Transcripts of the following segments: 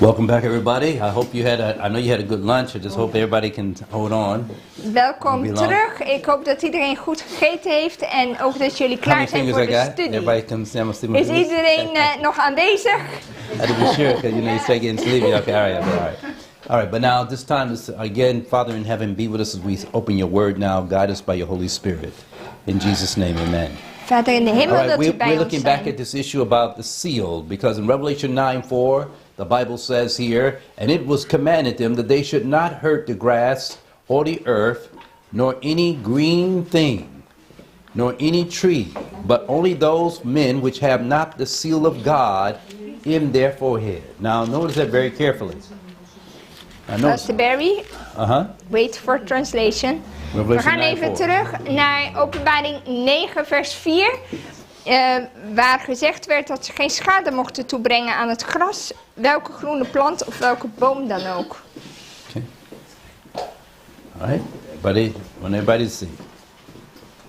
Welcome back, everybody. I hope you I know you had a good lunch. I just hope everybody can hold on. Welkom terug. Ik hoop dat iedereen goed gegeten heeft en ook dat jullie klaar zijn voor de studie. Is iedereen nog aanwezig? I had to be sure because you start getting sleepy. Okay, all right. All right, but now this time is again, Father in heaven, be with us as we open your word now. Guide us by your Holy Spirit. In Jesus' name, amen. Vader in de hemel, all right, dat u bij we're ons looking back at this issue about the seal, because in Revelation 9:4, the Bible says here, and it was commanded them that they should not hurt the grass or the earth, nor any green thing, nor any tree, but only those men which have not the seal of God in their forehead. Now notice that very carefully. Pastor Barry, wait for translation. We gaan even terug naar Openbaring 9 vers 4. Waar gezegd werd dat ze geen schade mochten toebrengen aan het gras, welke groene plant of welke boom dan ook. Okay. All right. Everybody see.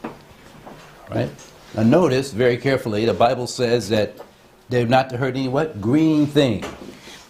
All right. Now notice very carefully, the Bible says that they're not to hurt any what? Green thing.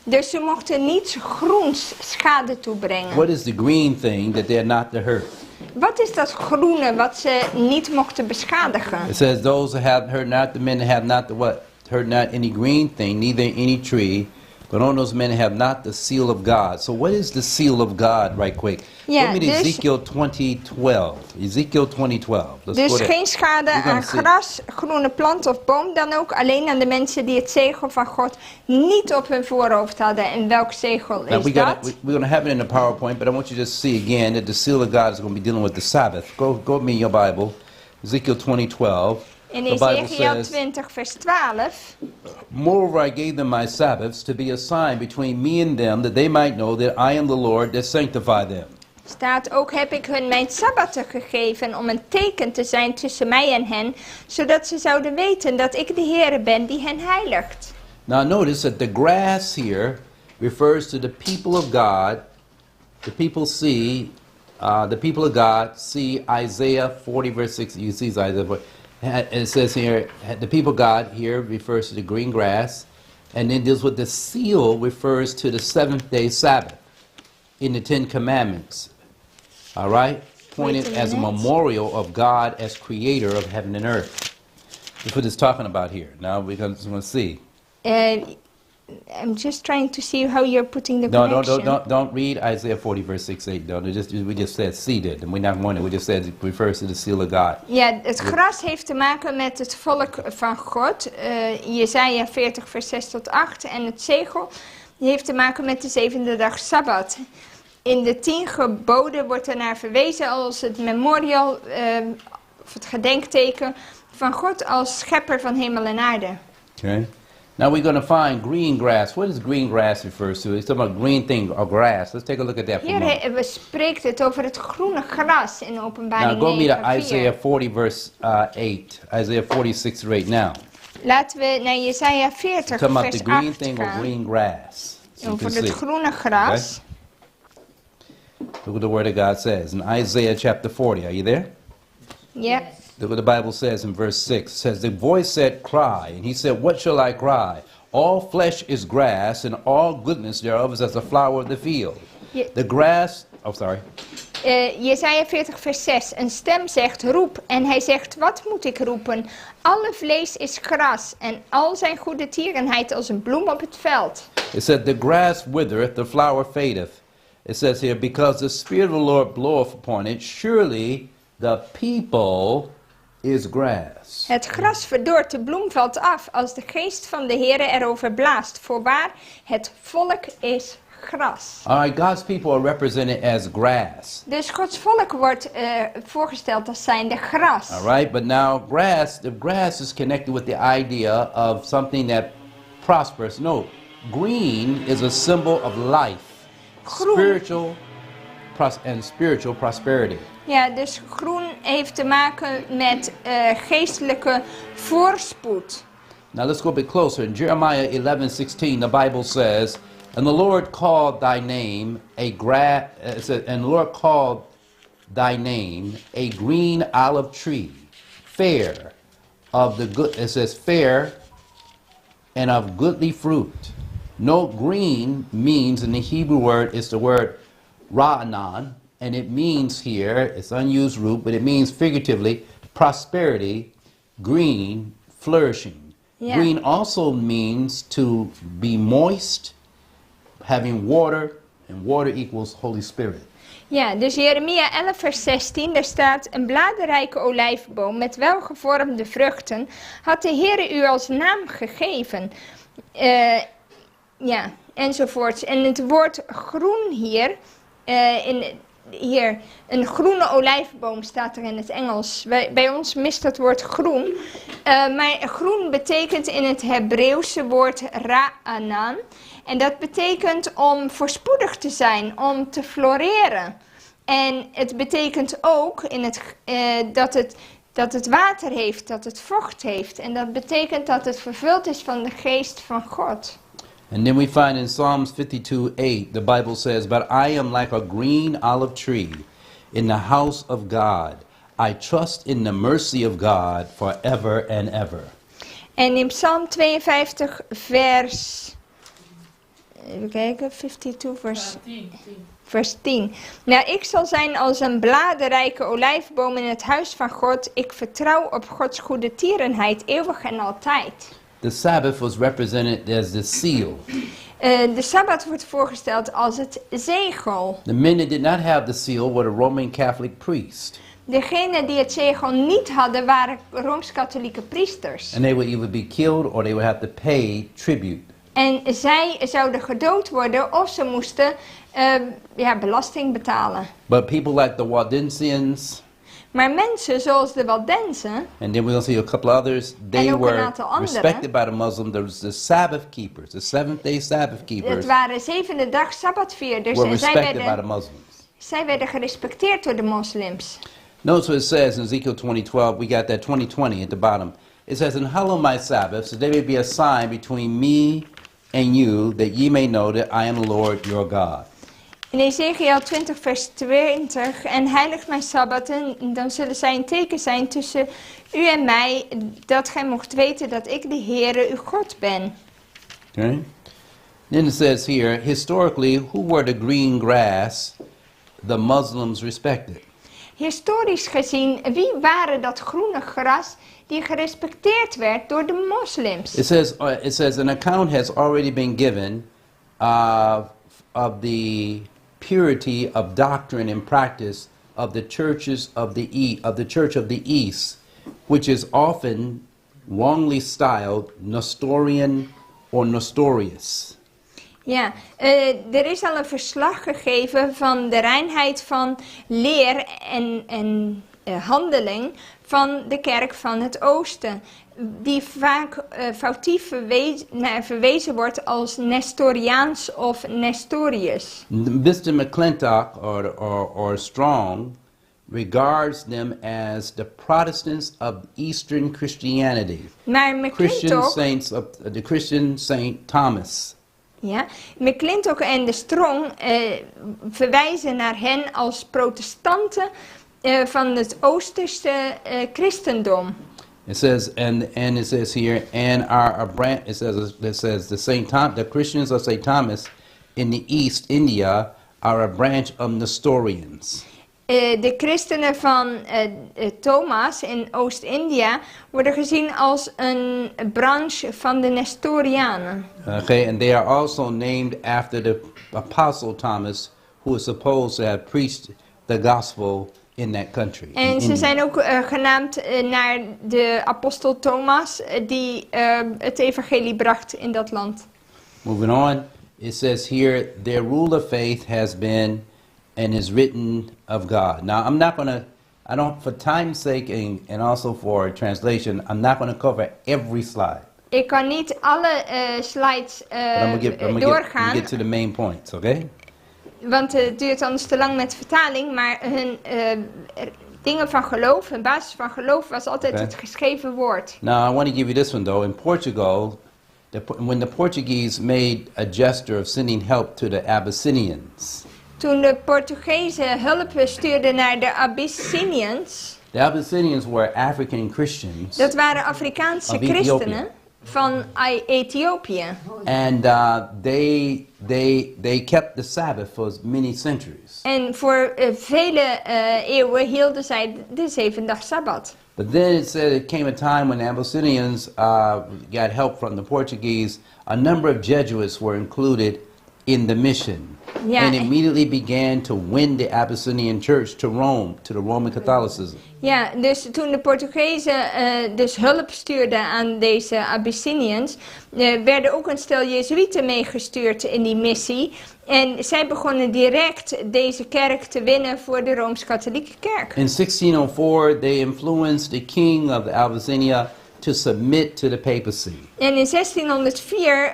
Dus ze mochten niets groens schade toebrengen. What is the green thing that they're not to hurt? Wat is dat groene wat ze niet mochten beschadigen? It says those who have hurt not the men that have not the what? Hurt not any green thing, neither any tree, but on those men have not the seal of God. So what is the seal of God, right quick? Ja, Go to Ezekiel 20:12. Ezekiel 20:12. Dus geen schade aan gras, groene plant of boom dan ook. Alleen aan de mensen die het zegel van God niet op hun voorhoofd hadden. En welk zegel is dat? We're going to have it in the PowerPoint, but I want you to just see again that the seal of God is going to be dealing with the Sabbath. Go with me in your Bible. Ezekiel 20:12. In Ezekiel 20 vers 12. Moreover, I gave them my Sabbaths to be a sign between me and them, that they might know that I am the Lord that sanctify them. Staat ook, heb ik hun mijn sabbatten gegeven om een teken te zijn tussen mij en hen, zodat ze zouden weten dat ik de Heere ben die hen heiligt. Now notice that the grass here refers to the people of God. The people of God see Isaiah 40 verse 6. You see Isaiah 40. It says here, the people of God here refers to the green grass, and then deals with the seal refers to the seventh day Sabbath in the Ten Commandments. All right? Pointed as a memorial of God as creator of heaven and earth. That's what it's talking about here. Now we're going to see. I'm just trying to see how you're putting the connection. Don't read Isaiah 40 verse 6, 8. We just said seed it, and we're not going to. We just said it refers to the seal of God. Ja, het gras heeft te maken met het volk van God. Jesaja 40 vers 6 tot 8. En het zegel heeft te maken met de zevende dag Sabbat. In de 10 geboden wordt er naar verwezen als het memorial, of het gedenkteken van God als schepper van hemel en aarde. Okay. Now we're going to find green grass. What does green grass refers to? It's talking about green thing or grass. Let's take a look at that for a moment. Hier spreekt het over het groene gras in Openbaring 9. Now go me to Isaiah 40 verse 8. Isaiah 46 right now. Laten we naar Jesaja 40 vers 8 gaan. The green thing or green grass. Over het groene gras. Okay? Look what the word of God says in Isaiah chapter 40. Are you there? Yes. Look what the Bible says in verse 6. It says, the voice said, cry. And he said, what shall I cry? All flesh is grass, and all goodness thereof is as a flower of the field. The grass... Oh, sorry. Jesaja 40 vers 6. Een stem zegt, roep. En hij zegt, wat moet ik roepen? Alle vlees is gras, en al zijn goede tierenheid als een bloem op het veld. It said, the grass withereth, the flower fadeth. It says here, because the Spirit of the Lord bloweth upon it, surely the people is grass. Het gras verdort, de bloem valt af, als de geest van de Heere erover blaast. Voorwaar, het volk is gras. All right, God's people are represented as grass. Dus Gods volk wordt voorgesteld als zijnde gras. All right, but now the grass is connected with the idea of something that prospers. No, green is a symbol of life. Spiritual prosperity. Ja, dus groen heeft te maken met geestelijke voorspoed. Now let's go a bit closer. In Jeremiah 11:16, the Bible says, and the Lord called thy name a green olive tree, fair and of goodly fruit. Note green means, in the Hebrew word, is the word ra'anan, and it means here, it's unused root, but it means figuratively prosperity, green, flourishing. Yeah. Green also means to be moist, having water, and water equals Holy Spirit. Ja, dus Jeremia 11 vers 16, daar staat: een bladerrijke olijfboom met welgevormde vruchten had de Heere u als naam gegeven. Ja, enzovoorts. En het woord groen hier, hier, een groene olijfboom staat er in het Engels. Bij ons mist dat woord groen. Maar groen betekent in het Hebreeuwse woord ra'anan. En dat betekent om voorspoedig te zijn, om te floreren. En het betekent ook dat het water heeft, dat het vocht heeft. En dat betekent dat het vervuld is van de geest van God. And then we find in Psalms 52:8, the Bible says, "But I am like a green olive tree in the house of God. I trust in the mercy of God forever and ever." En in Psalm 52 vers... Even kijken, 52 vers 10. Nou, ik zal zijn als een bladerrijke olijfboom in het huis van God. Ik vertrouw op Gods goede tierenheid, eeuwig en altijd. The Sabbath was represented as the seal. De Sabbat wordt voorgesteld als het zegel. The men that did not have the seal were the Roman Catholic priests. Degenen die het zegel niet hadden, waren Rooms-Katholieke priesters. And they would either be killed or they would have to pay tribute. En zij zouden gedood worden of ze moesten belasting betalen. But people like the Waldensians, Maar mensen zoals de Waldenzen, and then we're going to see a couple others, they ook een were aantal anderen. respected by the Muslims. There was the Sabbath keepers, the seventh-day Sabbath het keepers, waren zevende dag Sabbatvierders were en respected by the Muslims. zij werden gerespecteerd door de moslims. Notice what it says in Ezekiel 20:12. We got that 20:20 at the bottom. It says, "And hallow my Sabbaths, that they may be a sign between me and you, that ye may know that I am the Lord your God." In Ezekiel 20 vers 20, en heiligt mijn Sabbatten, dan zullen zij een teken zijn tussen u en mij, dat gij mocht weten dat ik de Heere uw God ben. Okay. Then it says here, historically, who were the green grass the Muslims respected? Historisch gezien, wie waren dat groene gras die gerespecteerd werd door de moslims? It says an account has already been given of the purity of doctrine and practice of the churches of the Church of the East, which is often wrongly styled Nestorian or Nestorius. Ja, er is al een verslag gegeven van de reinheid van leer en handeling van de kerk van het Oosten, die vaak foutief verwezen wordt als Nestoriaans of Nestorius. Mr. McClintock or Strong regards them as the Protestants of Eastern Christianity. Maar McClintock, the Christian Saint Thomas. Ja, McClintock en de Strong verwijzen naar hen als protestanten van het Oosterse christendom. It says, and it says here, and are a branch. It says the Christians of Saint Thomas in the East India are a branch of Nestorians. De christenen van Thomas in Oost-India worden gezien als een branche van de Nestorianen. Okay, and they are also named after the Apostle Thomas, who is supposed to have preached the gospel in that country. En ze zijn ook genaamd naar de apostel Thomas, die het evangelie bracht in dat land. Moving on, it says here, their rule of faith has been and is written of God. Now, for time's sake and also for translation, I'm not going to cover every slide. Ik kan niet alle slides I'm doorgaan, get to the main points, okay? want het duurt anders te lang met vertaling, maar hun dingen van geloof, hun basis van geloof was altijd het geschreven woord. Now, I want to give you this one though. In Portugal, when the Portuguese made a gesture of sending help to the Abyssinians, Toen de Portugezen hulp stuurden naar de Abyssinians, the Abyssinians were African Christians dat waren Afrikaanse of Ethiopia. christenen van Ethiopië. And they kept the Sabbath for many centuries. En voor vele eeuwen hielden zij de 7-dag Sabbat. But then it said it came a time when the Abyssinians got help from the Portuguese. A number of Jesuits were included in the mission. Ja, And immediately began to win the Abyssinian church to Rome, to the Roman Catholicism. Ja, dus toen de Portugezen dus hulp stuurden aan deze Abyssiniërs, werden ook een stel Jezuïeten meegestuurd in die missie. En zij begonnen direct deze kerk te winnen voor de Rooms-Katholieke Kerk. In 1604, they influenced the king of the Abyssinia to submit to the papacy. En in 1604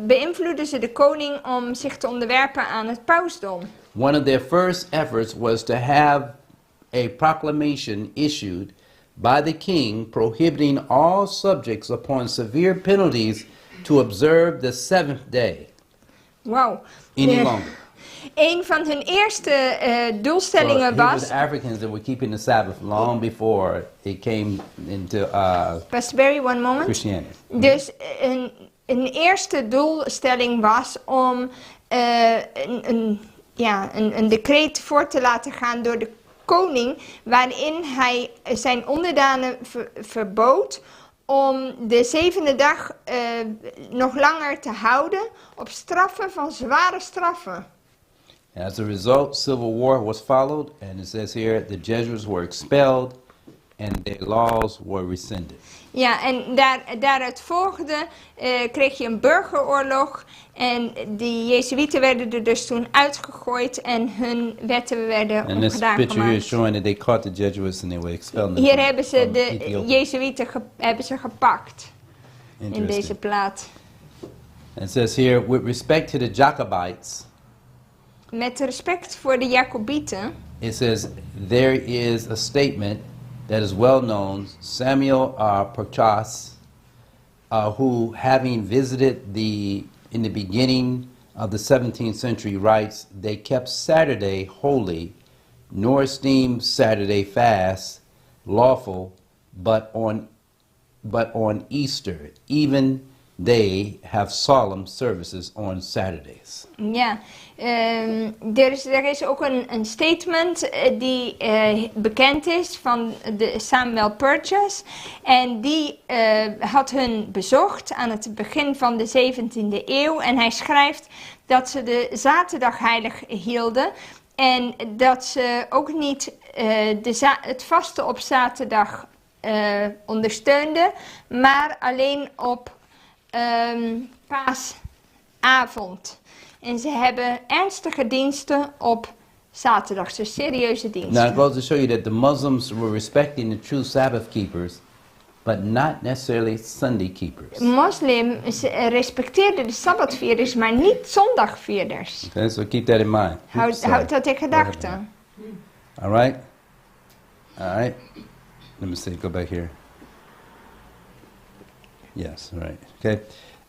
beïnvloedden ze de koning om zich te onderwerpen aan het pausdom. One of their first efforts was to have a proclamation issued by the king prohibiting all subjects upon severe penalties to observe the seventh day Wauw. any longer. Een van hun eerste doelstellingen Well, here was... were the Africans that were keeping the Sabbath long before it came into Pastor Barry, one moment. Christianity. Dus een eerste doelstelling was om een decreet voor te laten gaan door de koning, waarin hij zijn onderdanen verbood om de 7e dag nog langer te houden op straffen van zware straffen. As a result, civil war was followed, and it says here the Jesuits were expelled and their laws were rescinded. Ja, en daaruit volgde, kreeg je een burgeroorlog en de Jezuïeten werden er dus toen uitgegooid en hun wetten werden And this ongedaan picture here is gemaakt. showing that they caught the Jesuits and they were expelled them Hier from- hebben ze from de Ethiopia. Jezuïeten hebben ze gepakt in deze Interesting. plaat. And it says here, with respect to the Jacobites, Met respect voor de Jacobieten, it says there is a statement that is well known. Samuel Purchas, who having visited in the beginning of the 17th century, writes, they kept Saturday holy, nor esteemed Saturday fast lawful, but on Easter, even they have solemn services on Saturdays. ja. Er is ook een statement die bekend is van de Samuel Purchas. En die had hun bezocht aan het begin van de 17e eeuw. En hij schrijft dat ze de zaterdag heilig hielden. En dat ze ook niet het vasten op zaterdag ondersteunden. Maar alleen op paasavond. En ze hebben ernstige diensten op zaterdag, dus serieuze Now it diensten. goes to show you that the Muslims were respecting the true Sabbath keepers, but not necessarily Sunday keepers. Moslims respecteerden de Sabbatvierders, maar niet zondagvierders. Okay, so keep that in mind. Houd dat in gedachten. All right? All right. Let me see, go back here. Yes, all right. Okay.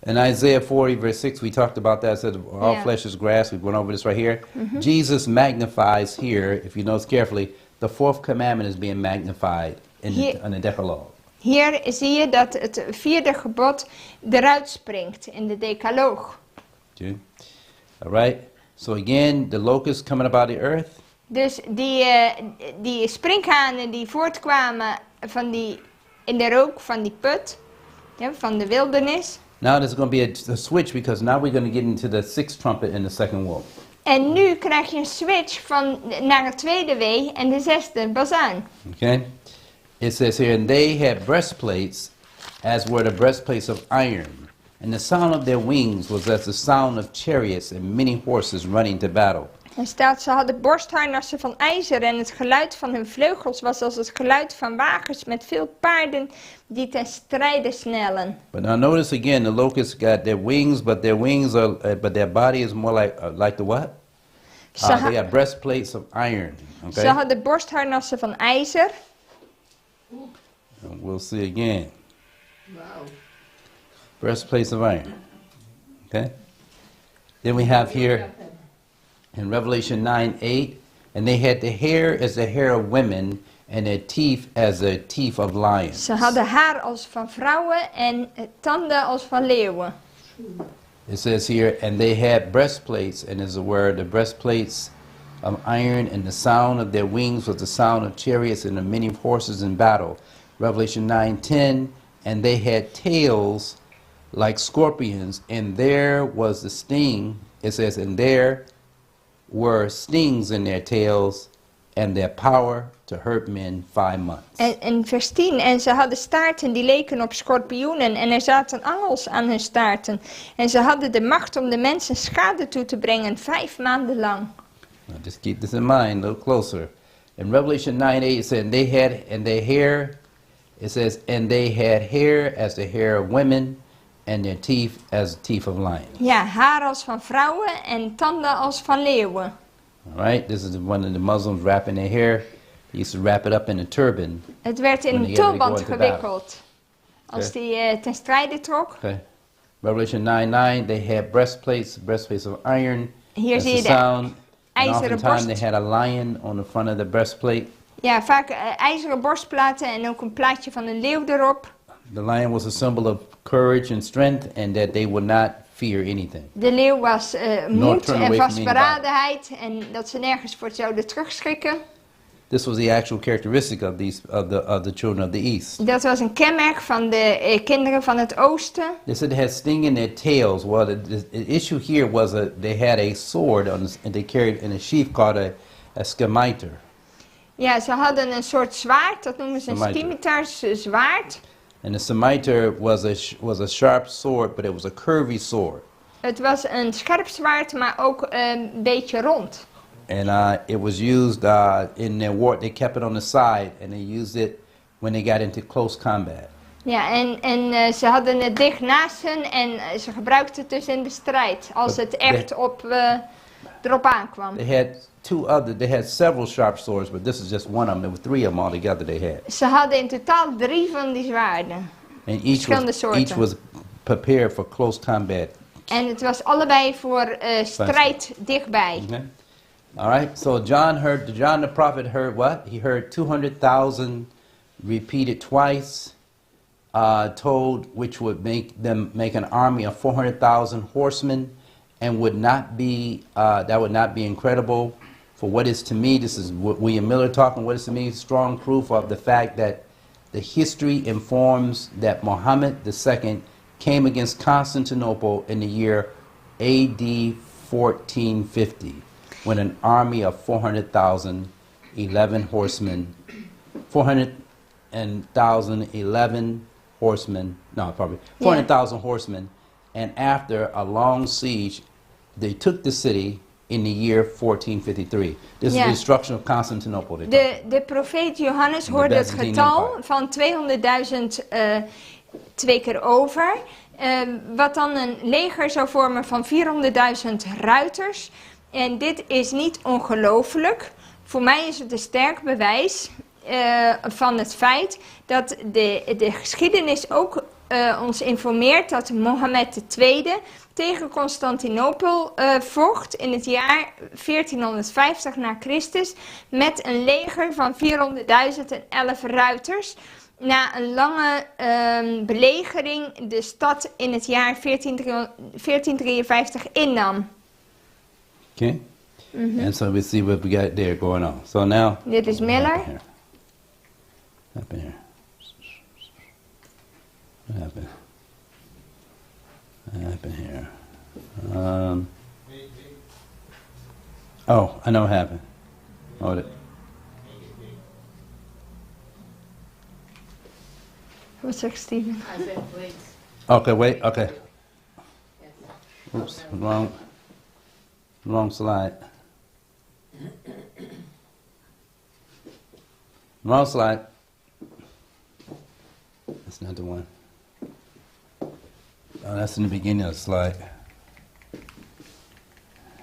In Isaiah 40, verse 6, we talked about that. It said, all Yeah. flesh is grass. We went over this right here. Jesus magnifies here, if you notice carefully, the fourth commandment is being magnified in the Decalogue. Hier zie je dat het 4e gebod eruit springt in de Decaloog. Okay. All right. So again, the locusts coming up out of the earth. Dus die sprinkhanen die voortkwamen in de rook van die put, ja, van de wildernis. Now there's going to be a switch because now we're going to get into the sixth trumpet in the second woe. En nu krijg je een switch naar het tweede wee en de 6e bazuin. Okay? It says here, and they had breastplates as were the breastplates of iron. And the sound of their wings was as the sound of chariots and many horses running to battle. Er staat, ze hadden borstharnassen van ijzer en het geluid van hun vleugels was als het geluid van wagens met veel paarden die ten strijde snellen. But now notice again, the locusts got their wings, but their wings are, but their body is more like the what? They got breastplates of iron. Ze Okay? hadden borstharnassen van ijzer. And we'll see again. Wow. Breastplates of iron. Okay? Then we have here in Revelation 9:8, and they had the hair as the hair of women, and their teeth as the teeth of lions. Ze hadden haar als van vrouwen en tanden als van leeuwen. It says here, and they had breastplates, and there's a word, the breastplates of iron, and the sound of their wings was the sound of chariots and of many horses in battle. Revelation 9:10, and they had tails like scorpions, and there was the sting. It says, and there were stings in their tails, and their power to hurt men 5 months. En vers 10, en ze hadden staarten die leken op schorpioenen en er zaten angels aan hun staarten. En ze hadden de macht om de mensen schade toe te brengen 5 maanden lang. Now just keep this in mind, a little closer. In Revelation 9:8 it said, and they had, and their hair, it says, and they had hair as the hair of women, and their teeth as the teeth of lions. Ja, haar als van vrouwen en tanden als van leeuwen. All right, this is one of the Muslims wrapping their hair. They used to wrap it up in a turban. Het werd in When een they had to go tulband into gewikkeld. Als Okay. die ten strijde trok. Okay. Revelation 9:9, they had breastplates of iron. Hier That's zie je the de sound. And ijzeren oftentimes borst. they had a lion on the front of the breastplate. Ja, vaak ijzeren borstplaten en ook een plaatje van een leeuw erop. The lion was a symbol of courage and strength, and that they would not fear anything. De leeuw was moed turn en away from vastberadenheid en dat ze nergens voor zouden terugschrikken. This was the actual characteristic of the children of the East. Dat was een kenmerk van de kinderen van het oosten. They said they had sting in their tails. Well, the issue here was that they had a sword and they carried in a sheath called a scimitar. Ja, ze hadden een soort zwaard, dat noemen ze een Scimitar. scimitar zwaard. And the scimitar was a sharp sword, but it was a curvy sword. Het was een scherp zwaard, maar ook een beetje rond. And it was used in their war. They kept it on the side, and they used it when they got into close combat. Ja, en ze hadden het dicht naast hen en ze gebruikten het dus in de strijd, als het echt erop aankwam. They had several sharp swords, but this is just one of them. There were 3 of them altogether they had. Ze hadden in totaal 3 van die zwaarden. And Verschillende soorten. each was prepared for close combat. En het was allebei voor strijd dichtbij. Okay. All right. So John the prophet heard what? He heard 200,000 repeated twice, told, which would make an army of 400,000 horsemen, and that would not be incredible. For what is to me, this is William Miller talking. What is to me strong proof of the fact that the history informs that Muhammad II came against Constantinople in the year A.D. 1450, when an army of 400,000, 11 horsemen, 400,000 horsemen, and after a long siege, they took the city in the year 1453. This is the destruction of Constantinople. De profeet Johannes hoorde het getal van 200.000 2 keer over. Wat dan een leger zou vormen van 400.000 ruiters. En dit is niet ongelooflijk. Voor mij is het een sterk bewijs van het feit dat de geschiedenis ook ons informeert dat Mohammed II tegen Constantinopel vocht in het jaar 1450 na Christus met een leger van 400.011 ruiters. Na een lange belegering de stad in het jaar 1453 innam. Okay? And so we see what we got there going on. So now... Dit is Miller. What happened here? What happened? What happened here? Oh, I know what happened. Hold it. Wat zegt Steven? I said, wait. Okay, wait, okay. Yes. Oops, wrong slide. Wrong slide. That's not the one. Oh, that's in the beginning of the slide.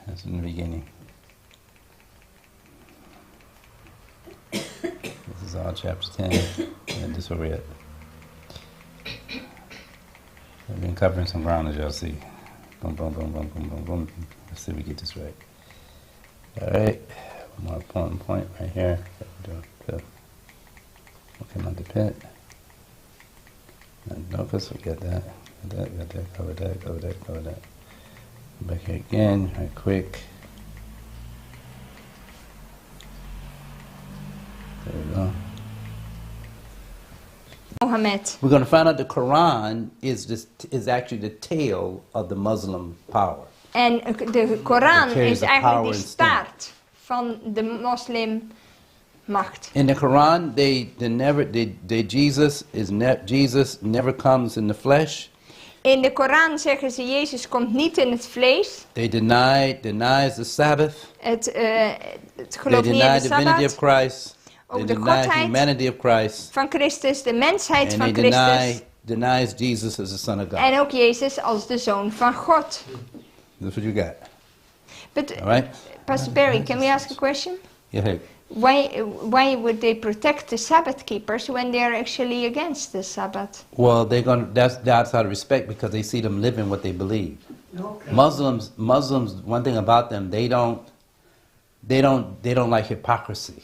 That's in the beginning. This is all chapter 10. And this is where we're at. We've been covering some ground, as y'all see. Boom, boom, boom, boom, boom, boom, boom. Let's see if we get this right. All right. One more point right here. Okay, not the pit. No, let's forget that. Got that, cover that, cover that, cover that. Back here again, right quick. There we go. Mohammed. We're going to find out the Quran is actually the tail of the Muslim power. En de Koran That carries is the eigenlijk power de and stamp. staart van de moslimmacht. In the Quran, Jesus never comes in the flesh. In de Koran zeggen ze Jezus komt niet in het vlees. They denies the Sabbath. Het They gelooft niet in deny de divinity of Sabbat Christ. They Ook de deny godheid humanity of Christ. van Christus, de mensheid And van they Christus. denies Jesus as the Son of God. En ook Jezus als de Zoon van God. That's what you got. But, All right? Pastor Barry, can we ask a question? Yeah, hey. Why would they protect the Sabbath keepers when they're actually against the Sabbath? Well, that's out of respect because they see them living what they believe. Okay. Muslims, one thing about them, they don't like hypocrisy.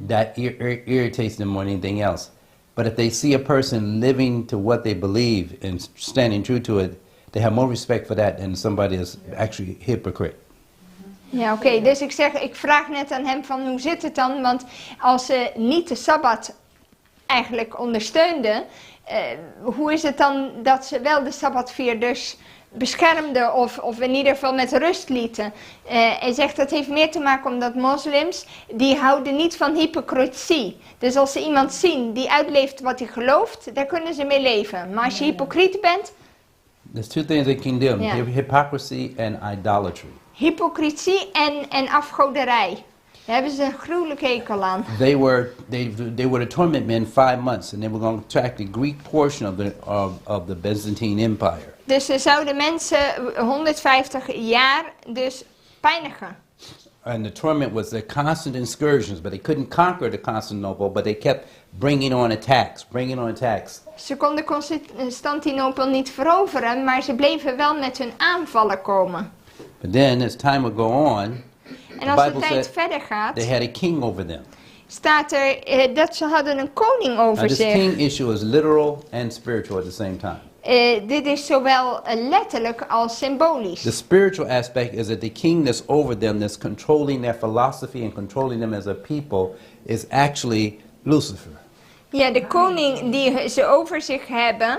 That irritates them more than anything else. But if they see a person living to what they believe and standing true to it, they have more respect for that than somebody that's actually hypocrite. Ja, oké. Dus ik vraag net aan hem van hoe zit het dan? Want als ze niet de Sabbat eigenlijk ondersteunden, hoe is het dan dat ze wel de Sabbatvierders beschermden of in ieder geval met rust lieten? Hij zegt dat heeft meer te maken omdat moslims, die houden niet van hypocrisie. Dus als ze iemand zien die uitleeft wat hij gelooft, daar kunnen ze mee leven. Maar als je hypocriet bent... There's two things they can do, Yeah. hypocrisy and idolatry. Hypocrisie en afgoderij. Daar hebben ze een gruwelijke hekel aan. They were the torment men 5 months, and they were going to attack the Greek portion of the Byzantine Empire. Dus ze zouden mensen 150 jaar dus pijnigen. And the torment was the constant excursions, but they couldn't conquer the Constantinople, but they kept bringing on attacks. Ze konden Constantinopel niet veroveren, maar ze bleven wel met hun aanvallen komen. But then, as time would go on, En als de Bible tijd said verder gaat, they had a king over them. staat er dat ze hadden een koning Now, over this zich. king issue is literal and spiritual at the same time. Dit is zowel letterlijk als symbolisch. The spiritual aspect is that the king that's over them, that's controlling their philosophy and controlling them as a people, is actually Lucifer. Ja, de koning die ze over zich hebben,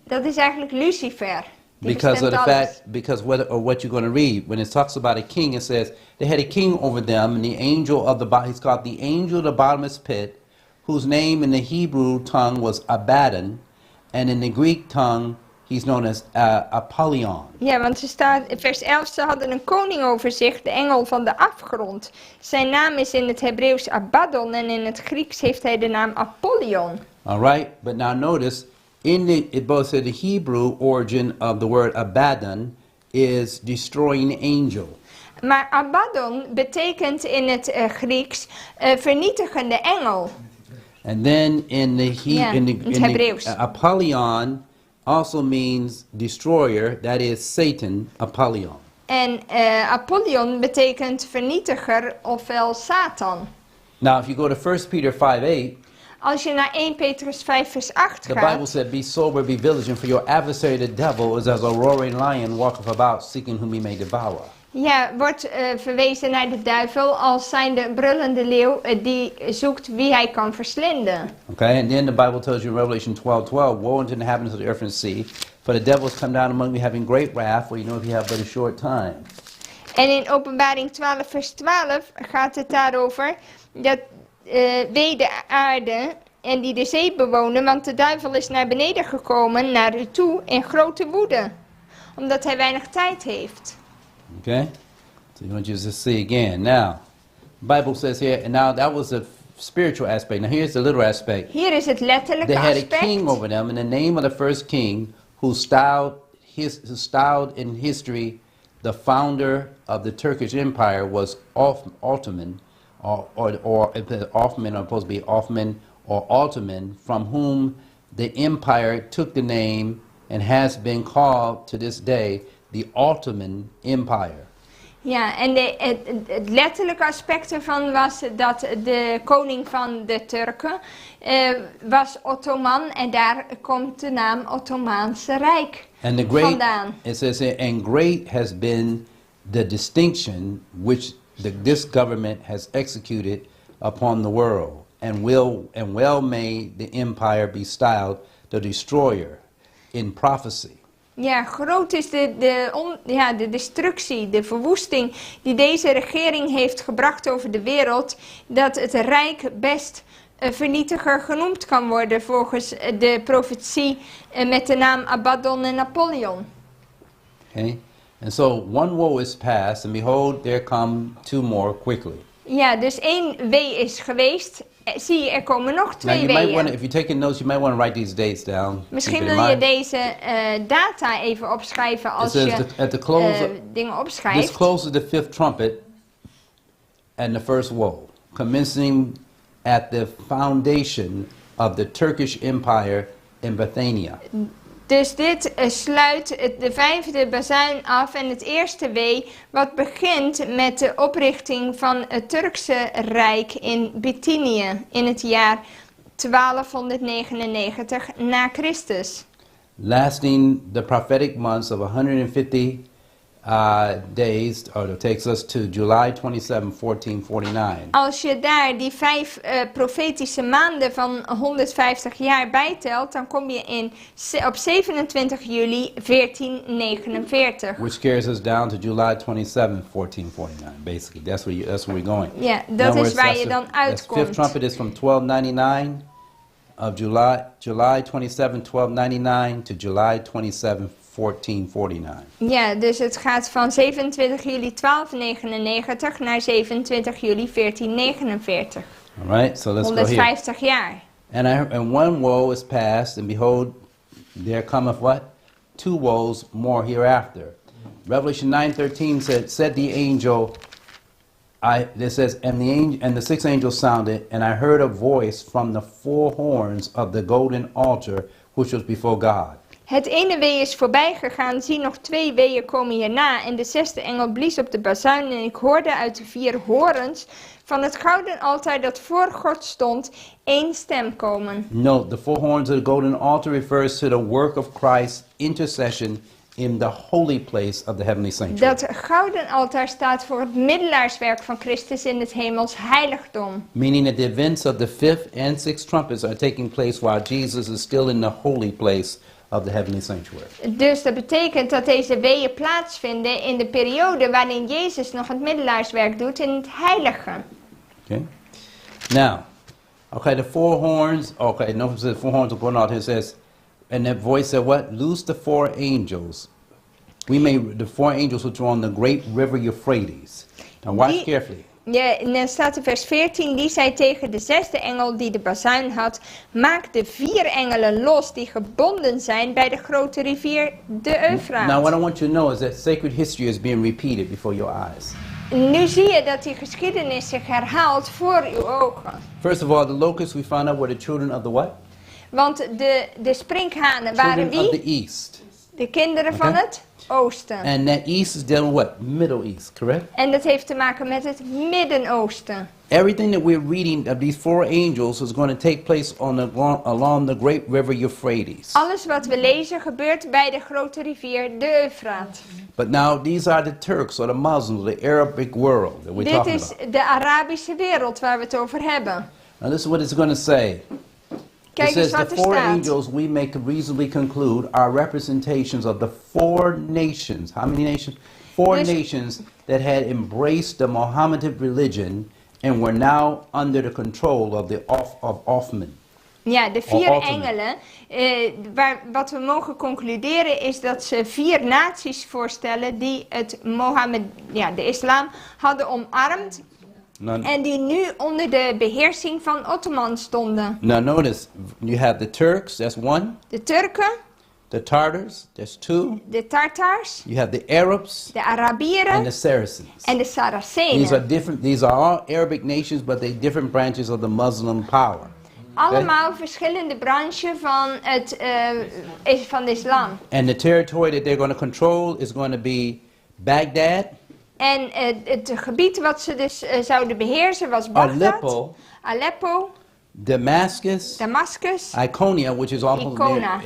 dat is eigenlijk Lucifer. Die Because of bestemt the alles. fact, because what you're going to read, when it talks about a king, it says they had a king over them, and the angel of the he's called the angel of the bottomless pit, whose name in the Hebrew tongue was Abaddon, and in the Greek tongue he's known as Apollyon. Ja, want er staat, vers 11, ze hadden een koning over zich, de engel van de afgrond. Zijn naam is in het Hebreeuws Abaddon en in het Grieks heeft hij de naam Apollyon. All right, but now notice, it both said the Hebrew origin of the word Abaddon is destroying angel. Maar Abaddon betekent in het Grieks vernietigende engel. And then in the Hebreeuws. Apollyon also means destroyer, that is Satan, Apollyon. En Apollyon betekent vernietiger ofwel Satan. Now, if you go to 1 Peter 5:8, Als je naar 1 Petrus 5 vers 8 the Bible gaat, said, "Be sober, be vigilant, for your adversary the devil is as a roaring lion walketh about, seeking whom he may devour." ja, wordt verwezen naar de duivel als zijnde brullende leeuw die zoekt wie hij kan verslinden. Okay, and then the Bible tells you in Revelation 12:12, "Woe unto the inhabitants of the earth and sea, for the devil is come down among you having great wrath, for you know if you have but a short time." En in Openbaring 12 vers 12 gaat het daarover dat wee de aarde en die de zee bewonen, want de duivel is naar beneden gekomen, naar u toe, in grote woede. Omdat hij weinig tijd heeft. Okay? So you want you to see again. Now, the Bible says here, and now that was the spiritual aspect. Now here's the literal aspect. Hier is het letterlijke They had a aspect. king over them, and the name of the first king who styled in history the founder of the Turkish Empire was Ottoman, or if it's Ottoman, or supposed to be Ottoman or Ottoman, from whom the empire took the name and has been called to this day the Ottoman Empire. Ja, en het letterlijke aspect ervan was dat de koning van de Turken was Ottoman en daar komt de naam Ottomaanse Rijk And the great, vandaan. it says, and great has been the distinction which this government has executed upon the world, and well may the empire be styled the destroyer in prophecy. Ja, groot is de destructie, de verwoesting die deze regering heeft gebracht over de wereld, dat het Rijk best vernietiger genoemd kan worden volgens de profetie met de naam Abaddon en Napoleon. Okay? And so one woe is past, and behold, there come two more quickly. Ja, dus 1 wee is geweest. Zie je, er komen nog Now 2 you might weeën. want to, if you're taking notes, you might want to write these dates down. Misschien Keep it in wil je mind. deze data even opschrijven It als says je at the close of, dingen this opschrijft. closes the fifth trumpet and the first woe, commencing at the foundation of the Turkish Empire in Bithynia. Dus dit sluit de 5e bazuin af en het eerste wee wat begint met de oprichting van het Turkse Rijk in Bithynië in het jaar 1299 na Christus. Lasting the prophetic months of 150 days, or it takes us to July 27, 1449. Als je daar die 5 profetische maanden van 150 jaar bijtelt, dan kom je op 27 juli 1449. Which carries us down to July 27, 1449. Basically, that's where we're going. Ja, In dat other is words, waar that's je the- dan that's fifth uitkomt. trumpet is from 1299 of July 27, 1299 to July 27, 1449. Ja, dus het gaat van 27 juli 1299 naar 27 juli 1449. All right, so let's go here. 150 jaar. And one woe is past, and behold, there cometh what? Two woes more hereafter. Revelation 9:13 said the angel, it says, and the sixth angel sounded, and I heard a voice from the four horns of the golden altar which was before God. Het ene wee is voorbij gegaan, zie nog 2 weeën komen hierna. En de 6e engel blies op de bazuin en ik hoorde uit de 4 horens van het gouden altaar dat voor God stond 1 stem komen. Note, the four horns of the golden altar refers to the work of Christ's intercession in the holy place of the heavenly sanctuary. Dat gouden altaar staat voor het middelaarswerk van Christus in het hemels heiligdom. Meaning that the events of the fifth and sixth trumpets are taking place while Jesus is still in the holy place of the heavenly sanctuary. Dus dat betekent dat deze weeën plaatsvinden in de periode waarin Jezus nog het middelaarswerk doet in het heilige. Okay. Now, okay, the four horns. Okay, notice the four horns are going out. It says, and that voice said, "What? Loose the 4 angels. The 4 angels which are on the great river Euphrates." Now, watch Die- carefully. Ja, en dan staat in vers 14, die zei tegen de 6e engel die de bazuin had, maak de 4 engelen los die gebonden zijn bij de grote rivier de Eufraat. Now, what I want you to know is that sacred history is being repeated before your eyes. Nu zie je dat die geschiedenis zich herhaalt voor uw ogen. First of all, the locusts we found out were the children of the what? Want de sprinkhanen waren Children of wie? the east. De kinderen van Oké. het oosten. And that east is dealing with what? Middle East, correct? En dat heeft te maken met het Midden-Oosten. Everything that we're reading of these 4 angels is going to take place along the great river Euphrates. Alles wat we lezen gebeurt bij de grote rivier de Eufraat. But now these are the Turks or the Muslims, the Arabic world that we're Dit talking is about. de Arabische wereld waar we het over hebben. Now listen what it's going to say. It Kijk eens says wat the er 4 staat. angels we may reasonably conclude are representations of the 4 nations. How many nations? 4 Dus- nations that had embraced the Mohammedan religion and were now under the control of Othman. Ja, de 4 Ottoman. engelen. Wat we mogen concluderen is dat ze 4 naties voorstellen die de islam hadden omarmd. En die nu onder de beheersing van Ottoman stonden. Now notice, you have the Turks, that's 1. De Turken, The Tartars, that's 2. de Tartars, You have the Arabs de and the Arabieren Saracens. en de These are Saracenen. different. These are all Arabic nations, but they're different branches of the Muslim power. Allemaal verschillende branchen van de islam. And the territory that they're going to control is going to be Baghdad, En het gebied wat ze dus zouden beheersen was Baghdad, Aleppo, Damascus, Damascus. Iconia, which is almost Icona.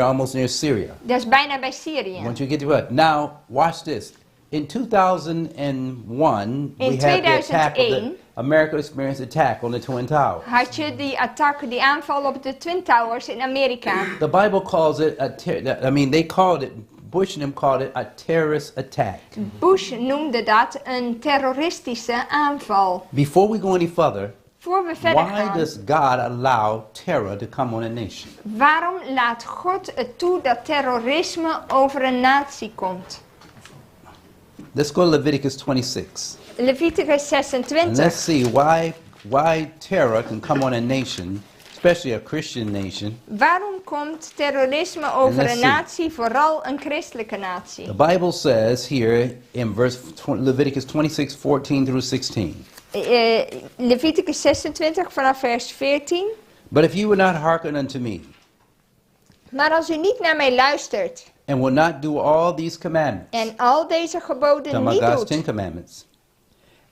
almost near Syria. Dat is bijna bij Syrië. Once you get to it. Now, watch this. In 2001, we had the attack of the 2001 America experienced attack on the Twin Towers. Had je die aanval op de Twin Towers in Amerika. The Bible calls it they called it, Bush and them called it a terrorist attack. Bush noemde dat een terroristische aanval. Before we go any further, Voor we verder why gaan, does God allow terror to come on a nation? waarom laat God het toe dat terrorisme over een natie komt? Let's go to Leviticus 26. Leviticus And 26. let's see why terror can come on a nation, especially a Christian nation. Waarom komt terrorisme over let's een see. natie, vooral een christelijke natie? The Bible says here in Leviticus 26, 14 through 16. Leviticus 26 vanaf vers 14. But if you will not hearken unto me, Maar als u niet naar mij luistert and will not do all these commandments, en al deze geboden talking about niet God's 10 doet, commandments,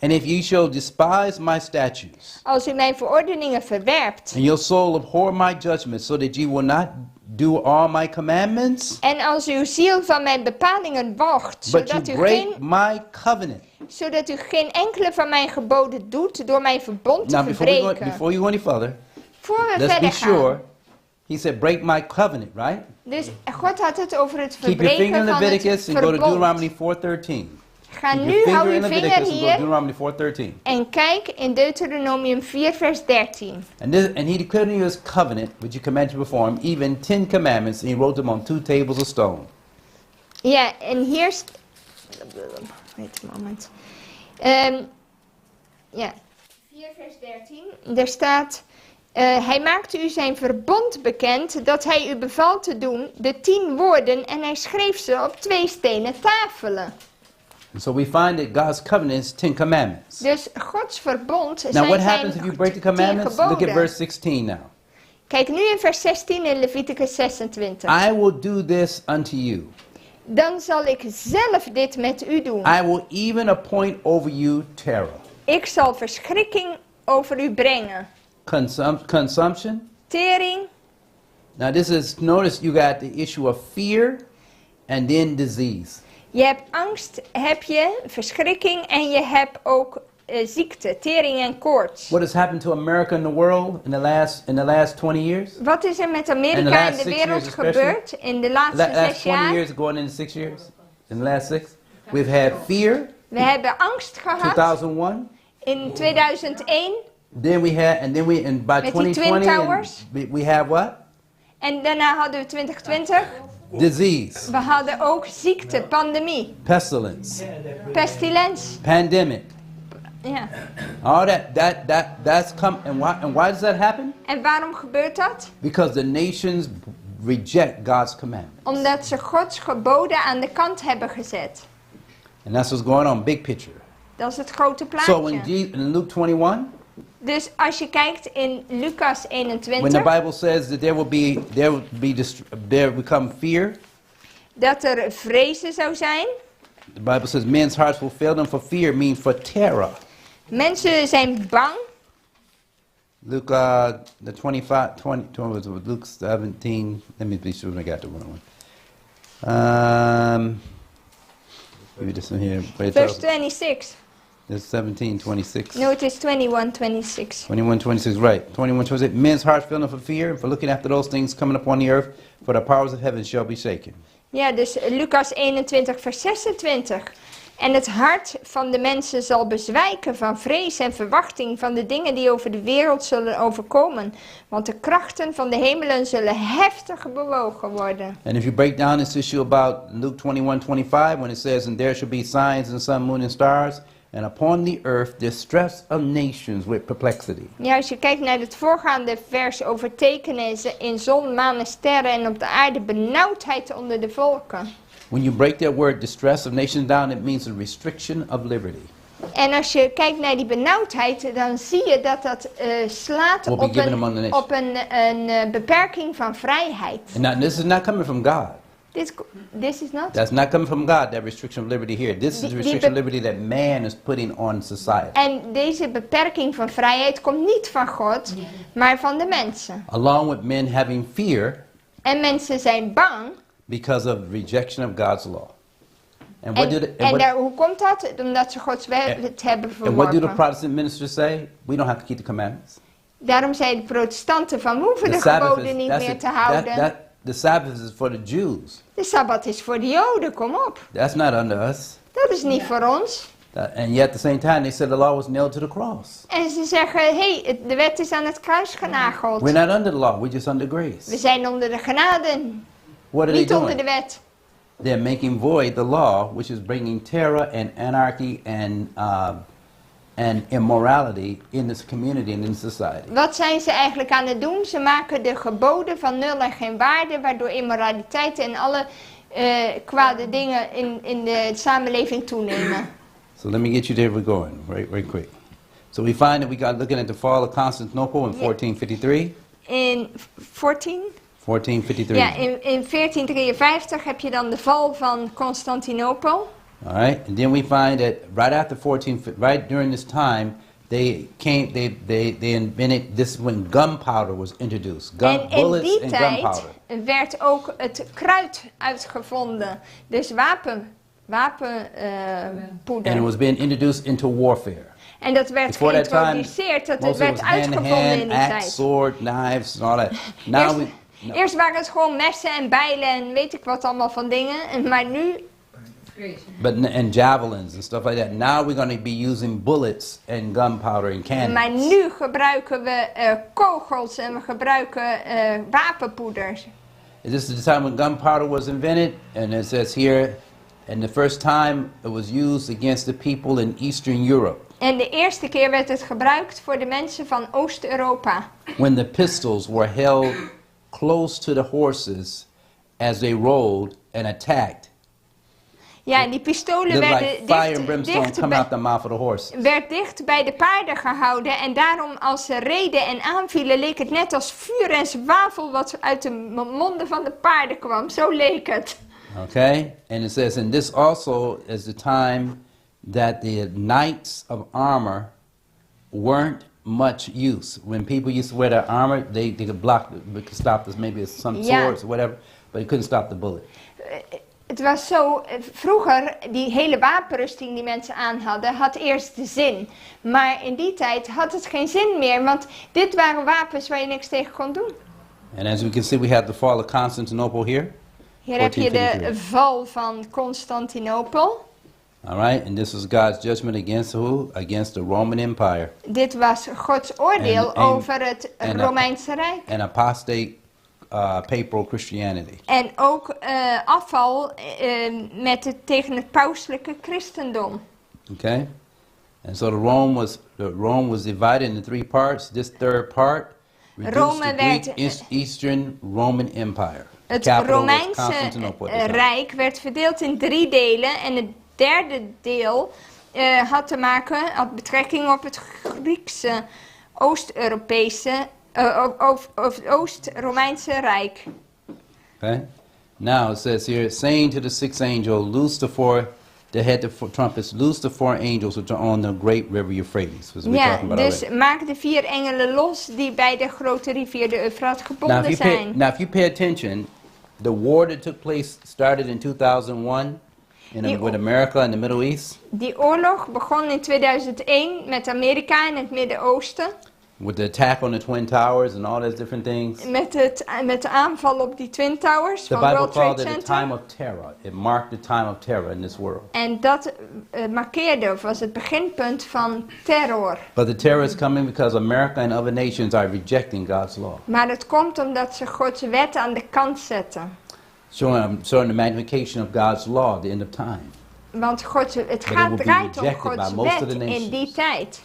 and if ye shall despise my statutes, als u mijn verordeningen verwerpt and your soul abhor my judgments, so that ye will not do all my commandments, en als uw ziel van mijn bepalingen walgt, but zodat you u, break geen, my covenant. zodat u geen enkele van mijn geboden doet door mijn verbond te Now, verbreken. before you go any further, Voor we let's be verder sure. gaan. He said, break my covenant, right? Dus God had het over het Keep your finger verbreken in van het Leviticus and go to verbond. Deuteronomy 4:13. Ga Keep nu, your hou finger in uw vinger Leviticus and go to hier Deuteronomy 4:13. en kijk in Deuteronomium 4 vers 13. And he declared in his covenant, which he commanded to perform, even 10 commandments, and he wrote them on 2 tables of stone. Ja, en hier... Wait a moment. Ja, 4 vers 13. Daar staat... hij maakte u zijn verbond bekend dat hij u beval te doen, de 10 woorden, en hij schreef ze op 2 stenen tafelen. And so we find that God's covenant is 10 commandments. Dus Gods verbond Now zijn what zijn happens if you break the 10 commandments? Look at geboden. verse 16 now. Kijk nu in vers 16 in Leviticus 26. I will do this unto you. Dan zal ik zelf dit met u doen. I will even appoint over you terror. Ik zal verschrikking over u brengen. Consumption. Tering. Now this is, notice you got the issue of fear and then disease. Je hebt angst, heb je verschrikking en je hebt ook ziekte, tering en koorts. What has happened to America and the world in the last 20 years? Wat is er met In the Amerika last en de 6 wereld years especially? gebeurd in de laatste 6 Last 20 jaar? years going into 6 years? In the last 6? We've had fear, We hebben angst gehad 2001. in 2001 Then we had, and by Met die Twin 2020, Towers? we have what? en daarna hadden we 2020. Disease, We hadden ook ziekte, pandemie, pestilence, pestilens. pandemic. Ja. All that's come, and why does that happen? En waarom gebeurt dat? Because the nations reject God's commandment. Omdat ze Gods geboden aan de kant hebben gezet. And that's what's going on, big picture. Dat is het grote So in plaatje. in Luke 21, Dus als je kijkt in Lucas when the 21, Bible says that there will come fear, dat er vrezen zou zijn. the Bible says men's hearts will fail them for fear, means for terror. Mensen zijn bang. Luke the 20 was Luke 17. Let me be sure I got the wrong one. Maybe this one here. But it Verse tells- 26. It's 17:26. No, it is 21:26. 21:26, right. 21:26. Men's hearts fail them for fear, and for looking after those things coming upon the earth, for the powers of heaven shall be shaken. Ja, dus Lucas 21 vers 26. En het hart van de mensen zal bezwijken van vrees en verwachting van de dingen die over de wereld zullen overkomen. Want de krachten van de hemelen zullen heftig bewogen worden. And if you break down this issue about Luke 21:25, when it says, "And there shall be signs in sun, moon, and stars, and upon the earth distress of nations with perplexity." Ja, als je kijkt naar het voorgaande vers over tekenen in zon, maan en sterren en op de aarde benauwdheid onder de volken. When you break that word distress of nations down, it means a restriction of liberty. En als je kijkt naar die benauwdheid, dan zie je dat dat slaat Will be op given among the nations. een beperking van vrijheid. And now, this is not coming from God. This is not. That's not coming from God, that restriction of liberty here. This is the Die restriction of liberty that man is putting on society. En deze beperking van vrijheid komt niet van God, maar van de mensen. Along with men having fear En mensen zijn bang. because of rejection of God's law. And what do the, Hoe komt dat? Omdat ze Gods wet hebben and what do the verworpen. Protestant ministers say? We don't have to keep the commandments. Daarom zeiden de protestanten van, we hoeven de geboden niet meer te houden. The Sabbath is for the Jews. De Sabbat is voor de Joden, kom op. That's not under us. Dat is niet voor ons. And yet at the same time they said the law was nailed to the cross. En ze zeggen, hey, de wet is aan het kruis genageld. We're not under the law, we're just under We grace. zijn onder de genade, What are they niet onder de doing? wet. They're making void the law, which is bringing terror and anarchy and immorality in this community and in society. Wat zijn ze eigenlijk aan het doen? Ze maken de geboden van nul en geen waarde, waardoor immoraliteit en alle kwade dingen in de samenleving toenemen. So let me get you there. We're going right quick. So we find that we got looking at the fall of Constantinople in 1453. In 14? 1453. Ja, in 1453 heb je dan de val van Constantinopel. All right, and then we find that right during this time, they invented this when gunpowder was introduced. En in Bullets die and tijd gunpowder. werd ook het kruid uitgevonden. Dus wapenpoeder. And it was being introduced into warfare. En dat werd Before that time, geïntroduceerd, dat het most of it werd was hand-to-hand, uitgevonden in die axe, tijd. sword, knives, and all that. Now Eerst waren het gewoon messen en bijlen en weet ik wat allemaal van dingen. Maar nu, and javelins and stuff like that. Now we're going to be using bullets and gunpowder and cannons. maar nu gebruiken we kogels en we gebruiken wapenpoeders. This is the time when gunpowder was invented, and it says here, and the first time it was used against the people in Eastern Europe. En de eerste keer werd het gebruikt voor de mensen van Oost-Europa. When the pistols were held close to the horses as they rode and attacked. Ja, en die pistolen Looked werden like fire and brimstone dicht coming out the mouth of the horse. werd dicht bij de paarden gehouden. En daarom als ze reden en aanvielen leek het net als vuur en zwavel wat uit de monden van de paarden kwam. Zo leek het. Okay? And it says, and this also is the time that the knights of armor weren't much use. When people used to wear their armor, they could block, they could stop this, maybe it's some swords or whatever, but it couldn't stop the bullet. Het was zo, vroeger, die hele wapenrusting die mensen aan hadden, had eerst de zin. Maar in die tijd had het geen zin meer, want dit waren wapens waar je niks tegen kon doen. And as we can see, we have the fall of Constantinople here. Hier heb je de 1453. val van Constantinopel. All right, and this was God's judgment against who? Against the Roman Empire. Dit was Gods oordeel En- over het en- Romeinse Rijk. And apostate papal Christianity. En ook afval tegen het pauselijke christendom. Okay? And so Rome was divided into three parts. This third part reduced Rome the werd- Greek Eastern Roman Empire. Het Capital was Romeinse Constantinople at the time. Rijk werd verdeeld in 3 delen en het derde deel had betrekking op het Griekse Oost-Europese of Oost-Romeinse Rijk. Okay? Now it says here, saying to the sixth angel, loose the four, the head of trumpets, loose the 4 angels which are on the great river Euphrates. Was we Ja, talking about dus already. maak de 4 engelen los die bij de grote rivier de Eufraat gebonden zijn. Now if you pay attention, the war that took place started in 2001 with America and the Middle East. Die oorlog begon in 2001 met Amerika en het Midden-Oosten. With the attack on the Twin Towers and all those different things. Met de aanval op die Twin Towers The van Bible World Trade called it a Center. time of terror. It marked the time of terror in this world. En dat markeerde, of was het beginpunt van terror. But the terror is coming because America and other nations are rejecting God's law. Maar het komt omdat ze Gods wet aan de kant zetten. Showing the magnification of God's law at the end of time. Want het it will be draait om rejected Gods by most of wet the in nations. die tijd.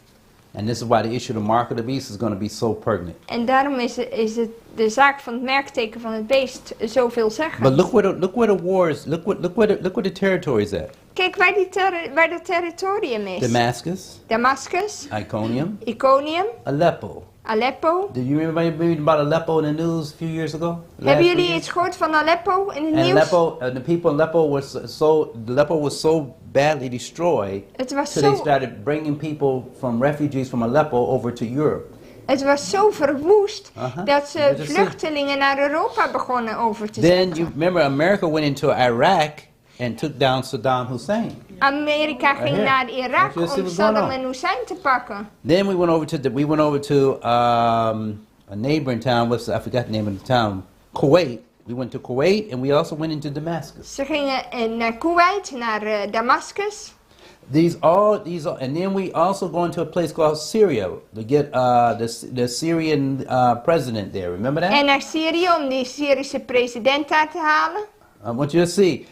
And this is why the issue of the mark of the beast is going to be so pregnant. En daarom is het de zaak van het merkteken van het beest zoveel zeggen. But look where the war is. Look where the territory is at. Kijk waar dat territorium is. Damascus, Damascus, Iconium, Iconium, Aleppo. Aleppo. Do you remember reading about Aleppo in the news a few years ago? Hebben Last jullie year? iets gehoord van Aleppo in het And nieuws? the people in Aleppo was so badly destroyed. Het was So they zo, started bringing people from refugees from Aleppo over to Europe. het was zo verwoest Uh-huh. dat ze Dat is vluchtelingen naar Europa begonnen over te Then zetten. you remember America went into Iraq and took down Saddam Hussein. Amerika ging here. naar Irak Let's see om what's going Saddam on. en Hussein te pakken. Then we went over to a neighboring town. I forgot the name of the town. Kuwait. We went to Kuwait and we also went into Damascus. Ze gingen naar Kuwait, naar Damascus. And then we also go into a place called Syria to get the Syrian president there. Remember that? En naar Syrië om die Syrische president daar te halen. I want you to see.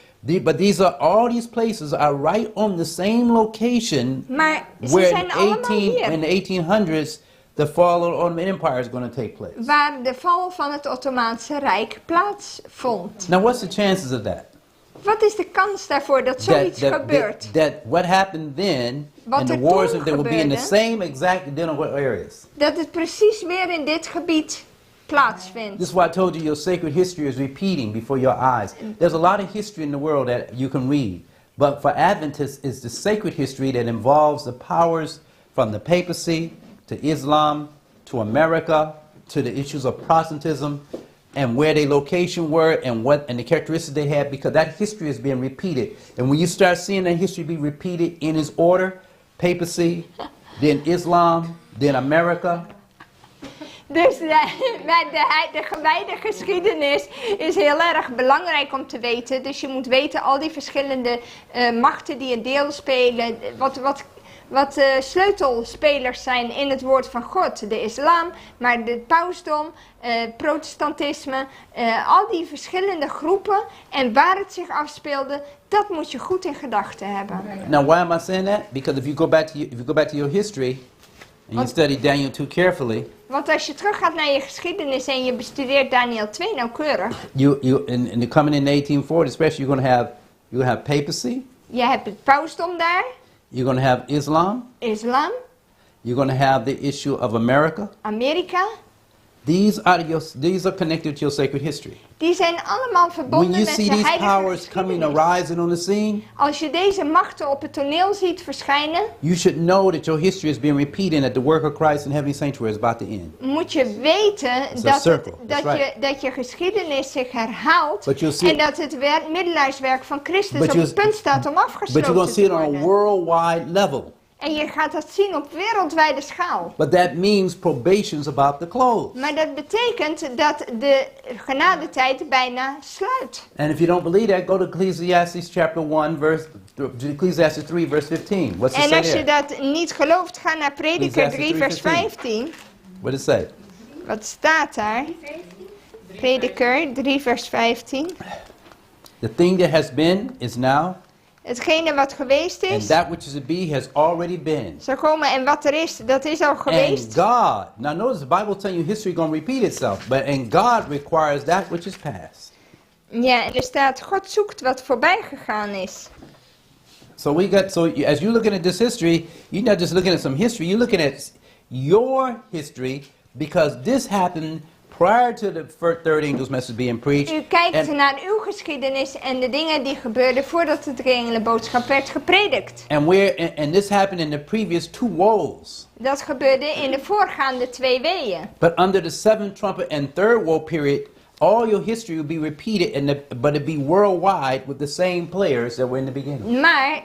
But all these places are right on the same location Maar ze where zijn allemaal hier. in the 1800s the fall of the Ottoman Empire is going to take place. Waar de val van het Ottomaanse Rijk plaatsvond. Now, what's the chances of that? Wat is de kans daarvoor dat zoiets gebeurt? That what happened then Wat and the er wars toen they will be in the gebeurde. same exact identical areas. Dat het precies weer in dit gebied plaatsvindt. This is why I told you your sacred history is repeating before your eyes. There's a lot of history in the world that you can read. But for Adventists, it's the sacred history that involves the powers from the papacy to Islam to America to the issues of Protestantism and where their location were and the characteristics they had, because that history is being repeated. And when you start seeing that history be repeated in its order, papacy, then Islam, then America. Dus de gewijde geschiedenis is heel erg belangrijk om te weten. Dus je moet weten al die verschillende machten die een deel spelen. Wat sleutelspelers zijn in het woord van God. De islam, maar de pausdom, protestantisme. Al die verschillende groepen en waar het zich afspeelde. Dat moet je goed in gedachten hebben. Now, why am I saying that? Because if you go back to your history and you study Daniel 2 carefully, Want als je teruggaat naar je geschiedenis en je bestudeert Daniel 2 nauwkeurig. in the coming in the 1840s, especially, you're going to have papacy. Je hebt het pausdom daar, You're going to have Islam. islam, You're going to have the issue of America. Amerika. These are connected to your sacred history. Die zijn allemaal verbonden When you met see de these heilige powers coming geschiedenis. arising on the scene, Als je deze machten op het toneel ziet verschijnen, you should know that your history is being repeated, that the work of Christ in heavenly sanctuary is about to end. moet je weten It's a circle. That's right. dat je geschiedenis zich herhaalt But you'll see- en dat het middelaarswerk van Christus But op you'll- het punt staat om But afgesloten you're going to see te it on a worden. worldwide level. En je gaat dat zien op wereldwijde schaal. But that means probation's about to close. Maar dat betekent dat de genadetijd bijna sluit. And if you don't believe that, go to Ecclesiastes chapter 1, Ecclesiastes 3, verse 15. What's it En say als je there? dat niet gelooft, ga naar Prediker 3 vers 15. What does it say? Wat staat daar? Prediker 3 vers 15. The thing that has been is now, Hetgene wat geweest and is, that which is to be has already been. zal komen. En wat er is, dat is al And geweest. God, now notice the Bible telling you history going to repeat itself, and God requires that which is past. Ja, en er staat, God zoekt wat voorbij gegaan is. So as you're looking at this history, you're not just looking at some history, you're looking at your history, because this happened prior to the third angel's message being preached. U kijkt And, naar uw geschiedenis en de dingen die gebeurden voordat de drie-engelenboodschap werd gepredikt. and this happened in the previous two woes. Dat gebeurde in de voorgaande 2 weeën. But under the seventh trumpet and third woe period, all your history will be repeated, but it'll be worldwide with the same players that were in the beginning. Maar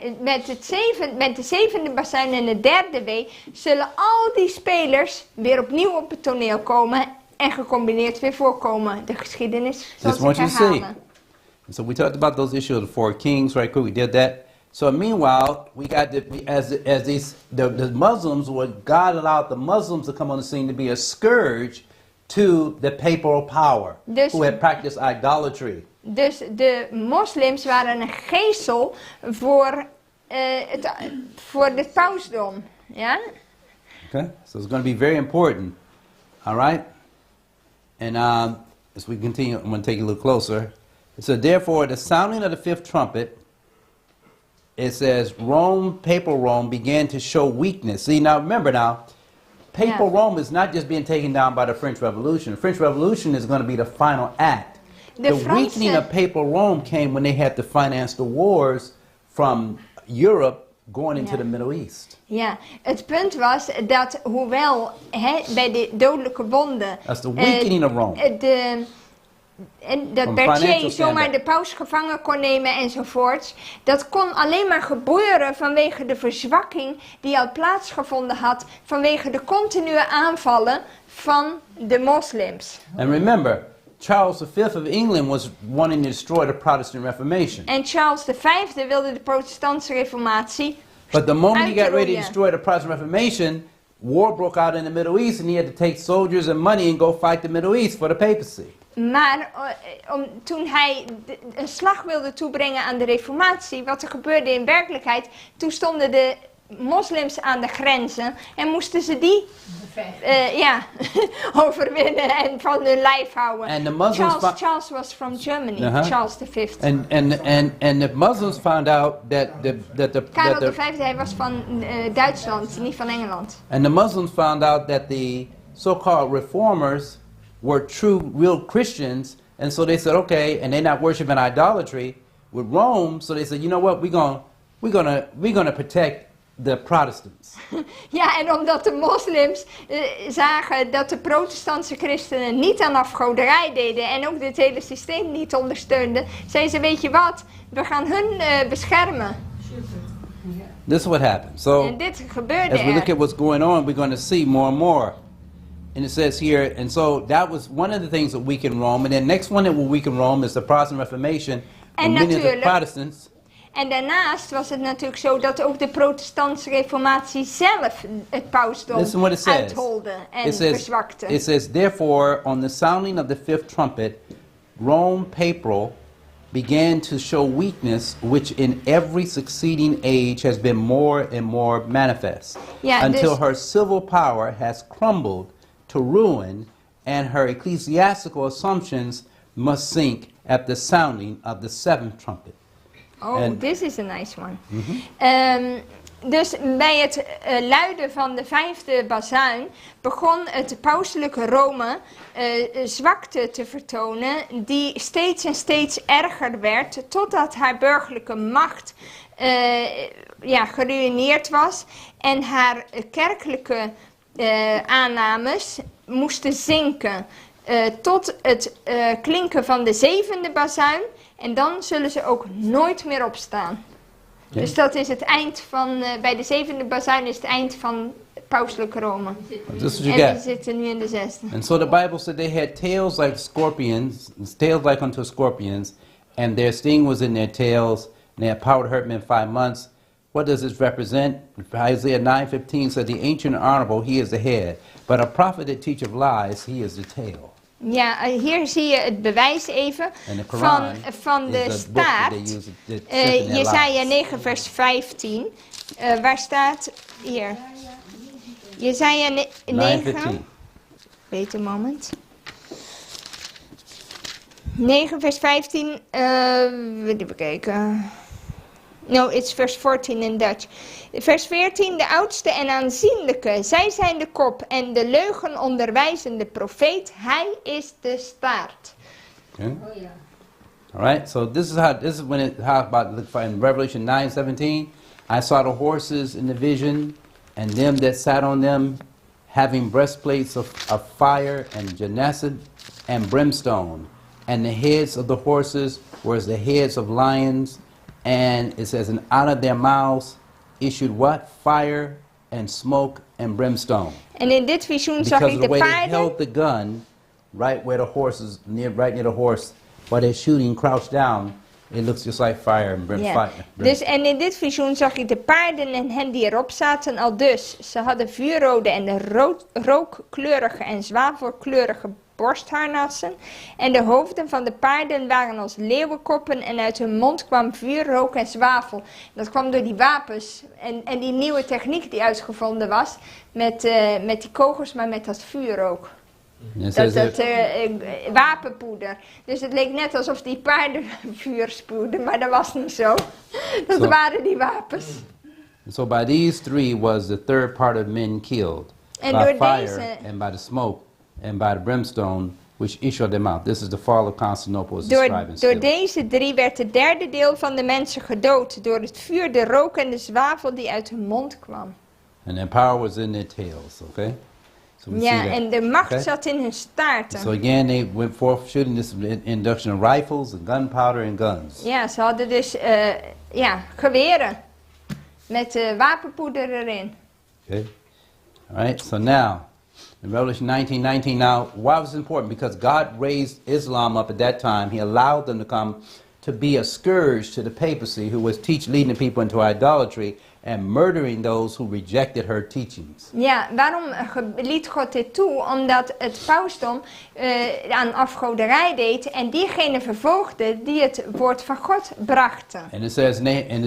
met de zevende bazuin en de derde wee zullen al die spelers weer opnieuw op het toneel komen en gecombineerd weer voorkomen. De geschiedenis zal Just zich want you to see. herhalen. So we talked about those issues of the 4 kings, right? Cool, we did that. So meanwhile, we got the Muslims, God allowed the Muslims to come on the scene to be a scourge to the papal power, Dus- who had practiced idolatry. Dus de moslims waren een geesel voor het pausdom. Ja? Okay, so it's going to be very important. All right, and as we continue, I'm going to take you a little closer. So therefore, the sounding of the 5th trumpet, it says papal Rome began to show weakness. See, now remember now, papal Rome is not just being taken down by the French Revolution. The French Revolution is going to be the final act. The weakening of papal Rome came when they had to finance the wars from Europe going into the Middle East. Ja, het punt was dat hoewel bij de dodelijke wonden... That's the weakening of Rome. Dat From Berthier financial zomaar standpoint. de paus gevangen kon nemen enzovoorts. Dat kon alleen maar gebeuren vanwege de verzwakking die al plaatsgevonden had. Vanwege de continue aanvallen van de moslims. And remember, Charles V of England was wanting to destroy the Protestant Reformation. En Charles V wilde de protestantse reformatie. But the moment he got ready to uitroeien. destroy the Protestant Reformation, war broke out in the Middle East and he had to take soldiers and money and go fight the Middle East for the papacy. Maar toen hij een slag wilde toebrengen aan de reformatie, wat er gebeurde in werkelijkheid, toen stonden de moslims aan de grenzen en moesten ze die overwinnen en van hun lijf houden. And the Muslims Charles was from Germany, Charles V. And the Muslims found out Karel V, hij was van Duitsland, niet van Engeland. and the Muslims found out that the so-called reformers were true, real Christians, and so they said, okay, and they're not worshiping idolatry with Rome, so they said, you know what, we're gonna protect the Protestants. Ja, en omdat de moslims zagen dat de protestantse christenen niet aan afgoderij deden en ook dit hele systeem niet ondersteunden, zeiden ze, weet je wat, we gaan hun beschermen. This is what happened. So, En dit gebeurde as we look er. at what's going on, we're going to see more and more. And it says here, and so that was one of the things that weakened Rome. And then next one that will weaken Rome is the Protestant Reformation. En many of the natuurlijk. Protestants. En daarnaast was het natuurlijk zo dat ook de protestantse reformatie zelf het pausdom Listen what it says. uitholde en verzwakte. It says, therefore, on the sounding of the fifth trumpet, Rome papal began to show weakness, which in every succeeding age has been more and more manifest, Ja, until dus- her civil power has crumbled to ruin, and her ecclesiastical assumptions must sink at the sounding of the seventh trumpet. Oh, En- this is a nice one. Dus bij het luiden van de vijfde bazuin begon het pauselijke Rome zwakte te vertonen die steeds en steeds erger werd totdat haar burgerlijke macht geruïneerd was en haar kerkelijke aannames moesten zinken tot het klinken van de zevende bazuin en dan zullen ze ook nooit meer opstaan. Ja. Dus dat is het eind van, bij de zevende bazuin is het eind van pauselijke Rome. This is what you En we get. zitten nu in de zesde. And so the Bible said they had tails like scorpions, tails like unto scorpions, and their sting was in their tails, and they had power to hurt men 5 months. What does this represent? Isaiah 9:15 said, the ancient and honorable, he is the head, but a prophet that teacheth lies, he is the tail. Ja, hier zie je het bewijs even And the Quran van de is the book that they staart. use to sift in their Jesaja lies. 9 vers 15. Waar staat hier? Jesaja 9. 9:15. Wait a moment. 9 vers 15. Even kijken. No, it's verse 14 in Dutch. Vers 14, de oudste en aanzienlijke, zij zijn de kop en de leugen onderwijzende profeet, hij is de staart. Okay. Oh ja. All right, so this is when it how about in Revelation 9:17. I saw the horses in the vision, and them that sat on them, having breastplates of fire and janesed and brimstone, and the heads of the horses were as the heads of lions, and it says, and out of their mouths issued what? Fire and smoke and brimstone. En in dit visioen zag Because ik of the de way they paarden. held the gun, right where the horse is, right near the horse, while they're shooting, crouched down, it looks just like fire and Ja. Dus, en in dit visioen zag ik de paarden en hen die erop zaten al dus. Ze hadden vuurrode en de rookkleurige en zwavelkleurige borstharnassen. En de hoofden van de paarden waren als leeuwenkoppen en uit hun mond kwam vuur, rook en zwavel. Dat kwam door die wapens en die nieuwe techniek die uitgevonden was met die kogels, maar met dat vuur ook. It Dat says wapenpoeder. Dus het leek net alsof die paarden vuur spuwden, maar dat was niet zo. Dat Zo. waren die wapens. so by these three was the third part of men killed. En by door fire deze, and by the smoke and by the brimstone which issued of their mouth. This is the fall of Constantinople is describing door still. deze drie werd het derde deel van de mensen gedood. Door het vuur, de rook en de zwavel die uit hun mond kwam. And their power was in their tails, okay? So we see Ja, that. en de macht Okay? zat in hun staarten. So again, they went forth shooting this induction of rifles and gunpowder and guns. Ja, ze hadden dus geweren met wapenpoeder erin. Okay? All right, so now, in Revelation 19:19, now, why was it important? Because God raised Islam up at that time. He allowed them to come to be a scourge to the papacy, who was leading the people into idolatry and murdering those who rejected her teachings. Ja, waarom liet God dit toe? Omdat het pausdom aan afgoderij deed en diegenen vervolgde die het woord van God brachten. And it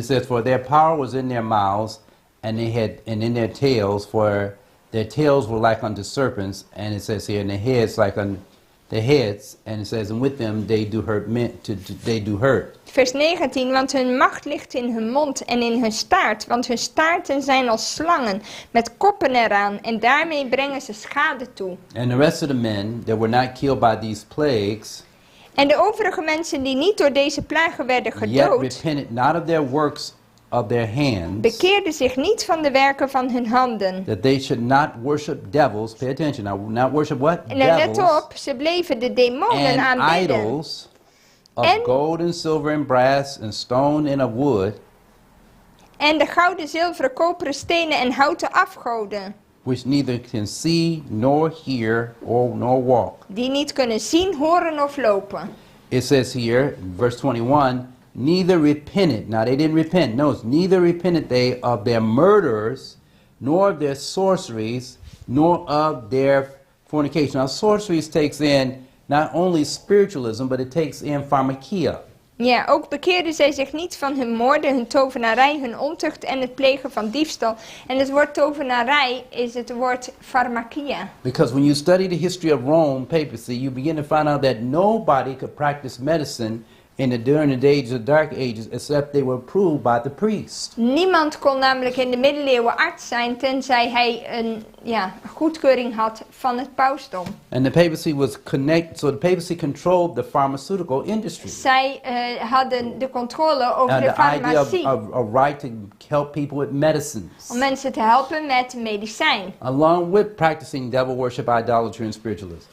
says, for their power was in their mouths, and in their tails, for their tails were like unto serpents, and it says here, and their heads like unto the heads, and it says, and with them they do hurt. Vers 19, want hun macht ligt in hun mond en in hun staart, want hun staarten zijn als slangen, met koppen eraan, en daarmee brengen ze schade toe. And the rest of the men that were not killed by these plagues, En de overige mensen die niet door deze plagen werden yet gedood, repented not of their works of their hands, bekeerden zich niet van de werken van hun handen. that they should not worship devils. Pay attention now. Not worship what? En dan let Devils op, ze bleven de demonen and aanbidden. idols of En- gold and silver and brass and stone and of wood, En de gouden, zilveren, koperen, stenen en houten afgoden, which neither can see nor hear nor walk. die niet kunnen zien, horen of lopen. It says here, verse 21, neither repented. Now they didn't repent. Notice, neither repented they of their murders, nor of their sorceries, nor of their fornication. Now sorceries takes in not only spiritualism, but it takes in pharmakia. Ja, ook bekeerden zij zich niet van hun moorden, hun tovenarij, hun ontucht en het plegen van diefstal. En het woord tovenarij is het woord pharmakia. Because when you study the history of Rome, papacy, you begin to find out that nobody could practice medicine during the ages of dark ages except they were approved by the priest. Niemand kon namelijk in de middeleeuwen arts zijn tenzij hij een goedkeuring had van het pausdom. And the papacy was so the papacy controlled the pharmaceutical industry. Zij hadden de controle over And de the idea farmacie. of right to help people with medicines, Om mensen te helpen met medicijn. along with practicing devil worship, idolatry, and spiritualism.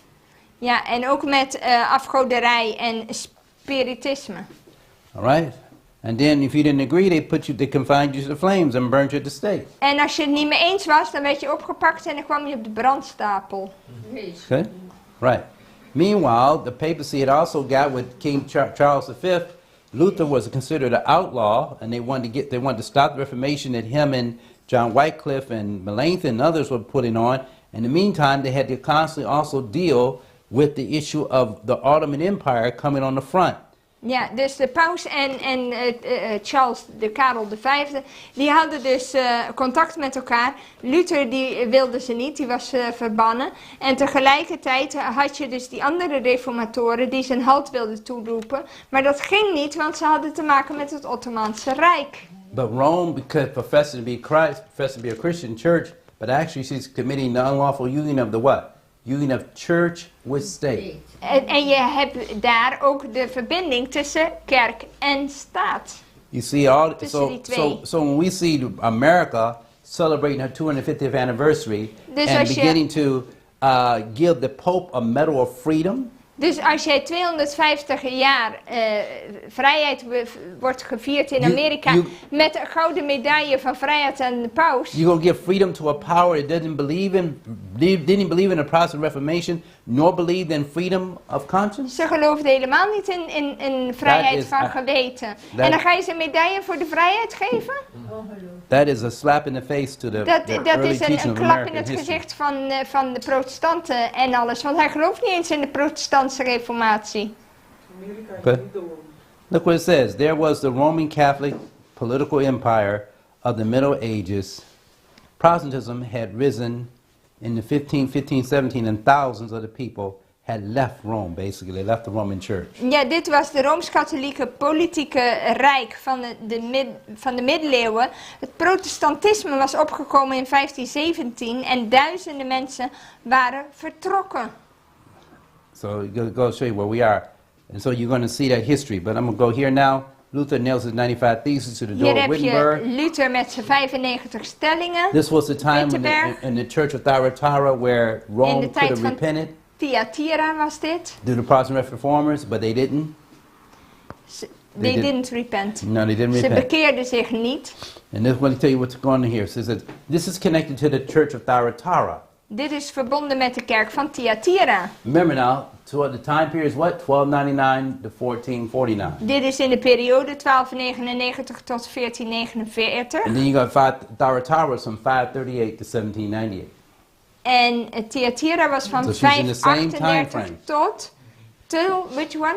Ja, en ook met afgoderij en spiritisme. All right? And then if you didn't agree, they confined you to the flames and burned you at the stake. En als je het niet mee eens was, dan werd je opgepakt en dan kwam je op de brandstapel. Wees. Okay? Right. Meanwhile, the papacy had also got with King Charles V. Luther was considered an outlaw, and they wanted to stop the Reformation that him and John Wycliffe and Melanchthon and others were putting on. In the meantime, they had to constantly also deal with the issue of the Ottoman Empire coming on the front. Ja, dus de paus en Charles, de Karel V, die hadden dus contact met elkaar. Luther die wilde ze niet, die was verbannen. En tegelijkertijd had je dus die andere reformatoren die zijn halt wilden toeroepen. Maar dat ging niet, want ze hadden te maken met het Ottomaanse Rijk. But Rome, because professing to be a Christian church, but actually she's committing the unlawful union of the what? Union of church with state. En je hebt daar ook de verbinding tussen kerk en staat. You see, Tussen die twee. so when we see America celebrating her 250th anniversary Dus and als je- beginning to give the Pope a Medal of Freedom, Dus als jij 250 jaar vrijheid wordt gevierd in You- Amerika you- met een gouden medaille van vrijheid aan de paus. you're going to give freedom to a power that didn't believe in the Protestant Reformation, nor believed in freedom of conscience? Ze geloofden helemaal niet in vrijheid is- van geweten. that- En dan ga je ze een medaille voor de vrijheid geven? That is a slap in the face to the Dat early is teaching een of klap in American het history. gezicht van de protestanten en alles. Want hij gelooft niet eens in de protestantse reformatie. Okay. Look what it says. There was the Roman Catholic political empire of the Middle Ages. Protestantism had risen in the 1517, and thousands of the people had left Rome, basically. They left the Roman church. Ja, dit was de Rooms-Katholieke politieke rijk van de middeleeuwen. Het protestantisme was opgekomen in 1517 en duizenden mensen waren vertrokken. So it goes to show you where we are. And so you're going to see that history. But I'm going to go here now. Luther nails his 95 Theses to the door Hier of heb Wittenberg. je Luther met zijn 95 stellingen. This was the time when Wittenberg. in the church of Thyatira where In Rome de could tijd have van repented Thyatira was dit. through the Protestant reformers, but they didn't. They did- didn't repent. No, they didn't Ze repent. bekeerden zich niet. And this, let me tell you what's going on here. It says that this is connected to the church of Thyatira. Dit is verbonden met de kerk van Thyatira. Remember now, so the time period is what? 1299 to 1449. Dit is in de periode 1299 tot 1449. And then you got Thyatira was from 538 to 1798. En Thyatira was van So she's in the same time 538 frame. tot... Till, which one?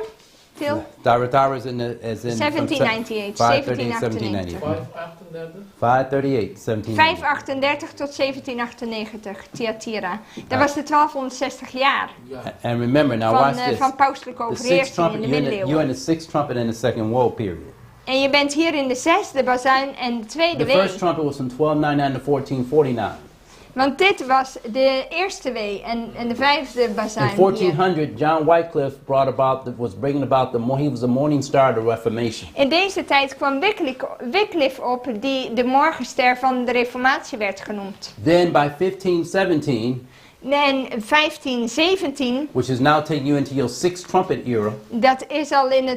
Till Thyatira is in the, as in 1798. 538 1798. 538 1798. 538 tot 1798, Thyatira. Dat was de 1260 jaar And remember now, watch this. van pauselijke The sixth overheersing in trumpet, de you're in middeleeuwen. the sixth trumpet in the second woe period. En je bent hier in de zesde bazuin en de tweede The wee. first trumpet was from 1299 to 1449. Want dit was de eerste wee en de vijfde In bazuin hier. 1400, John Wycliffe was bringing about he was the morning star of the Reformation. In deze tijd kwam Wycliffe op, die de morgenster van de Reformatie werd genoemd. Then by 1517, En 1517, which is now taking you into your sixth trumpet era dat is al in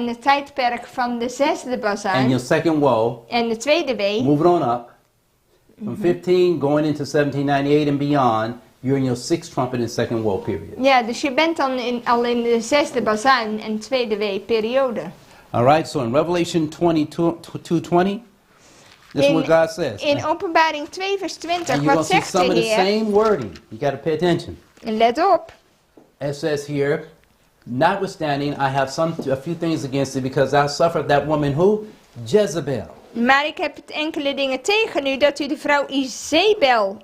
het tijdperk van de zesde and bazuin your second woe, en de tweede wee. moving on up, from 15 going into 1798 and beyond, you're in your sixth trumpet and second woe period. Ja, dus je bent dan al in de zesde bazuin en tweede wee periode. All right, so in Revelation 22:20, this is what God says. In Openbaring 2 vers 20, And you're going wat to see zegt de some of the Heer? same wording. You got to pay attention. En let op. It says here, notwithstanding, I have a few things against it because thou suffered that woman who? Jezebel. Maar ik heb enkele dingen tegen u, dat u de vrouw Izebel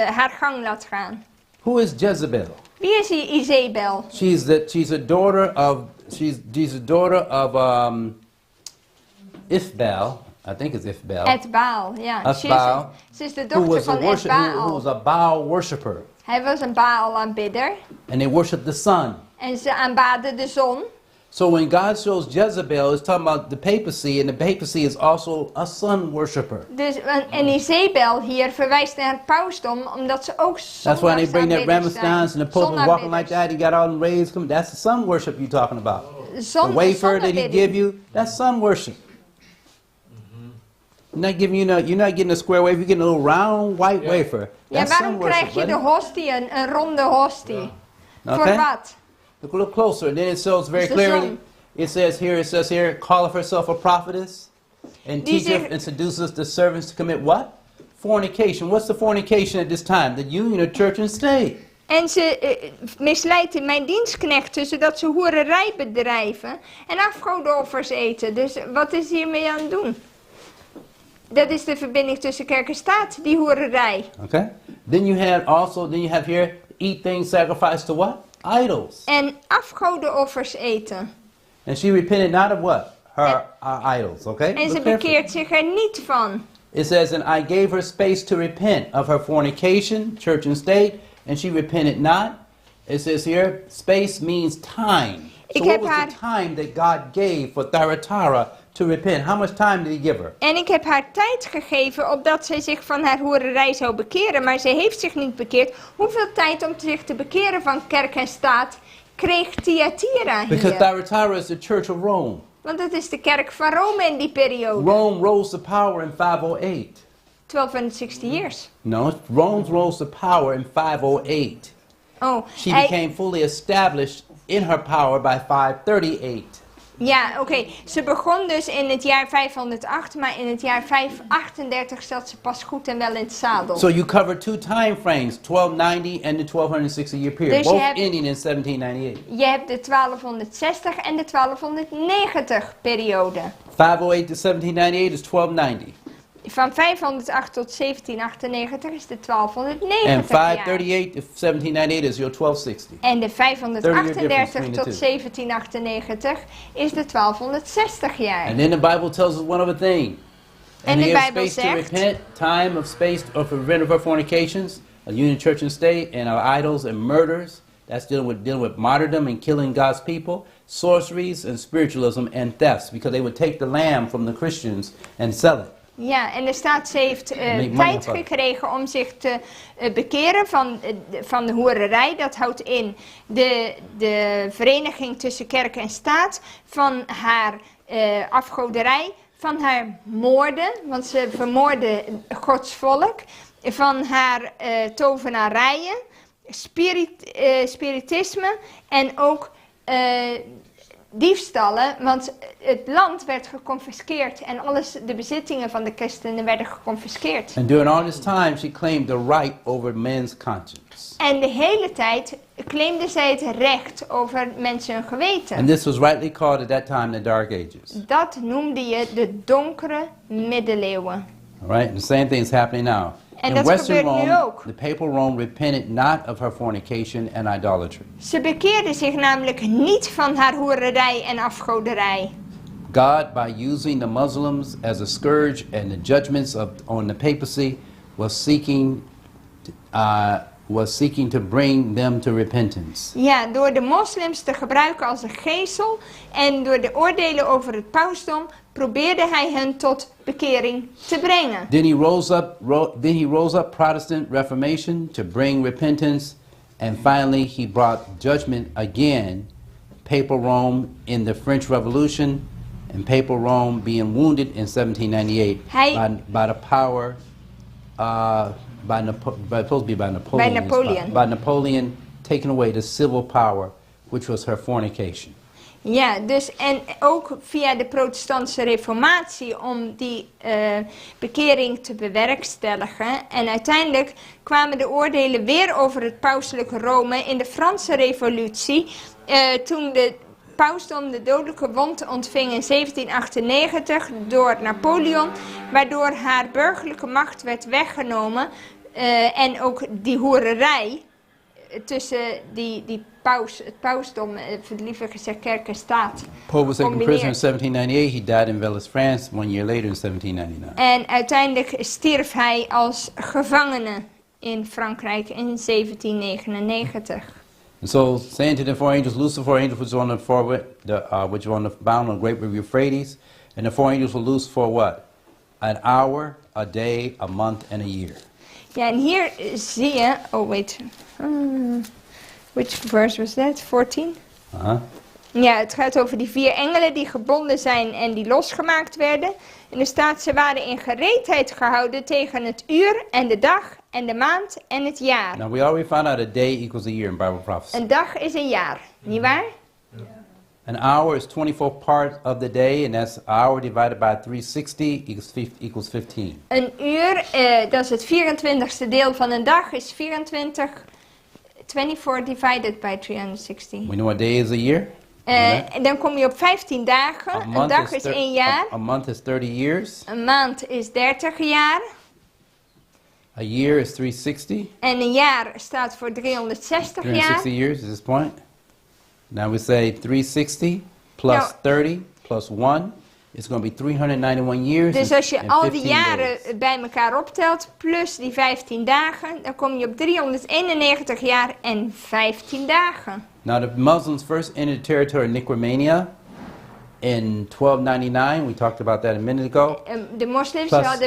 haar gang laat gaan. Who is Jezebel? Wie is die Izebel? She's a daughter of Ifbal. I think it's Ifbal. Etbaal, ja. Etbaal, Ze is de who dochter van who was Etbaal. a Baal worshipper. Hij was een Baal-aanbidder And they worshiped the sun. en ze aanbaden de zon. So when God shows Jezebel, it's talking about the papacy, and the papacy is also a sun worshipper. Dus, en Izebel hier verwijst naar het pausdom, omdat ze ook That's why they bring that zondagsaanbidders Ramesses and the Pope is walking like Zondaanbidders. that. He got all them rays coming. That's the sun worship you're talking about. The Zon- wafer that he zondaanbidding. give you, that's sun worship. You're not giving you're not getting a square wafer. You're getting a little round white wafer. Ja, That's sun waarom worship. krijg je de buddy. hostie, een ronde hostie? Voor Okay. wat? Look a little closer. And then it shows very It's the clearly. sun. It says here, calleth herself a prophetess, and Die teacheth zegt- and seduceth the servants to commit what? Fornication. What's the fornication at this time? The union of church and state. En ze misleiden mijn dienstknechten zodat ze hoererij bedrijven en afgodenoffers eten. Dus wat is hiermee aan het doen? Dat is de verbinding tussen kerk en staat, die hoererij. Okay. Then you have here, eat things sacrificed to what? Idols. En afgodenoffers eten. And she repented not of what? Her idols. Okay. En ze Look carefully. bekeert zich er niet van. It says, and I gave her space to repent of her fornication, church and state, and she repented not. It says here, space means time. So Ik what heb was haar- the time that God gave for Thyatira to repent? How much time did he give her? En ik heb haar tijd gegeven opdat zij zich van haar hoererij zou bekeren. Maar ze heeft zich niet bekeerd. Hoeveel tijd om zich te bekeren van kerk en staat kreeg Thyatira Because hier? Thyatira is the church of Rome. Want het is de kerk van Rome in die periode. Rome rose to power in 508. 1260 years. No, Rome rose to power in 508. Oh, She became fully established in her power by 538. ja, oké. Ze begon dus in het jaar 508, maar in het jaar 538 zat ze pas goed en wel in het zadel. So you cover two time frames, 1290 and the 1260 year period, Dus je both hebt- ending in 1798. Je hebt de 1260 en de 1290 periode. 508 to 1798 is 1290. Van 508 tot 1798 is de And 1290 jaar. 538 to 1798 is your 1260. En de 30 year difference 538 between tot the 1798 is de 1260 jaar. And then the Bible tells us one other thing. En And de he has Bijbel space to zegt- repent, time of space of repent of our fornications, a union church and state, and our idols and murders. That's dealing with martyrdom and killing God's people, sorceries and spiritualism and thefts, because they would take the lamb from the Christians and sell it. Ja, en de staat ze heeft money tijd van. gekregen om zich te bekeren van de hoererij. Dat houdt in de vereniging tussen kerk en staat, van haar afgoderij, van haar moorden, want ze vermoorden Gods volk, van haar tovenarijen, spiritisme en ook diefstallen, want het land werd geconfiskeerd en de bezittingen van de christenen werden geconfiskeerd. And during all this time, she claimed the right over men's conscience. En de hele tijd claimde zij het recht over mensen hun And geweten. this was rightly called at that time the Dark Ages. Dat noemde je de donkere middeleeuwen. All right? And the same thing is happening now. En In dat Western gebeurt nu Rome, ook. the papal Rome repented not of her fornication and idolatry. Ze bekeerde zich namelijk niet van haar hoererij en afgoderij. God, by using the Muslims as a scourge and the judgments on the papacy, was seeking to bring them to repentance. Ja, door de moslims te gebruiken als een gezel en door de oordelen over het pausdom probeerde hij hen tot bekering te brengen. Then he rose up Protestant Reformation to bring repentance, and finally he brought judgment again. Papal Rome in the French Revolution, and Papal Rome being wounded in 1798 by the power supposed to be by Napoleon. By Napoleon. By Napoleon taking away the civil power, which was her fornication. Ja, dus en ook via de protestantse reformatie om die bekering te bewerkstelligen. En uiteindelijk kwamen de oordelen weer over het pauselijke Rome in de Franse revolutie. Toen de pausdom de dodelijke wond ontving in 1798 door Napoleon. Waardoor haar burgerlijke macht werd weggenomen. En ook die hoererij tussen het pausdom, liever gezegd kerk en staat. Pope was taken Combineerd. prisoner in 1798. He died in Venice, France, 1 year later in 1799. En uiteindelijk stierf hij als gevangene in Frankrijk in 1799. And so, saying to the four angels, loose the four angels which are on the forward, which are on the bound on the great river Euphrates, and the four angels will loose for what? An hour, a day, a month, and a year. Ja, en hier zie je, oh wait, which verse was that? 14? Uh-huh. Ja, het gaat over die 4 engelen die gebonden zijn en die losgemaakt werden. En er staat, ze waren in gereedheid gehouden tegen het uur en de dag en de maand en het jaar. Now, we already found out a day equals a year in Bible prophecy. Een dag is een jaar, nietwaar? An hour is 24 parts of the day, and that's an hour divided by 360 equals 15. Een uur, dat is het 24ste deel van een dag, is 24 divided by 360. We know what day is a year? En dan kom je op 15 dagen. Een dag is 1 jaar. A month is 30 years. Een maand is 30 jaar. A year is 360. En een jaar staat voor 360 jaar. 360 years is this point. Now we say 360 plus Nou, 30 plus 1 is going to be 391 years. Dus als je and al die 15 jaren days. bij elkaar optelt, plus die 15 dagen, dan kom je op 391 jaar en 15 dagen. Now the Muslims first entered the territory of Nicromania in 1299. We talked about that a minute ago. De moslims Plus-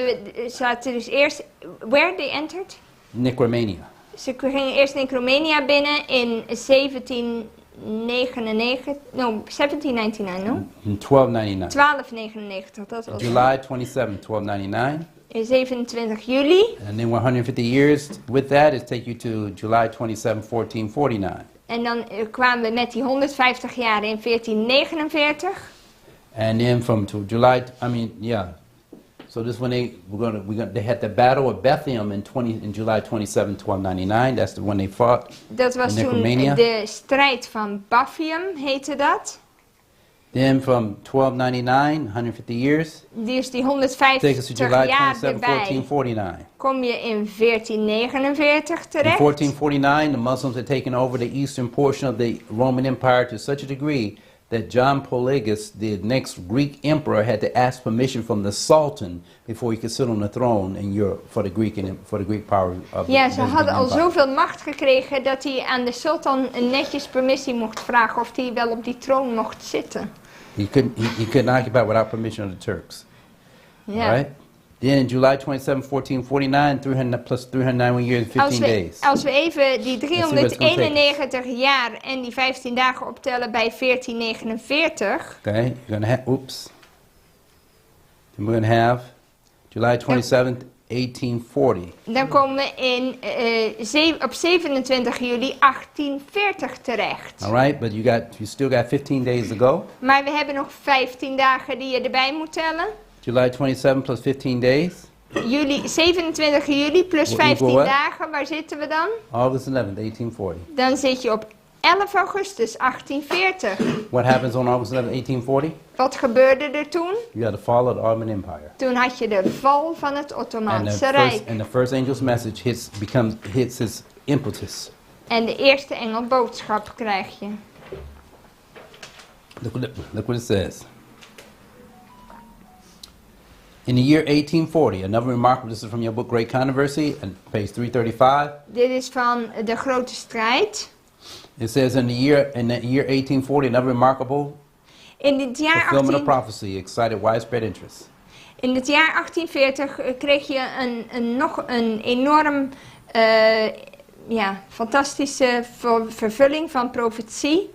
zaten dus eerst, where they entered? Nicromania. Ze gingen eerst Nicromania binnen in 1799, no? In 1299. 1299, dat was het. July 27, 1299. In 27 juli. And then 150 years with that is take you to July 27, 1449. En dan kwamen we met die 150 jaar in 1449. And then from to July, So this when they had the battle of Bethlehem in July 27, 1299. That's when they fought. Dat was in toen Nicromania. de strijd van Baphium, heette dat. Then from 1299, 150 years, Dus die take us to 150 July jaar 27, erbij, 1449. kom je in 1449 In terecht. 1449, the Muslims had taken over the eastern portion of the Roman Empire to such a degree that John Polygus, the next Greek emperor, had to ask permission from the Sultan before he could sit on the throne in Europe for the Greek power of Ja, the ze Byzantine hadden al Empire. zoveel macht gekregen dat hij aan de sultan netjes permissie mocht vragen of hij wel op die troon mocht zitten. He couldn't occupy without permission of the Turks. Ja. All right? Then in July 27, 1449, 300 plus 391 years and 15 days. Als we even die Let's see what it's gonna take 391 jaar en die 15 dagen optellen bij 1449, Okay, you're gonna have, oops. Then we're gonna have July 27th, 1840. dan komen we op 27 juli 1840 terecht. All right, but you still got 15 days to go. Maar we hebben nog 15 dagen die je erbij moet tellen. July 27 plus 15 days. 27 juli plus Will equal 15 what? dagen, waar zitten we dan? August 11th, 1840. Dan zit je op 11 augustus 1840. What happens on August 11th, 1840? Wat gebeurde er toen? You got the fall of the Ottoman Empire. Toen had je de val van het Ottomaanse Rijk. And the first angel's message hits his impetus. En de eerste engelboodschap krijg je. Look what it says. In the year 1840, another remarkable, this is from your book Great Controversy, and page 335. Dit is van de grote strijd. It says in the year 1840, another remarkable In het jaar, fulfillment of 18, prophecy excited widespread interest. in het jaar 1840 kreeg je nog een enorm fantastische vervulling van profetie.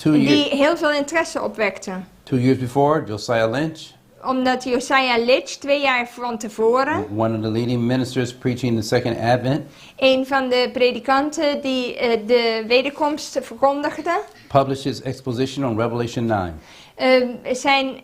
Die heel veel interesse opwekte. 2 years before, Josiah Lynch, Omdat Josiah Litch 2 jaar van tevoren, one of the leading ministers preaching the second advent, een van de predikanten die de wederkomst verkondigde, published his exposition on Revelation 9, zijn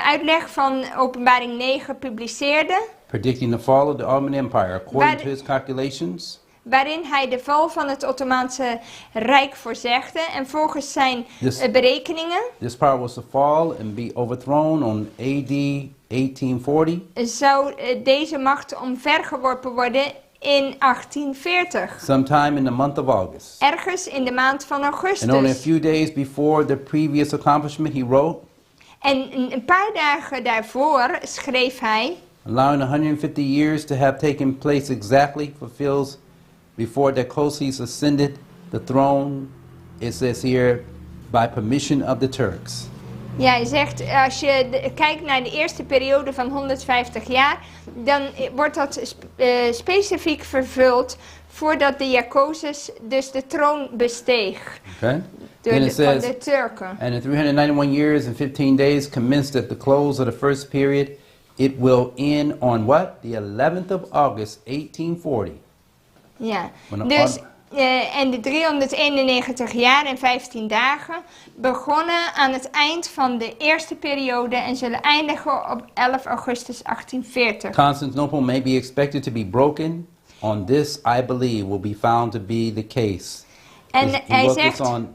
uitleg van Openbaring 9 publiceerde, predicting the fall of the Ottoman Empire according Waar- to his calculations. waarin hij de val van het Ottomaanse Rijk voorzegde en volgens zijn Dus- berekeningen This power was to fall and be overthrown on AD 1840, zou deze macht omvergeworpen worden in 1840. sometime in the month of August. Ergens in de maand van And only a augustus. few days before the previous accomplishment, he wrote, En een paar dagen daarvoor schreef hij: allowing 150 years to have taken place exactly fulfills before Decosis ascended the throne, it says here, by permission of the Turks. Ja, hij zegt, als je kijkt naar de eerste periode van 150 jaar, dan wordt dat specifiek vervuld voordat de Jacosus dus de troon besteeg Okay? door Then it van says, de Turken. and the 391 years and 15 days commenced at the close of the first period. It will end on what? The 11th of August, 1840. Ja, Wanneer- dus en de 391 jaar en 15 dagen begonnen aan het eind van de eerste periode en zullen eindigen op 11 augustus 1840. Constantinople may be expected to be broken. On this, I believe, will be found to be the case. En He hij wrote this zegt, on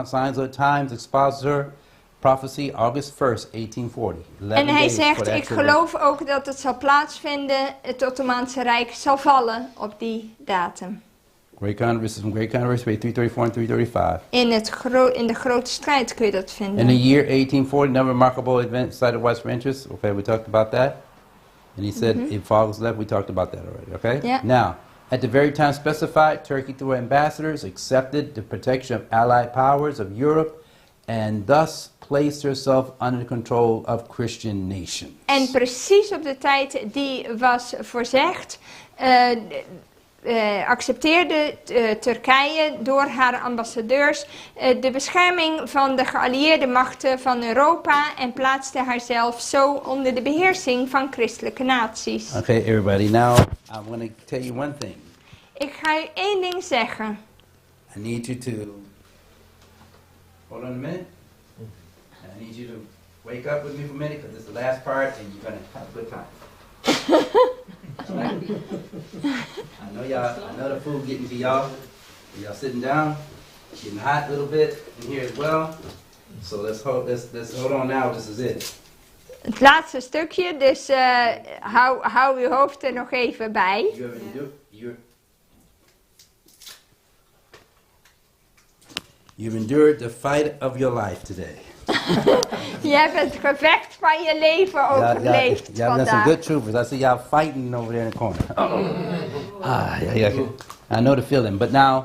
Signs of the Times, Expositor, Prophecy, August 1st, 1840. 11 en hij days for zegt, the ik actual- geloof ook dat het zal plaatsvinden, het Ottomaanse Rijk zal vallen op die datum. Great Controversy, from Great Controversy, page 334 and 335. In de grote strijd kun je dat vinden. In the year 1840, another remarkable event cited widespread interest. Okay, we talked about that. And he said, if August 11th, we talked about that already, okay? Yeah. Now, at the very time specified, Turkey, through ambassadors, accepted the protection of Allied powers of Europe and thus placed herself under the control of Christian nations. En precies op de tijd die was voorzegd, accepteerde Turkije door haar ambassadeurs de bescherming van de geallieerde machten van Europa en plaatste haarzelf zo onder de beheersing van christelijke naties. Okay, everybody, now I want to tell you one thing. Ik ga u één ding zeggen. I need you to, hold on a minute. I need you to wake up with me for a minute because this is the last part and you're going to have a good time. Right? I know the food getting to y'all. Y'all sitting down, getting hot a little bit in here as well. So let's hold on now. This is it. Het laatste stukje, dus hou uw hoofd er nog even bij. You've endured the fight of your life today. Je hebt het gevecht van je leven overleefd Y'all got some vandaag. good troopers. I see y'all fighting over there in the corner. Yeah. I know the feeling. But now,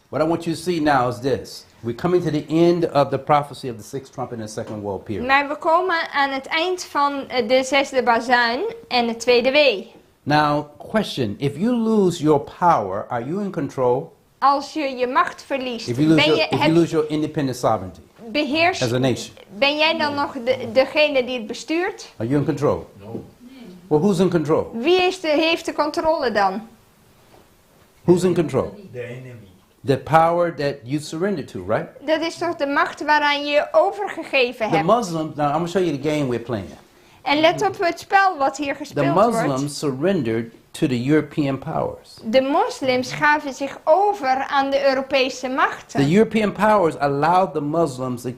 what I want you to see now is this. We're coming to the end of the prophecy of the sixth trumpet in the second world period. Maar we komen aan het eind van de zesde bazuin en de tweede wee. Now, question. If you lose your power, are you in control? Als je je macht verliest, If you lose your independent sovereignty as a nation, ben jij dan nog degene die het bestuurt? are you in control? No. Well, who's in control? Wie heeft de controle dan? Who's in control? The enemy. The power that you surrendered to, right? Dat is toch de macht waaraan je je overgegeven The hebt? Muslims, now I'm going to show you the game we're playing. En let op het spel wat hier The gespeeld wordt. Muslims surrendered to the European powers. De moslims gaven zich over aan de Europese machten. The European powers allowed the Muslims to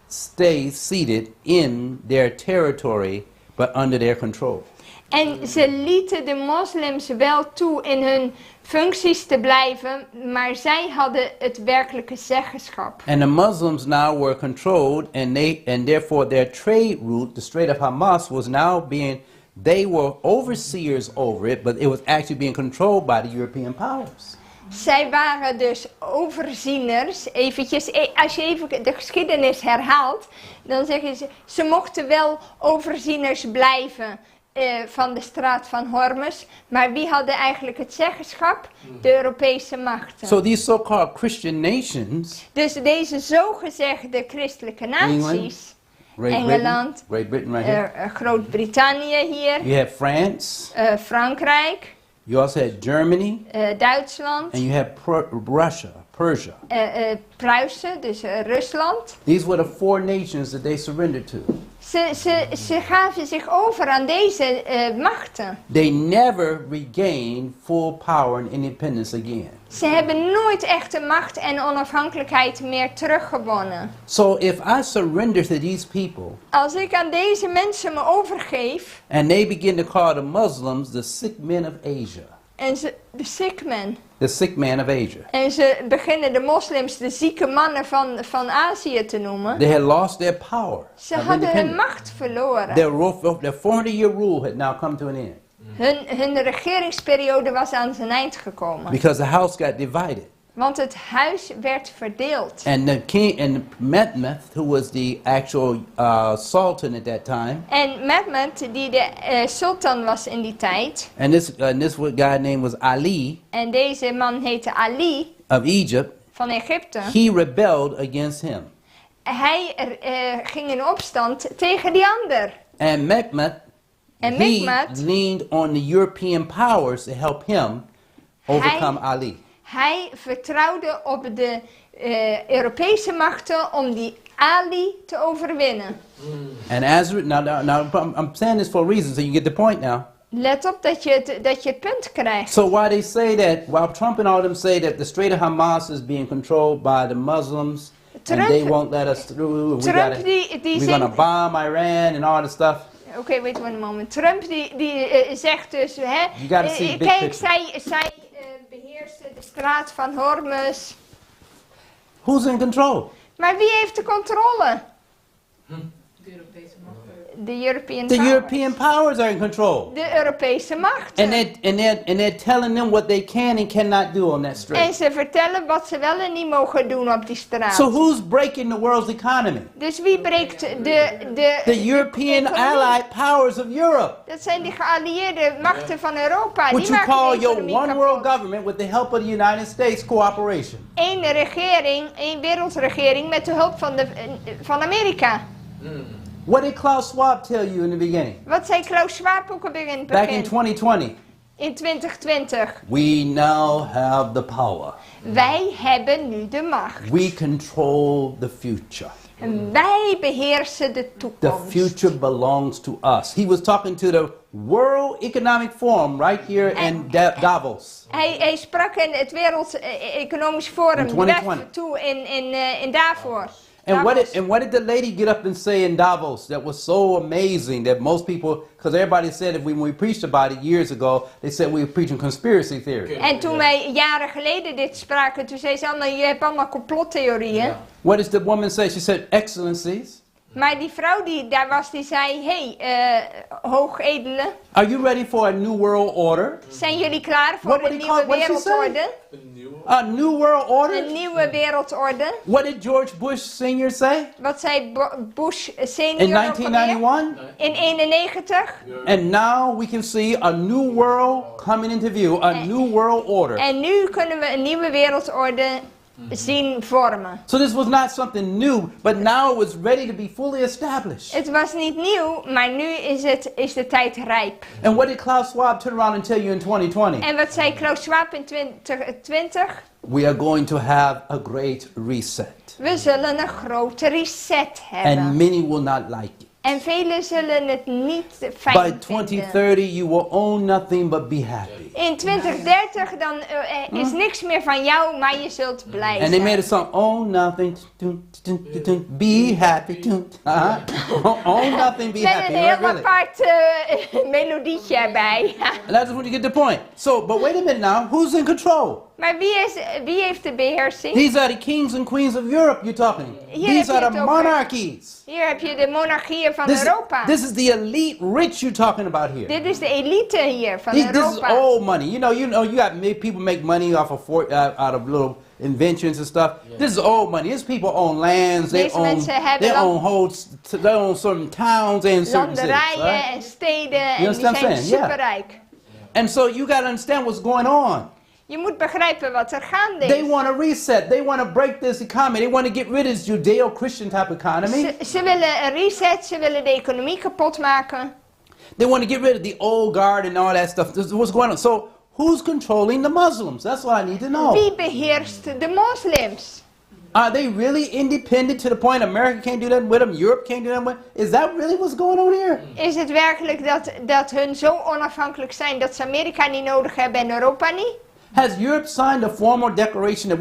stay seated in their territory, but under their control. En ze lieten de moslims wel toe in hun functies te blijven, maar zij hadden het werkelijke zeggenschap. And the Muslims now were controlled, and therefore their trade route, the Strait of Hamas, was now they were overseers over it, but it was actually being controlled by the European powers. Zij waren dus overzieners. Eventjes, als je even de geschiedenis herhaalt, dan zeggen ze mochten wel overzieners blijven van de straat van Hormuz, maar wie hadden eigenlijk het zeggenschap? De Europese machten. So these so-called Christian nations, Dus deze zogezegde christelijke naties, Engeland, Great Britain right here. Groot-Brittannië hier, You have France, Frankrijk, you also had Germany, Duitsland, and you had Russia, Persia. Pruisen, dus Rusland. These were the four nations that they surrendered to. Ze gaven zich over aan deze machten. They never regained full power and independence again. Ze hebben nooit echte macht en onafhankelijkheid meer teruggewonnen. So if I surrender to these people, Als ik aan deze mensen me overgeef, and they begin to call the Muslims the sick men of Asia, en de sick men, the sick man of Asia, en ze beginnen de moslims de zieke mannen van Azië te noemen, they had lost their power ze of hadden hun independence. macht verloren. Their 400-year rule had now come to an end Hun regeringsperiode was aan zijn eind gekomen. because the house got divided. Want het huis werd verdeeld. And the king, and Mehmed, who was the actual sultan at that time, En Mehmed, die de sultan was in die tijd, and this guy name was Ali en deze man heette Ali of Egypt, van Egypte, he rebelled against him. hij ging in opstand tegen die ander. And Mehmed, En he Mehmed, leaned on the European powers to help him overcome Ali. Hij vertrouwde op de Europese machten om die Ali te overwinnen. And as now, I'm saying this for a reason, so you get the point now. Let op dat je het punt krijgt. So while they say that, while Trump and all them say that the Strait of Hamas is being controlled by the Muslims, and they won't let us through, and we're gonna bomb Iran and all this stuff. Oké, wait one moment. Trump die zegt dus, hè, You gotta see the big kijk, picture. zij beheersen de straat van Hormuz. Who's in control? Maar wie heeft de controle? De Europese macht. De European The powers. European powers are in control. De Europese machten. And they're telling them what they can and cannot do on that En strait. ze vertellen wat ze wel en niet mogen doen op die straat. So who's breaking the world's economy? Dus wie breekt The European economie? allied powers of Europe. Dat zijn die geallieerde machten van Europa. Which Die you maken call de your economie one world kapot. government with the help of the United States cooperation. Eén regering, één wereldregering met de hulp van Amerika. What did Klaus Schwab tell you in the beginning? Wat zei Klaus Schwab ook alweer in het Back in begin? 2020. In 2020. We now have the power. Wij hebben nu de macht. We control the future. En wij beheersen de The toekomst. future belongs to us. He was talking to the World Economic Forum right here in Davos. Hij sprak in het Wereld Economisch Forum In 2020. toe in Davos. And what did the lady get up and say in Davos that was so amazing that most people, because everybody said that when we preached about it years ago, they said we were preaching conspiracy theory. En toen wij jaren geleden dit spraken, toen zei ze allemaal, je hebt allemaal complottheorieën. What does the woman say? She said, Excellencies, Maar die vrouw die daar was, die zei, hoogedelen, are you ready for a new world order? zijn jullie klaar voor What would een he nieuwe call- what did she say? wereldorde? A new world order? Een nieuwe wereldorde. What did George Bush Sr. say Wat zei Bush in senior ook alweer? 1991? In 91. And now we can see a new world coming into view, a new world order. En nu kunnen we een nieuwe wereldorde zien vormen. So this was not something new, but now it was ready to be fully established. Het was niet nieuw, maar nu is de tijd rijp. And what did Klaus Schwab turn around and tell you in 2020? En wat zei Klaus Schwab in 2020? We are going to have a great reset. We zullen een grote reset hebben. And many will not like it. En velen zullen het niet By fijn vinden. 2030, you will own nothing but be happy. In 2030 dan is niks meer van jou, maar je zult blij And they made a zijn. song, own nothing, be happy. Own nothing, be Met happy. een heel Really. apart melodietje erbij. And that's when you get the point. So, but wait a minute now, who's in control? Maar wie heeft de beheersing? These are the kings and queens of Europe you're talking. Hier These heb je are the het over. monarchies. Hier heb je de monarchieën van This, Europa. this is the elite rich you're talking about here. Dit is de elite hier van This is Europa. old money. You got people make money off of out of little inventions and stuff. This is old money. These people own lands. They Deze mensen hebben they own certain towns and certain cities. landerijen Right? en steden en die understand zijn what I'm saying? Yeah. superrijk. And so you got to understand what's going on. Je moet begrijpen wat er gaande They is. want to reset. They want to break this economy. They want to get rid of this Judeo-Christian type economy. Ze willen een reset, ze willen de economie kapot maken. They want to get rid of the old guard and all that stuff. This is what's going on. So who's controlling the Muslims? That's what I need to know. Wie beheerst de moslims? Are they really independent to the point America can't do that with them, Europe can't do that with them? Is that really what's going on here? Is het werkelijk dat hun zo onafhankelijk zijn dat ze Amerika niet nodig hebben en Europa niet? Has Europe signed a formal declaration that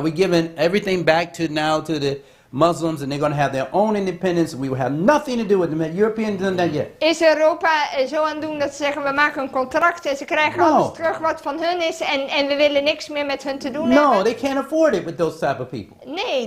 we given everything back to now to the Muslims and they're going to have their own independence and we will have nothing to do with them? The Europeans done that yet? Is Europa zo aan het doen dat ze zeggen we maken een contract en ze krijgen No. alles terug wat van hun is en we willen niks meer met hun te doen No, hebben? they can't afford it with those type of people. Nee,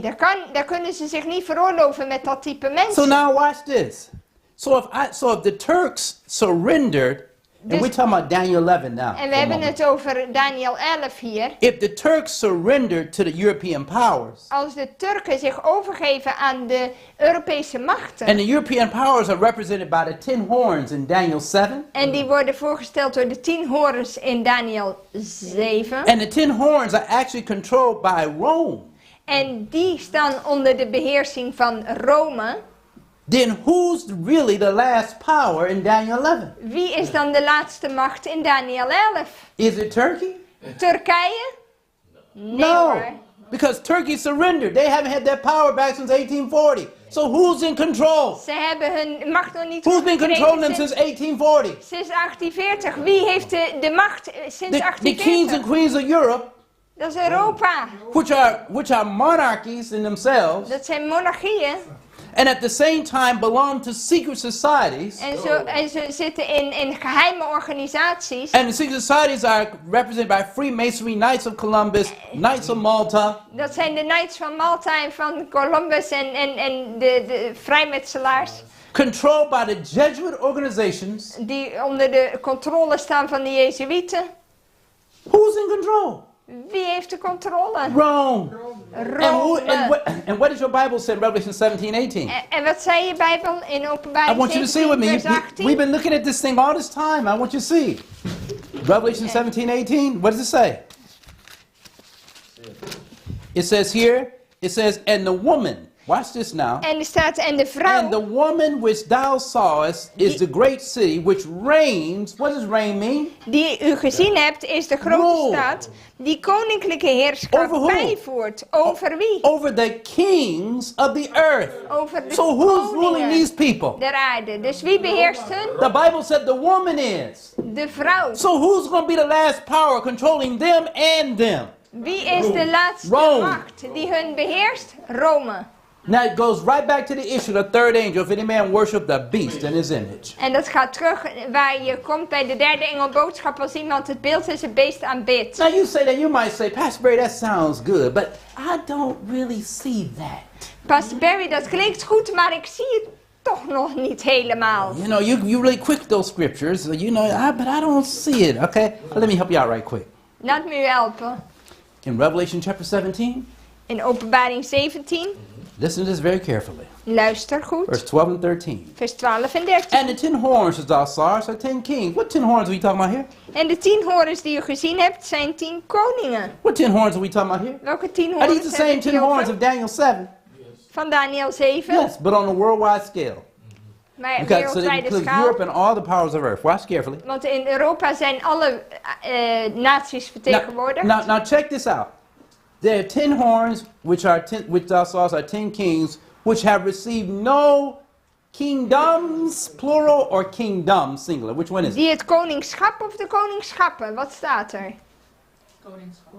daar kunnen ze zich niet veroorloven met dat type mensen. So now watch this. So if the Turks surrendered, and we're talking about Daniel 11 now. En we hebben het over Daniel 11 hier. If the Turks surrendered to the European powers, Als de Turken zich overgeven aan de Europese machten. and the European powers are represented by the 10 horns in Daniel 7, En die worden voorgesteld door de 10 horens in Daniel 7. and the 10 horns are actually controlled by Rome, En die staan onder de beheersing van Rome. then who's really the last power in Daniel 11? Wie is dan de laatste macht in Daniel 11? Is it Turkey? Turkije? Nee No, hoor. because Turkey surrendered. They haven't had their power back since 1840. So who's in control? Ze hebben hun macht nog niet Who's been controlling them sinds, since 1840? sinds 1840. Wie heeft de macht sinds The kings 1840? and queens of Europe, Dat is Europa. which are monarchies in themselves, Dat zijn monarchieën. and at the same time belong to secret societies. En ze zitten in geheime organisaties. And the secret societies are represented by Freemasonry, Knights of Columbus, Knights of Malta. Dat zijn de Knights van Malta en van Columbus en de vrijmetselaars. Controlled by the Jesuit organizations. Die onder de controle staan van de Jezuïeten. Who's in control? Wie heeft de controle? Rome. Rome. And what does your Bible say in Revelation 17:18? En wat zei je Bijbel in I Openbaring want you to see with 17 me. vers 18? We've been looking at this thing all this time. I want you to see. Revelation 17:18. What does it say? It says here, and the woman, watch this now. En er staat, en de vrouw, And the woman which thou sawest is the great city which reigns. What does reign mean? die u gezien hebt, is de grote Rule. stad die koninklijke heerschappij Over who? bijvoert. Over wie? Over the kings of the earth. Over de So who's ruling koningen these people? der aarde. Dus wie beheerst hun? The Bible said the woman is. De vrouw. So who's going to be the last power controlling them and them? Wie is de laatste Rome. macht die hun beheerst? Rome. Now it goes right back to the issue of the third angel. If any man worship the beast in his image. En dat gaat terug waar je komt bij de derde engelboodschap als iemand het beeld en zijn beest aanbidt. Now you say that, you might say, Pastor Barry, that sounds good, but I don't really see that. Pastor Barry, dat klinkt goed, maar ik zie het toch nog niet helemaal. You know, you really quick those scriptures, you know, but I don't see it, okay? Let me help you out right quick. Laat me u helpen. In Revelation chapter 17, In Openbaring 17, listen to this very carefully. luister goed, Verse 12 and 13. vers 12 en 13. And the 10 horns that thou sawest are 10 kings. What 10 horns are we talking about here? En de 10 horens die u gezien hebt, zijn 10 koningen. What 10 horns are we talking about here? Welke 10 Are these horens the same hebben 10 we horns over? of Daniel 7? Van Daniel 7. Yes, but on a worldwide scale. Maar Because so it wereldwijde includes schaal. Europe and all the powers of earth. Watch carefully. Want in Europa zijn alle naties vertegenwoordigd. Now check this out. There are 10 horns, which thou sawest are 10 kings, which have received no kingdoms, plural, or kingdom, singular. Which one is it? Die het koningschap of de koningschappen, wat staat er? Koningschap.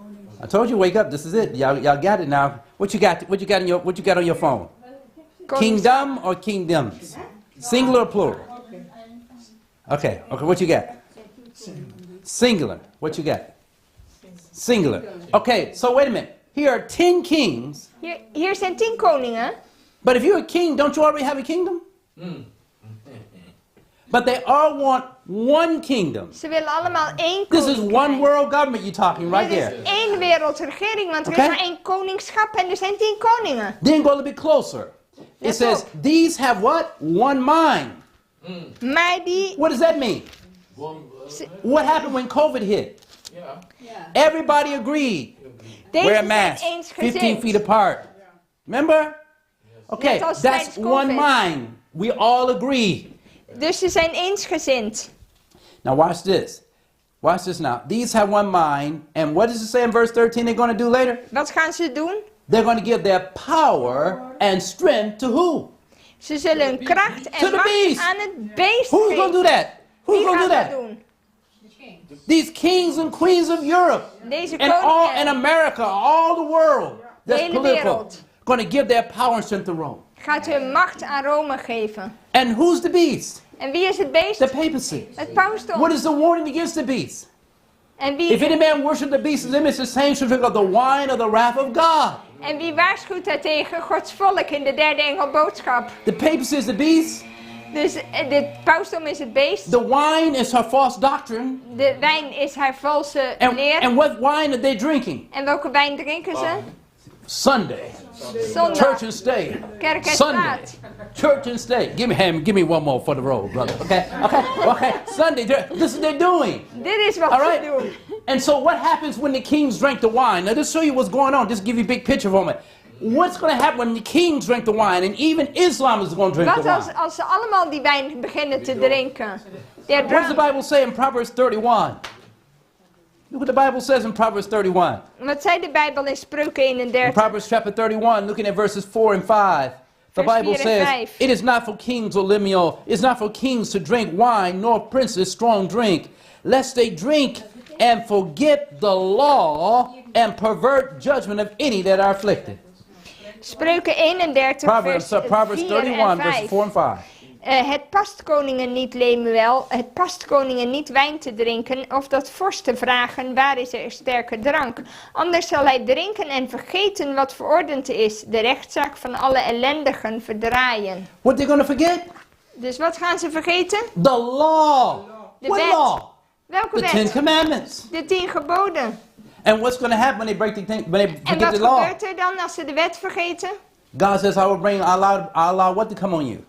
I told you, wake up. This is it. Y'all got it now. What you got on your phone? Kingdom or kingdoms? Singular or plural? Okay, what you got? Singular. What you got? Singular. Okay, so wait a minute. Here are 10 kings, Hier zijn 10 koningen. but if you're a king, don't you already have a kingdom? But they all want one kingdom. Ze willen allemaal één This is koninkrijk. one world government you're talking right Dit there. is één wereldregering, want er Okay. is maar één koningschap en er zijn 10 koningen. Then go a little bit closer. It Let's says, go. these have what? One mind. Maar die... What does that mean? What happened when COVID hit? Everybody agreed. Wear a Deze zijn mask, 15 feet eensgezind. apart. Remember? Okay, Net als that's tijdens one COVID. mind. We all agree. Dus ze zijn eensgezind. Now watch this. Watch this now. These have one mind, and what does it say in verse 13 they're going to do later? Wat gaan ze doen? They're going to give their power and strength to who? Ze zullen hun kracht To en the macht beast. aan het beest Who's going to do geven. that? Who's Wie going to do gaat dat that? doen? These kings and queens of Europe Deze and all in koningen America, all the world that's hele political, wereld. going to give their power and strength to Rome. gaat hun macht aan Rome geven. And who's the beast? En wie is het beest? The papacy. Het pausdom. What is the warning against the beast? En If any wie, man worship the beast, the image, the same shall drink of the wine of the wrath of God. en wie waarschuwt daar tegen Gods volk in de derde engelboodschap? The papacy is the beast. Dus de pausdom is het beest. The wine is her false doctrine. De wijn is haar valse And leer. what wine are they drinking? En welke wijn drinken ze? Sunday. Church Zondag. and state. Kerk en Sunday. straat. Church and state. Give me one more for the road, brother. Okay. Sunday. This is what they're doing. Dit is wat All ze right. doen. And so what happens when the kings drank the wine? Now, just show you what's going on. Just give you a big picture for me. What's going to happen when the kings drink the wine, and even Islam is going to drink the Wat wine? als ze allemaal die wijn beginnen te drinken? What does the Bible say in Proverbs 31? Look what the Bible says in Proverbs 31. Wat zei de Bijbel in Spreuken In 31? Proverbs chapter 31, looking at verses 4 and 5. The Vers Bible 4 en says, 5. it is not for kings, O Lemuel, it's not for kings to drink wine, nor princes strong drink, lest they drink and forget the law and pervert judgment of any that are afflicted. Spreuken 31, Proverbs vers 4 31, en verses 5. 4 and 5. Het past koningen niet, Lemuel, het past koningen niet wijn te drinken, of dat vorsten vragen, waar is er sterke drank? Anders zal hij drinken en vergeten wat verordend is, de rechtszaak van alle ellendigen verdraaien. What they going to forget? Dus wat gaan ze vergeten? The law. De What wet. law? Welke The 10 wet? Commandments. De 10 geboden. And what's going to happen when they break when they En forget wat the law? gebeurt er dan als ze de wet vergeten? God says, I will bring, I'll allow what to come on you?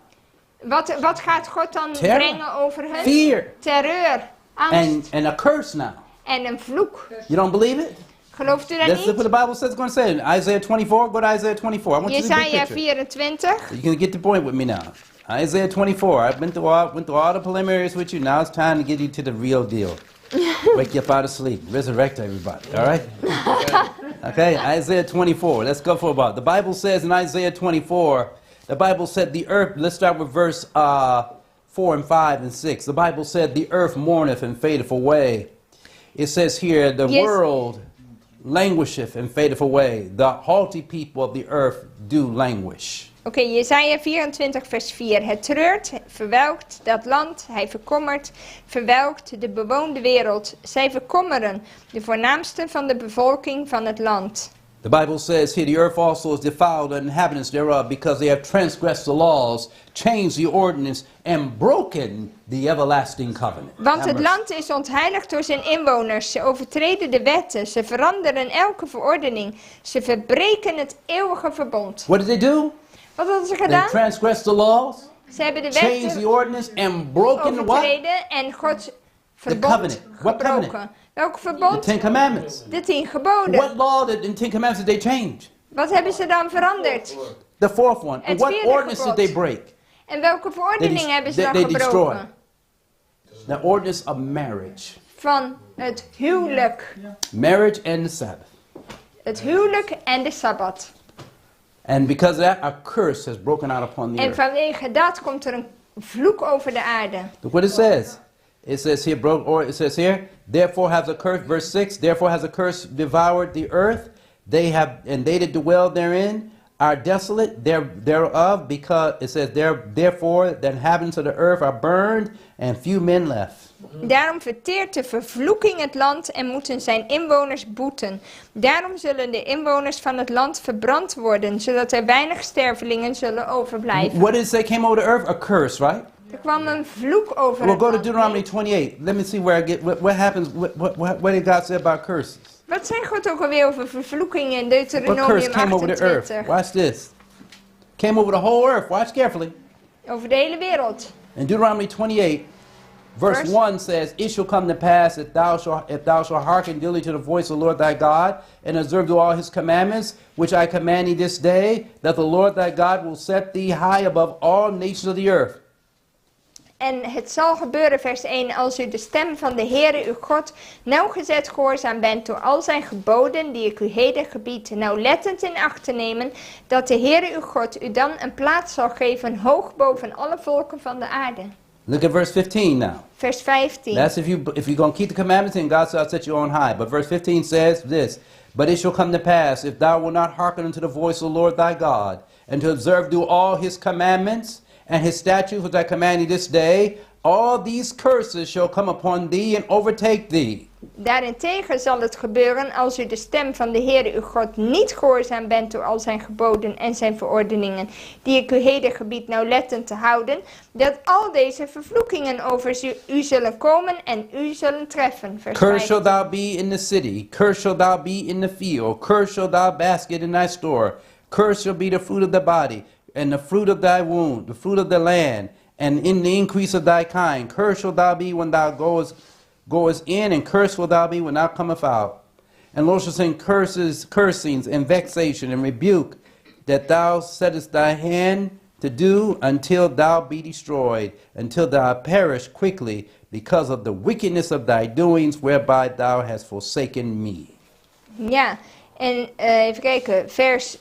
Wat gaat God dan Terror. brengen over hen? Fear. Terreur, angst And a curse now. en een vloek. You don't believe it? Gelooft u dat Let's look what niet? the Bible says it's going to say. In Isaiah 24, go to Isaiah 24. I want you to see the Jesaja picture. 24. You can get the point with me now. Isaiah 24. I've went through all the preliminaries with you. Now it's time to get you to the real deal. Wake you up out of sleep. Resurrect everybody. All right? Okay, Isaiah 24. Let's go for about. The Bible says in Isaiah 24, the Bible said the earth, let's start with verse 4 and 5 and 6. The Bible said the earth mourneth and fadeth away. It says here, the Yes. world languisheth and fadeth away. The haughty people of the earth do languish. Oké, Jesaja 24 vers 4. Het treurt, verwelkt dat land, hij verkommert, verwelkt de bewoonde wereld. Zij verkommeren, de voornaamste van de bevolking van het land. The Bible says here, the earth also is defiled, the inhabitants thereof, because they have transgressed the laws, changed the ordinance, and broken the everlasting covenant. Want Have het mercy. land is ontheiligd door zijn inwoners. Ze overtreden de wetten, ze veranderen elke verordening. Ze verbreken het eeuwige verbond. What did they do? Wat hadden ze They gedaan? transgressed the laws, Ze hebben de changed the wetten ordinance, and broken what? overtreden en Gods verbond covenant. What covenant? gebroken. Welk The verbond? 10 Commandments. De 10 geboden. What law did in 10 Commandments did they change? Wat hebben ze dan veranderd? The fourth one. And Het what vierde ordinance did gebod. they break? En welke verordening hebben ze dan they destroy. gebroken? The ordinance of marriage. Van het huwelijk. Marriage and the Sabbath. Het huwelijk en de Sabbat. And because of that, a curse has broken out upon the En earth. vanwege dat komt er een vloek over de aarde. Look what it says. It says here, it says here, therefore has a curse, verse 6, therefore has a curse devoured the earth. They that dwell therein are desolate thereof, because it says therefore the inhabitants of the earth are burned, and few men left. Daarom verteert de vervloeking het land en moeten zijn inwoners boeten. Daarom zullen de inwoners van het land verbrand worden, zodat er weinig stervelingen zullen overblijven. What did it say came over the earth? A curse, right? Er kwam een vloek over We'll het go to land. Deuteronomy 28. Let me see where I get what happens. What did God say about curses? Wat zei God ook alweer over vervloekingen in What curse Deuteronomium came over the earth? 28? Watch this. Came over the whole earth. Watch carefully. Over de hele wereld. In Deuteronomy 28, verse Verse? 1 says, "It shall come to pass if thou shalt hearken diligently to the voice of the Lord thy God, and observe to all his commandments, which I command thee this day, that the Lord thy God will set thee high above all nations of the earth." En het zal gebeuren, vers 1, als u de stem van de Heere uw God nauwgezet gehoorzaam bent door al zijn geboden die ik u heden gebied, nauwlettend in acht te nemen, dat de Heere uw God u dan een plaats zal geven hoog boven alle volken van de aarde. Look at verse 15 now. Vers 15. That's if you're going to keep the commandments, and God shall set you on high. But verse 15 says this, "But it shall come to pass, if thou wilt not hearken unto the voice of the Lord thy God, and to observe do all his commandments, and his statutes which I command thee this day, all these curses shall come upon thee and overtake thee." Daarentegen zal het gebeuren als u de stem van de Heere uw God niet gehoorzaam bent door al zijn geboden en zijn verordeningen, die ik u heden gebied nauwlettend te houden, dat al deze vervloekingen over u zullen komen en u zullen treffen. Vers Cursed shall 15. thou be in the city, cursed shall thou be in the field, cursed shall thou basket in thy store, cursed shall be the fruit of the body, and the fruit of thy womb, the fruit of the land, and in the increase of thy kind. Cursed shall thou be when thou goest in, and cursed will thou be when thou comest out. And Lord shall send cursings, and vexation, and rebuke, that thou settest thy hand to do, until thou be destroyed, until thou perish quickly, because of the wickedness of thy doings, whereby thou hast forsaken me. Ja, en even kijken, vers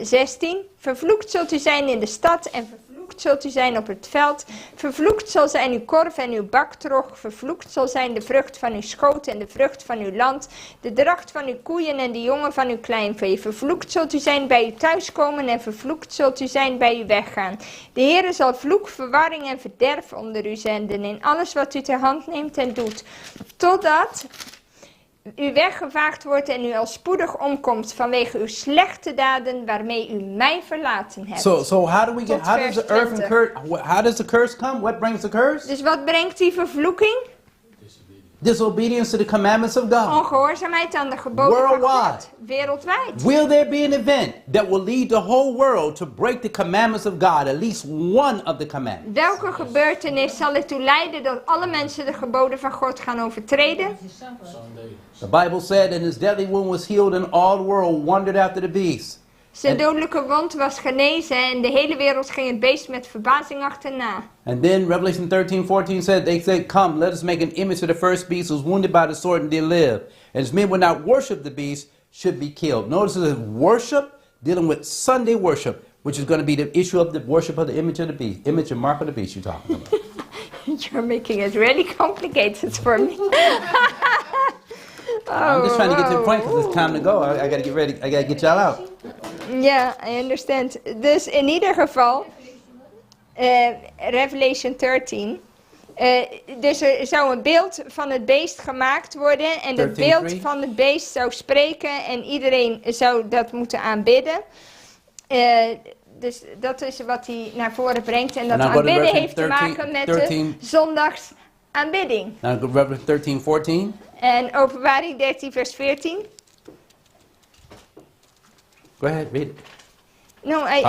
16. Vervloekt zult u zijn in de stad en vervloekt zult u zijn op het veld. Vervloekt zal zijn uw korf en uw baktrog. Vervloekt zal zijn de vrucht van uw schoot en de vrucht van uw land. De dracht van uw koeien en de jongen van uw kleinvee. Vervloekt zult u zijn bij uw thuiskomen en vervloekt zult u zijn bij uw weggaan. De Heere zal vloek, verwarring en verderf onder u zenden in alles wat u ter hand neemt en doet. Totdat u weggevaagd wordt en u al spoedig omkomt vanwege uw slechte daden waarmee u mij verlaten hebt. So how do we get? Tot How does vers the earth and 20. curse? How does the curse come? What brings the curse? Dus wat brengt die vervloeking? Disobedience to the commandments of God. Ongehoorzaamheid aan de geboden van Worldwide. God. Wereldwijd. Will there be an event that will lead the whole world to break the commandments of God? At least one of the commandments. Welke gebeurtenis zal ertoe leiden dat alle mensen de geboden van God gaan overtreden? The Bible said, "And his deadly wound was healed, and all the world wondered after the beast." Zijn dodelijke wond was genezen en de hele wereld ging het beest met verbazing achterna. And then Revelation 13:14 said, they said, "Come, let us make an image of the first beast who was wounded by the sword and did live. And as men would not worship the beast, should be killed." Notice this is worship dealing with Sunday worship, which is going to be the issue of the worship of the image of the beast, image and mark of the beast you're talking about. You're making it really complicated for me. I'm just trying to get to the point because it's time to go. I got to get ready. I got to get y'all out. Ja, I understand. Dus in ieder geval, Revelation 13. Dus er zou een beeld van het beest gemaakt worden. En dat 13:3. beeld van het beest zou spreken. En iedereen zou dat moeten aanbidden. Dus dat is wat hij naar voren brengt. En dat And now go to aanbidden Revelation heeft te maken met 13. de zondagsaanbidding. Now go to Revelation 13:14. En Openbaring 13 vers 14. Go ahead, read it. No, I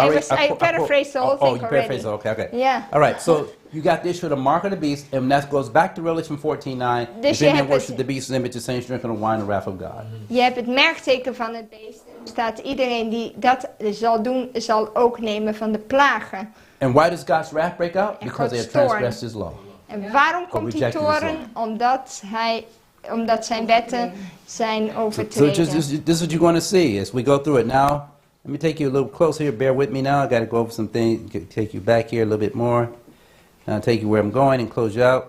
paraphrased the whole thing you already. paraphrased it. Okay. Yeah. All right, so you got this for the mark of the beast, and that goes back to Revelation 14:9. Dus If je any man hebt worship het- the beast's image, the same drink of the wine, the wrath of God. Je hebt het merkteken van het beest. Er staat iedereen die dat zal doen, zal ook nemen van de plagen. And why does God's wrath break out? En Because they have Gods toorn. transgressed His law. En waarom komt die rejected his toren? Omdat zijn wetten zijn So overtreden. this is what you're going to see as we go through it. Now, let me take you a little closer here. Bear with me now. I got to go over some things. Take you back here a little bit more. Now take you where I'm going and close you out.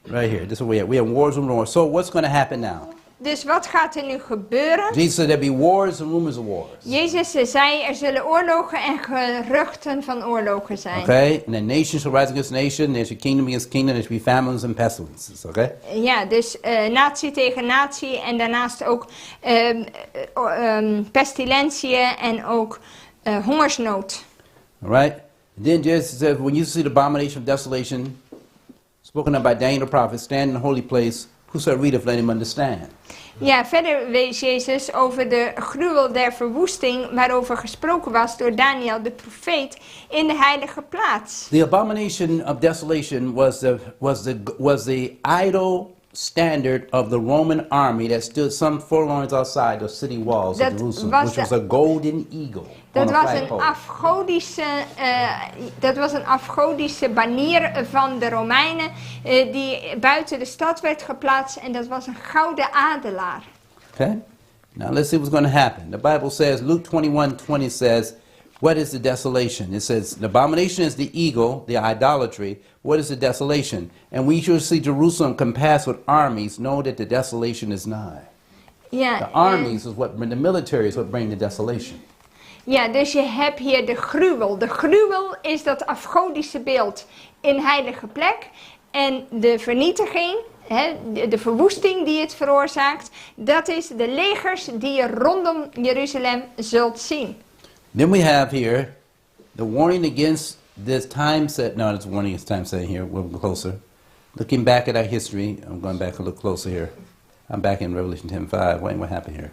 Right here. This is where we are. We have wars and wars. So what's going to happen now? Dus wat gaat er nu gebeuren? Jesus said there'll be wars and rumors of wars. Jezus zei er zullen oorlogen en geruchten van oorlogen zijn. Okay? And then nation shall rise against nation. There shall kingdom against kingdom. There shall be famines and pestilences. Okay? Ja, dus natie tegen natie en daarnaast ook pestilentiën en ook hongersnood. All right? And then Jesus says, when you see the abomination of desolation, spoken of by Daniel the prophet, stand in the holy place, whoso readeth, let him understand. Ja, verder wees Jezus over de gruwel der verwoesting waarover gesproken was door Daniel de profeet in de heilige plaats. The abomination of desolation was the idol standard of the Roman army that stood some furlongs outside the city walls of Dat Jerusalem, was which de- was a golden eagle on Dat a was een afgodische banier van de Romeinen die buiten de stad werd geplaatst en dat was een gouden adelaar. Okay? Now let's see what's going to happen. The Bible says, Luke 21:20 says, what is the desolation? It says, the abomination is the eagle, the idolatry. What is the desolation? And we shall see Jerusalem compassed with armies, know that the desolation is nigh. Ja, The armies is what, the military is what bring the desolation. ja, dus je hebt hier de gruwel. De gruwel is dat afgodische beeld in heilige plek en de vernietiging, de verwoesting die het veroorzaakt, dat is de legers die je rondom Jeruzalem zult zien. Then we have here the warning against this time set. No, it's warning against time setting here. We'll go closer. Looking back at our history, I'm going back a little closer here. I'm back in Revelation 10:5. Wait, what happened here?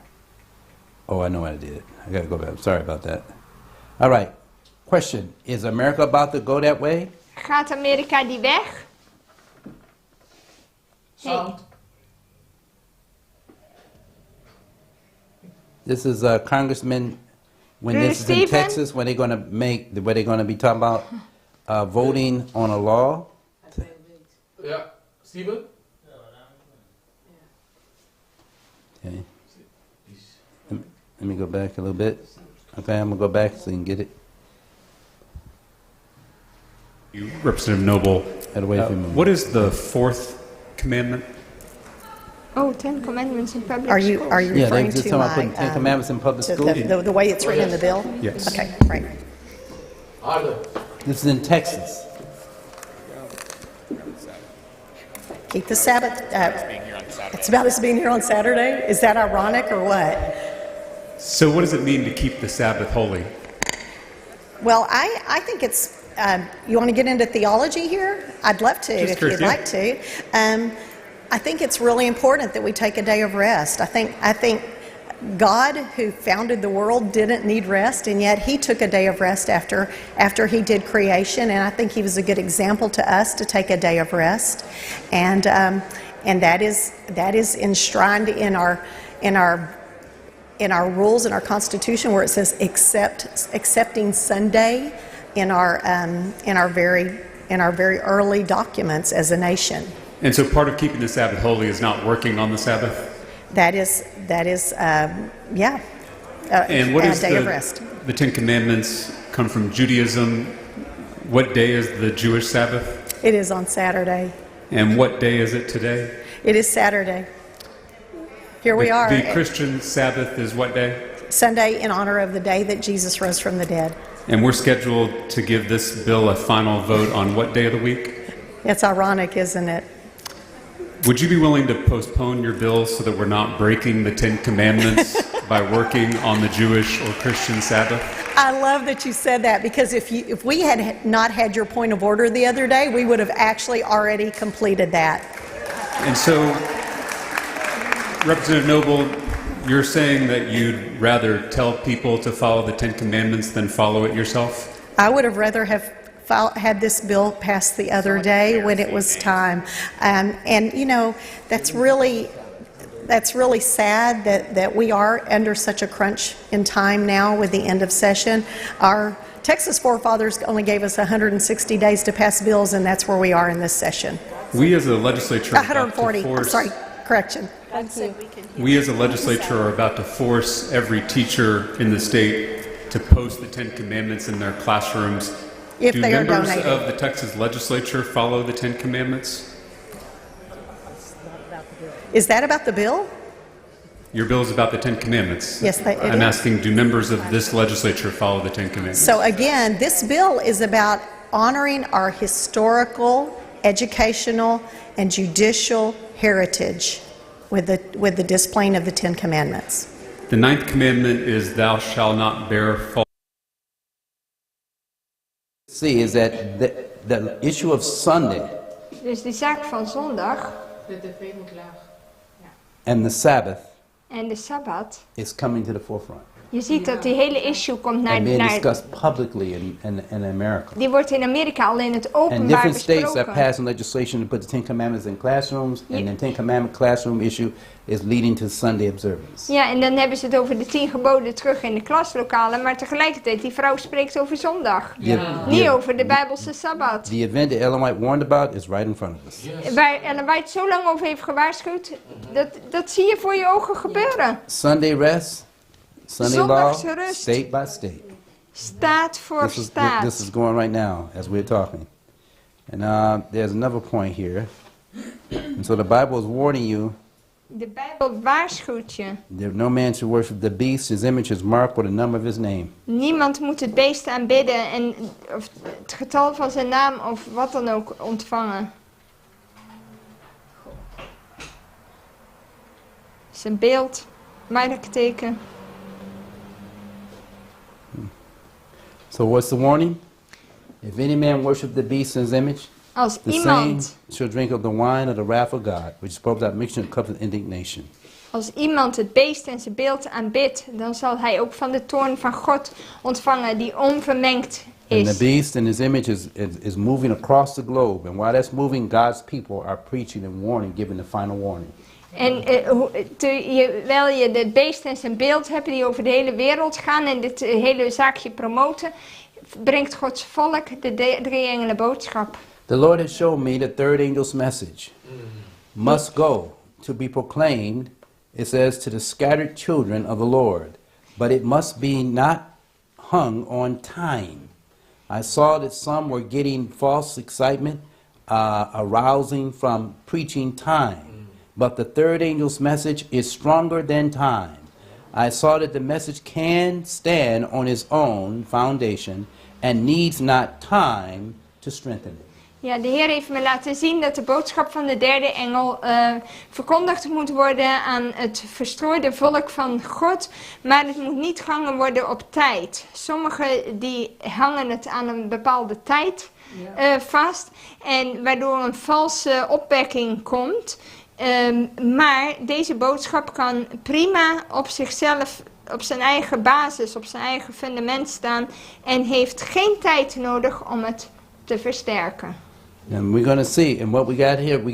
Oh, I know what I did. I got to go back. Sorry about that. All right. Question: is America about to go that way? Gaat Amerika die weg? Hey, This is Congressman. When Brother this is in Stephen? Texas, when they're going to where they're going to be talking about voting on a law. Ja, Steven? Okay. Let me go back a little bit. Okay, I'm gonna go back so you can get it. You, Representative Noble, Get away from me. what is the fourth commandment? oh, 10 Commandments in public Are you schools. are you Yeah, they referring just to talking about my putting Ten Commandments in public to schools. the way it's written in the bill? Yes. Okay, right. Harder. This is in Texas. Keep the Sabbath. It's about us being here on Saturday. Is that ironic or what? So what does it mean to keep the Sabbath holy? Well, I think it's. You want to get into theology here? I'd love to Just if you'd curious, yeah. like to. I think it's really important that we take a day of rest. I think God, who founded the world, didn't need rest, and yet He took a day of rest after He did creation, and I think He was a good example to us to take a day of rest, and that is enshrined in our rules in our Constitution, where it says accepting Sunday in our very early documents as a nation. And so part of keeping the Sabbath holy is not working on the Sabbath? That is And what a is day of rest. the Ten Commandments come from Judaism? What day is the Jewish Sabbath? It is on Saturday. And what day is it today? It is Saturday. here we are. The Christian Sabbath is what day? Sunday in honor of the day that Jesus rose from the dead. And we're scheduled to give this bill a final vote on what day of the week? It's ironic, isn't it? Would you be willing to postpone your bill so that we're not breaking the Ten Commandments by working on the Jewish or Christian Sabbath? I love that you said that, because if we had not had your point of order the other day, we would have actually already completed that. And so, Representative Noble, you're saying that you'd rather tell people to follow the Ten Commandments than follow it yourself? I would have rather have had this bill passed the other day when it was time. And you know, that's really sad that we are under such a crunch in time now with the end of session. Our Texas forefathers only gave us 160 days to pass bills, and that's where we are in this session. We as a legislature are about to 140, force, I'm sorry, correction. we as a legislature are about to force every teacher in the state to post the Ten Commandments in their classrooms. If Do they are members donated. of the Texas legislature follow the Ten Commandments? Is that about the bill? Your bill is about the Ten Commandments. Yes, it I'm is. asking, do members of this legislature follow the Ten Commandments? So again, this bill is about honoring our historical, educational, and judicial heritage with the displaying of the Ten Commandments. The ninth commandment is, thou shalt not bear false. See, is that the issue of Sunday Dus de zaak van zondag De tv moet laag. and the Sabbath en de Sabbat. is coming to the forefront Je ziet dat die hele issue komt and being naar discussed publicly in America. die wordt in Amerika al in het And openbaar different states are besproken. passing legislation to put the Ten Commandments in classrooms, Yeah. and the Ten Commandment classroom issue is leading to Sunday observance. Ja, en dan hebben ze het over de 10 geboden terug in de klaslokalen, maar tegelijkertijd, die vrouw spreekt over zondag. Niet over de Bijbelse Sabbat. The event that Ellen White warned about is right in front of us. Waar Ellen White zo lang over heeft gewaarschuwd, dat zie je voor je ogen gebeuren. Sunday rest, Sunday law, Zondagse rust. state by state. Staat voor staat. This is going right now as we're talking. And there's another point here. And so the Bible is warning you De Bijbel waarschuwt je. that no man should worship the beast, his image is marked with the number of his name. Niemand moet het beest aanbidden en of het getal van zijn naam of wat dan ook ontvangen. Zijn beeld, merkteken. So what's the warning? If any man worship the beast in his image, Als the same iemand, shall drink of the wine of the wrath of God, which is poured out mixture and cup of indignation. als iemand het beest en zijn beeld aanbidt, dan zal hij ook van de toorn van God ontvangen die onvermengd And the is. beast in his image is moving across the globe. And while that's moving, God's people are preaching and warning, giving the final warning. En terwijl je het beest en zijn beeld hebt die over de hele wereld gaan en dit hele zaakje promoten, brengt Gods volk de drie engelen boodschap. The Lord has shown me the third angel's message must go to be proclaimed, it says, to the scattered children of the Lord. But it must be not hung on time. I saw that some were getting false excitement, arousing from preaching time. But the third angel's message is stronger than time. I saw that the message can stand on its own foundation and needs not time to strengthen it. Ja, de Heer heeft me laten zien dat de boodschap van de derde engel verkondigd moet worden aan het verstrooide volk van God. Maar het moet niet gehangen worden op tijd. Sommigen die hangen het aan een bepaalde tijd vast. En waardoor een valse opwekking komt. Maar deze boodschap kan prima op zichzelf, op zijn eigen basis, op zijn eigen fundament staan. En heeft geen tijd nodig om het te versterken. And we're going to see, and what we got here, we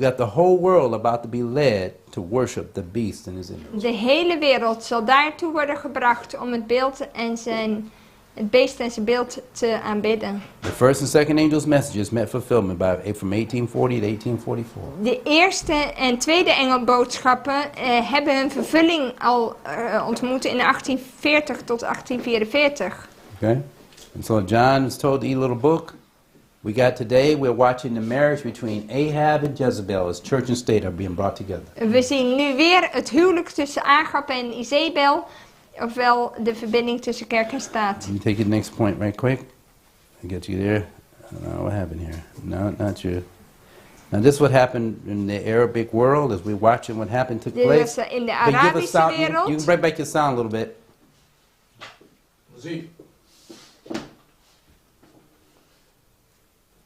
got the whole world about to be led to worship the beast in his image. De hele wereld zal daartoe worden gebracht om het beest en zijn beeld te aanbidden. The first and second angel's messages met fulfillment from 1840 to 1844. De eerste en tweede engelboodschappen hebben hun vervulling al ontmoet in 1840 tot 1844. Okay? And so John was told to eat a little book. We got today, we're watching the marriage between Ahab and Jezebel as church and state are being brought together. We zien nu weer het huwelijk tussen Agab en Izebel, ofwel de verbinding tussen kerk en staat. Let me take the next point right quick. I get you there. What happened here? No, not you. Now this is what happened in the Arabic world as we're watching what happened took Dit place. was in de Can you give us Arabische sound? You wereld. can bring back your sound a little bit. Muziek.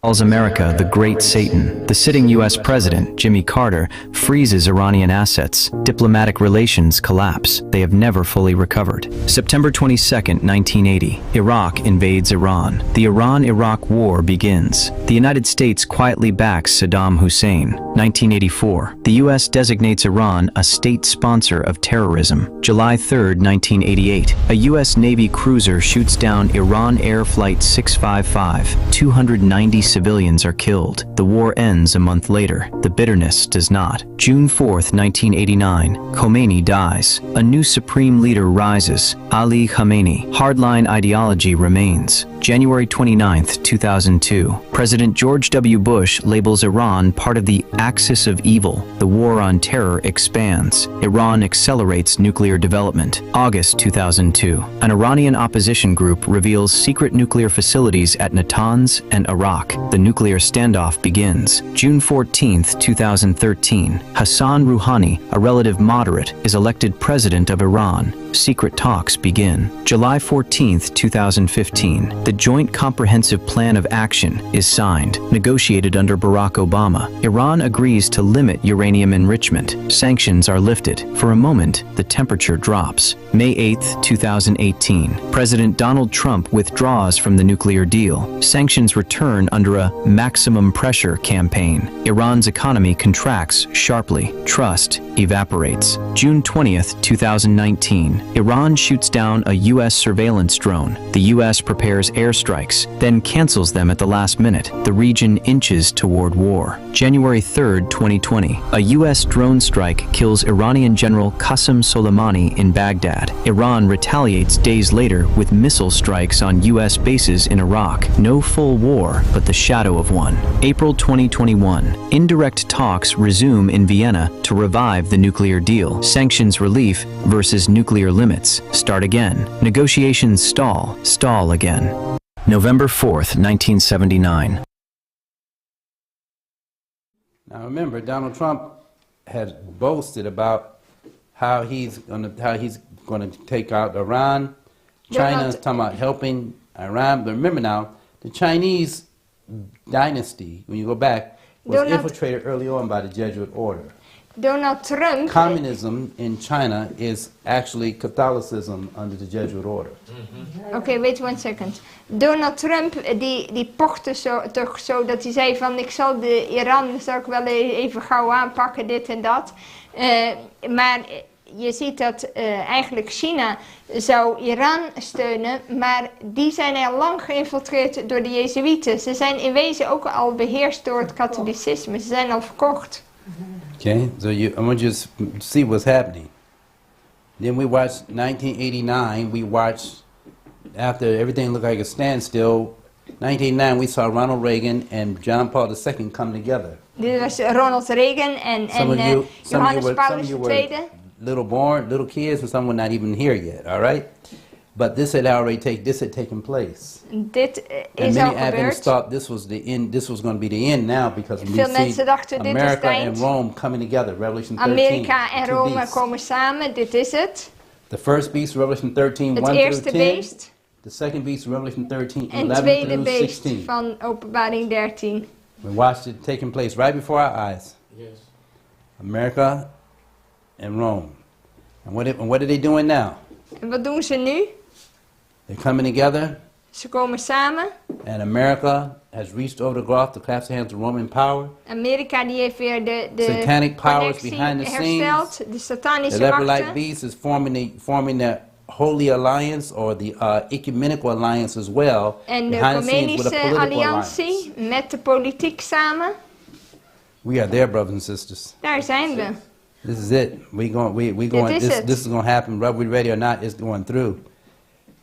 Calls America the Great Satan. The sitting U.S. President, Jimmy Carter, freezes Iranian assets. Diplomatic relations collapse. They have never fully recovered. September 22, 1980. Iraq invades Iran. The Iran-Iraq War begins. The United States quietly backs Saddam Hussein. 1984. The U.S. designates Iran a state sponsor of terrorism. July 3, 1988. A U.S. Navy cruiser shoots down Iran Air Flight 655. 290 civilians are killed. The war ends a month later. The bitterness does not. June 4th, 1989. Khomeini dies. A new supreme leader rises. Ali Khamenei. Hardline ideology remains. January 29, 2002. President George W. Bush labels Iran part of the axis of evil. The war on terror expands. Iran accelerates nuclear development. August 2002. An Iranian opposition group reveals secret nuclear facilities at Natanz and Iraq. The nuclear standoff begins. June 14, 2013. Hassan Rouhani, a relative moderate, is elected president of Iran. Secret talks begin. July 14, 2015. The Joint Comprehensive Plan of Action is signed, negotiated under Barack Obama. Iran agrees to limit uranium enrichment. Sanctions are lifted. For a moment, the temperature drops. May 8, 2018. President Donald Trump withdraws from the nuclear deal. Sanctions return under a maximum pressure campaign. Iran's economy contracts sharply. Trust evaporates. June 20, 2019. Iran shoots down a U.S. surveillance drone. The U.S. prepares airstrikes, then cancels them at the last minute. The region inches toward war. January 3, 2020. A U.S. drone strike kills Iranian General Qasem Soleimani in Baghdad. Iran retaliates days later with missile strikes on U.S. bases in Iraq. No full war, but the shadow of one. April 2021. Indirect talks resume in Vienna to revive the nuclear deal. Sanctions relief versus nuclear limits. Start again. Negotiations stall again. November 4th, 1979. Now remember, Donald Trump had boasted about how he's going to take out Iran. China's talking about helping Iran. But remember now, the Chinese dynasty, when you go back, was infiltrated early on by the Jesuit order. Donald Trump. Communism in China is actually Catholicism under the Jesuit order. Oké, wait one second. Donald Trump die pochte toch zo dat hij zei van ik zal de Iran zal ik wel even gauw aanpakken, dit en dat. Maar je ziet dat eigenlijk China zou Iran steunen, maar die zijn al lang geïnfiltreerd door de Jezuïeten. Ze zijn in wezen ook al beheerst door het katholicisme. Ze zijn al verkocht. Okay, so I want you to see what's happening. Then we watched 1989, we watched, after everything looked like a standstill, 1989 we saw Ronald Reagan and John Paul II come together. Dit was Ronald Reagan en Johannes Paulus II. Little kids, and some were not even here yet, all right? But this had taken place. Dit and is many al Adventists gebeurd. thought this was the end. This was going to be the end now because we Veel see mensen dachten dit is het America and eind. Rome coming together. Revelation 13. Amerika en two Rome beasts. komen samen, dit is het. The first beast, Revelation 13, Het 1 eerste through 10. beest The second beast, Revelation 13, en 11 tweede through beest 16. van Openbaring 13. We watched it taking place right before our eyes. Yes. America and Rome. And what are they doing now? En wat doen ze nu? They're coming together, Ze komen samen. and America has reached over the gulf to clasp the hands of Roman power. Amerika die heeft weer de Satanic powers connectie behind the hersteld. scenes. De The satanische leper-like machten. beast is forming the Holy Alliance or the Ecumenical Alliance as well. En de behind the scenes with a Ecumenische political alliantie met de politiek samen. We are there, brothers and sisters. Daar zijn we. This is it. We going. Dit is het. This is going to happen. Whether we're ready or not, it's going through.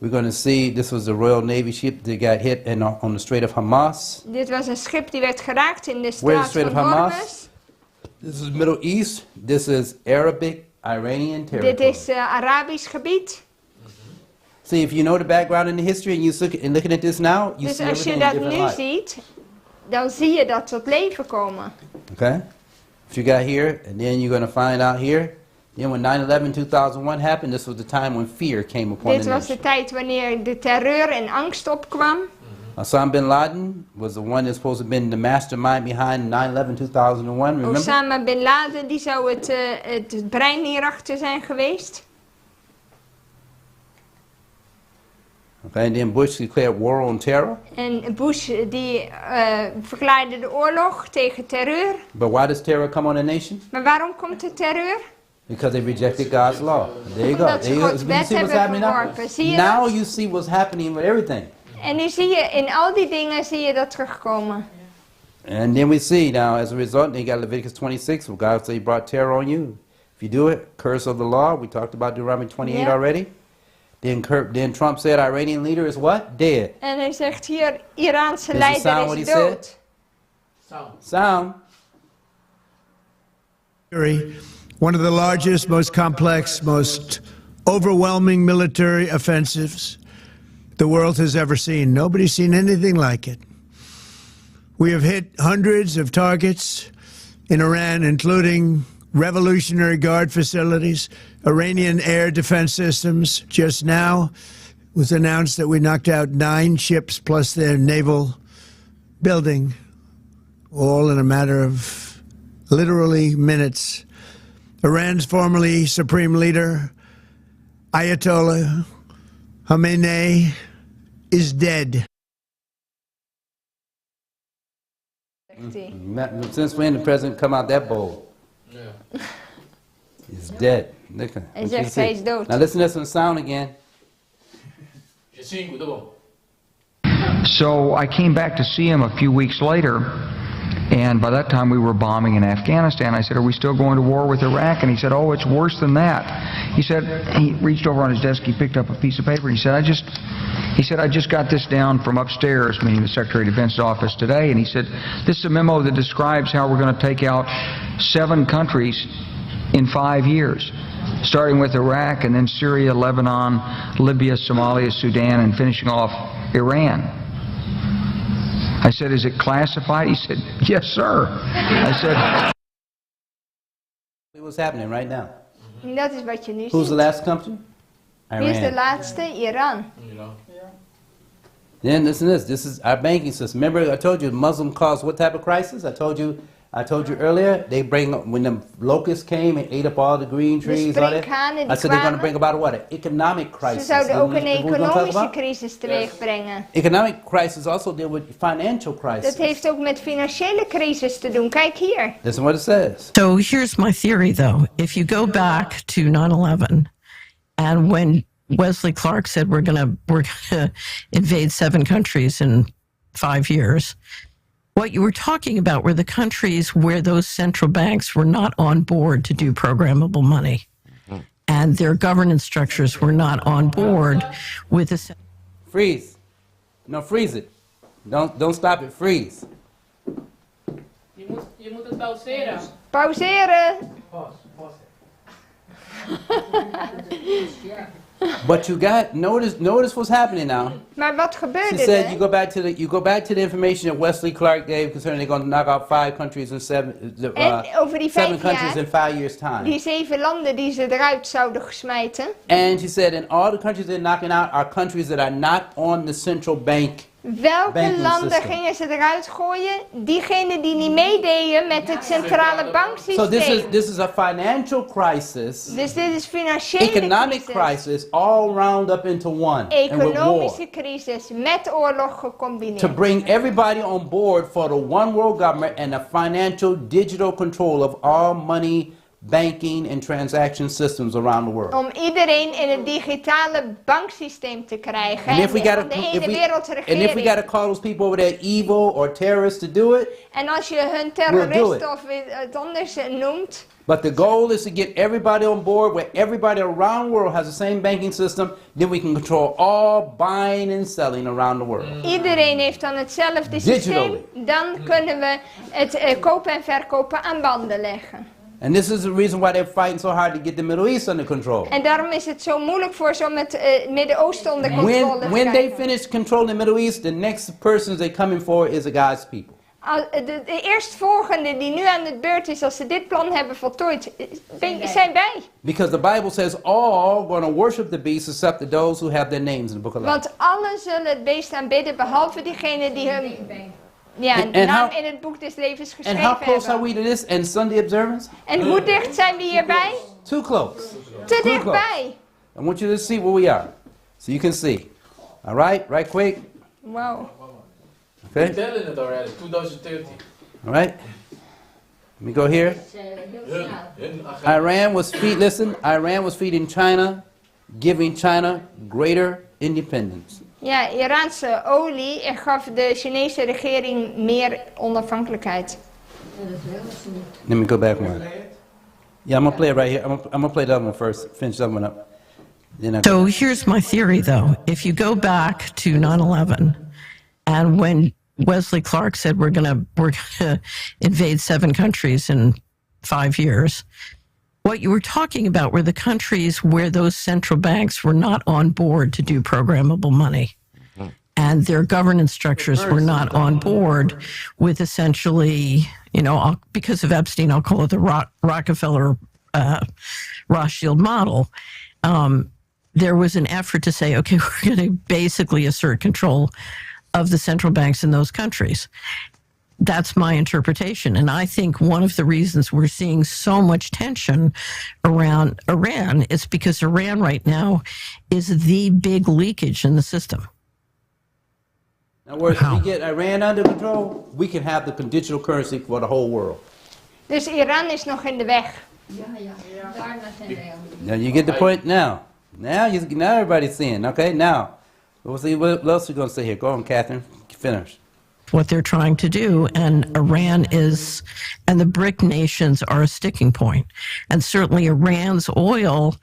We're going to see this was the Royal Navy ship that got hit on the Strait of Hamas. Dit was een schip die werd geraakt in de Where is straat the van Strait of Hamas? Hormuz. This is Middle East. This is Arabic Iranian Dit territory. is Arabisch gebied. See, if you know the background and the history and you're looking at this now, you Dus see als je everything in dat different nu light. ziet, dan zie je dat tot leven komen. Okay? If you got here, and then you're going to find out here. Then when 9/11 2001 happened, this was the time when fear came upon Dit the was de nation. tijd wanneer de terreur en angst opkwam. Osama bin Laden was the one that's supposed to have been the mastermind behind 9/11 2001, remember? Osama bin Laden, die zou het brein hierachter zijn geweest. Okay, and then Bush declared war on terror. En Bush die verklaarde de oorlog tegen terreur. But why does terror come on a nation? Maar waarom komt de terreur? Because they rejected God's law. There you go. Omdat ze There you go. Gods You wet see what's hebben happening now? verworpen. Zie je Now dat? you see what's happening with everything. En nu zie je in al die dingen zie je dat terugkomen. And then we see now, as a result, they got Leviticus 26, where God said he brought terror on you. If you do it, curse of the law. We talked about Deuteronomy 28 Yeah. already. Then Trump said Iranian leader is what? Dead. En hij zegt hier, Iraanse Does it sound leider what is he said? dood. Sound. Sound. One of the largest, most complex, most overwhelming military offensives the world has ever seen. Nobody's seen anything like it. We have hit hundreds of targets in Iran, including Revolutionary Guard facilities, Iranian air defense systems. Just now it was announced that we knocked out 9 ships plus their naval building, all in a matter of literally minutes. Iran's formerly supreme leader, Ayatollah Khamenei, is dead. Zegt hij. Since when the president come out that bold? Yeah. He's dead. Look at Hij what zegt you see. hij is dood. Now listen to some sound again. G5, double. So I came back to see him a few weeks later, and by that time we were bombing in Afghanistan. I said, "Are we still going to war with Iraq?" And he said, "Oh, it's worse than that." He said, he reached over on his desk, he picked up a piece of paper, and he said, I just got this down from upstairs, meaning the Secretary of Defense's office today, and he said, "This is a memo that describes how we're going to take out 7 countries in 5 years, starting with Iraq and then Syria, Lebanon, Libya, Somalia, Sudan, and finishing off Iran." I said, "Is it classified?" He said, "Yes, sir." I said, What's happening right now? En dat is wat je nu Who's the ziet. last country? Wie is de Iran. laatste? Iran. You know. Then listen to this. This is our banking system. Remember, I told you Muslim caused what type of crisis? I told you earlier. They bring when the locusts came and ate up all the green trees. All that. sprinkhanen die I said they're going to kwamen. bring about what? An economic Ze crisis. zouden ook een Isn't that what we're gonna talk economische about? crisis teweeg brengen. Economic crisis also deal with financial crisis. Dat heeft ook met financiële crisis te doen. Kijk hier. Listen what it says. So here's my theory, though. If you go back to 9/11, and when Wesley Clark said we're gonna invade 7 countries in 5 years, what you were talking about were the countries where those central banks were not on board to do programmable money, and their governance structures were not on board with the. Freeze. No, freeze it. Don't stop it. Freeze. Je moet het pauzeren. Pauzeren. But you got notice what's happening now. Maar wat She gebeurde said er? you go back to the information that Wesley Clark gave concerning they're going to knock out 5 countries in 7 En over die 7 5 countries jaar, in 5 years time. die 7 landen die ze eruit zouden smijten. And she said, and all the countries they're knocking out are countries that are not on the central bank. Welke Banking landen system. gingen ze eruit gooien? Diegenen die niet meededen met het centrale So banksysteem. this is a financial crisis, Dus dit is financiële economic crisis, all round up into one, and with war. Economische crisis met oorlog To gecombineerd. bring everybody on board for the one world government and the financial digital control of all money, banking and transaction systems around the world. Om iedereen in het digitale banksysteem te krijgen. And if we En gotta, van de if ene we, and if we wereldregering. gotta call those people over there evil or terrorists to do it, En als je hun it. terroristen of het anders noemt. but the goal is to get everybody on board where everybody around the world has the same banking system, then we can control all buying and selling around the world. Iedereen heeft dan hetzelfde systeem. Dan kunnen we het kopen en verkopen aan banden leggen. And this is the reason why they're fighting so hard to get the Middle East under control. En daarom is het zo moeilijk voor ze om het Midden-Oosten onder controle te When they krijgen. finish controlling the Middle East, the next persons they're coming for is the God's people. De eerstvolgende die nu aan de beurt is, als ze dit plan hebben voltooid, zijn wij. Because the Bible says all going to worship the beast except those who have their names in the book of life. Want allen zullen het beest aanbidden, behalve diegenen die hun And naam how- in het boek des levens And geschreven how close are hebben. we to this and Sunday observance? En hoe dicht zijn we hierbij? Too close. Te Too dichtbij. I want you to see where we are. So you can see. All right? Right quick? Wow. Okay? telling it already, 2030. All right? Let me go here. Iran was feeding China, giving China greater independence. Ja, Iraanse olie gaf de Chinese regering meer onafhankelijkheid. Let me go back one. Yeah, I'm going to play it right here. I'm gonna play that one first, finish that one up. Then I So here's my theory, though. If you go back to 9/11, and when Wesley Clark said we're gonna invade 7 countries in 5 years, what you were talking about were the countries where those central banks were not on board to do programmable money. And their governance structures were not on board with essentially, because of Epstein, I'll call it the Rockefeller Rothschild model. There was an effort to say, okay, we're going to basically assert control of the central banks in those countries. That's my interpretation. And I think one of the reasons we're seeing so much tension around Iran is because Iran right now is the big leakage in the system. In other words, if we get Iran under control, we can have the digital currency for the whole world. Dus Iran is nog in de weg. Daarna zijn wij aan. Now you get the point now. Now everybody's seeing, okay? Now, we'll see what else we're going to say here. Go on, Catherine. Finish. What they're trying to do, and Iran is, and the BRIC nations are a sticking point. And certainly Iran's oil,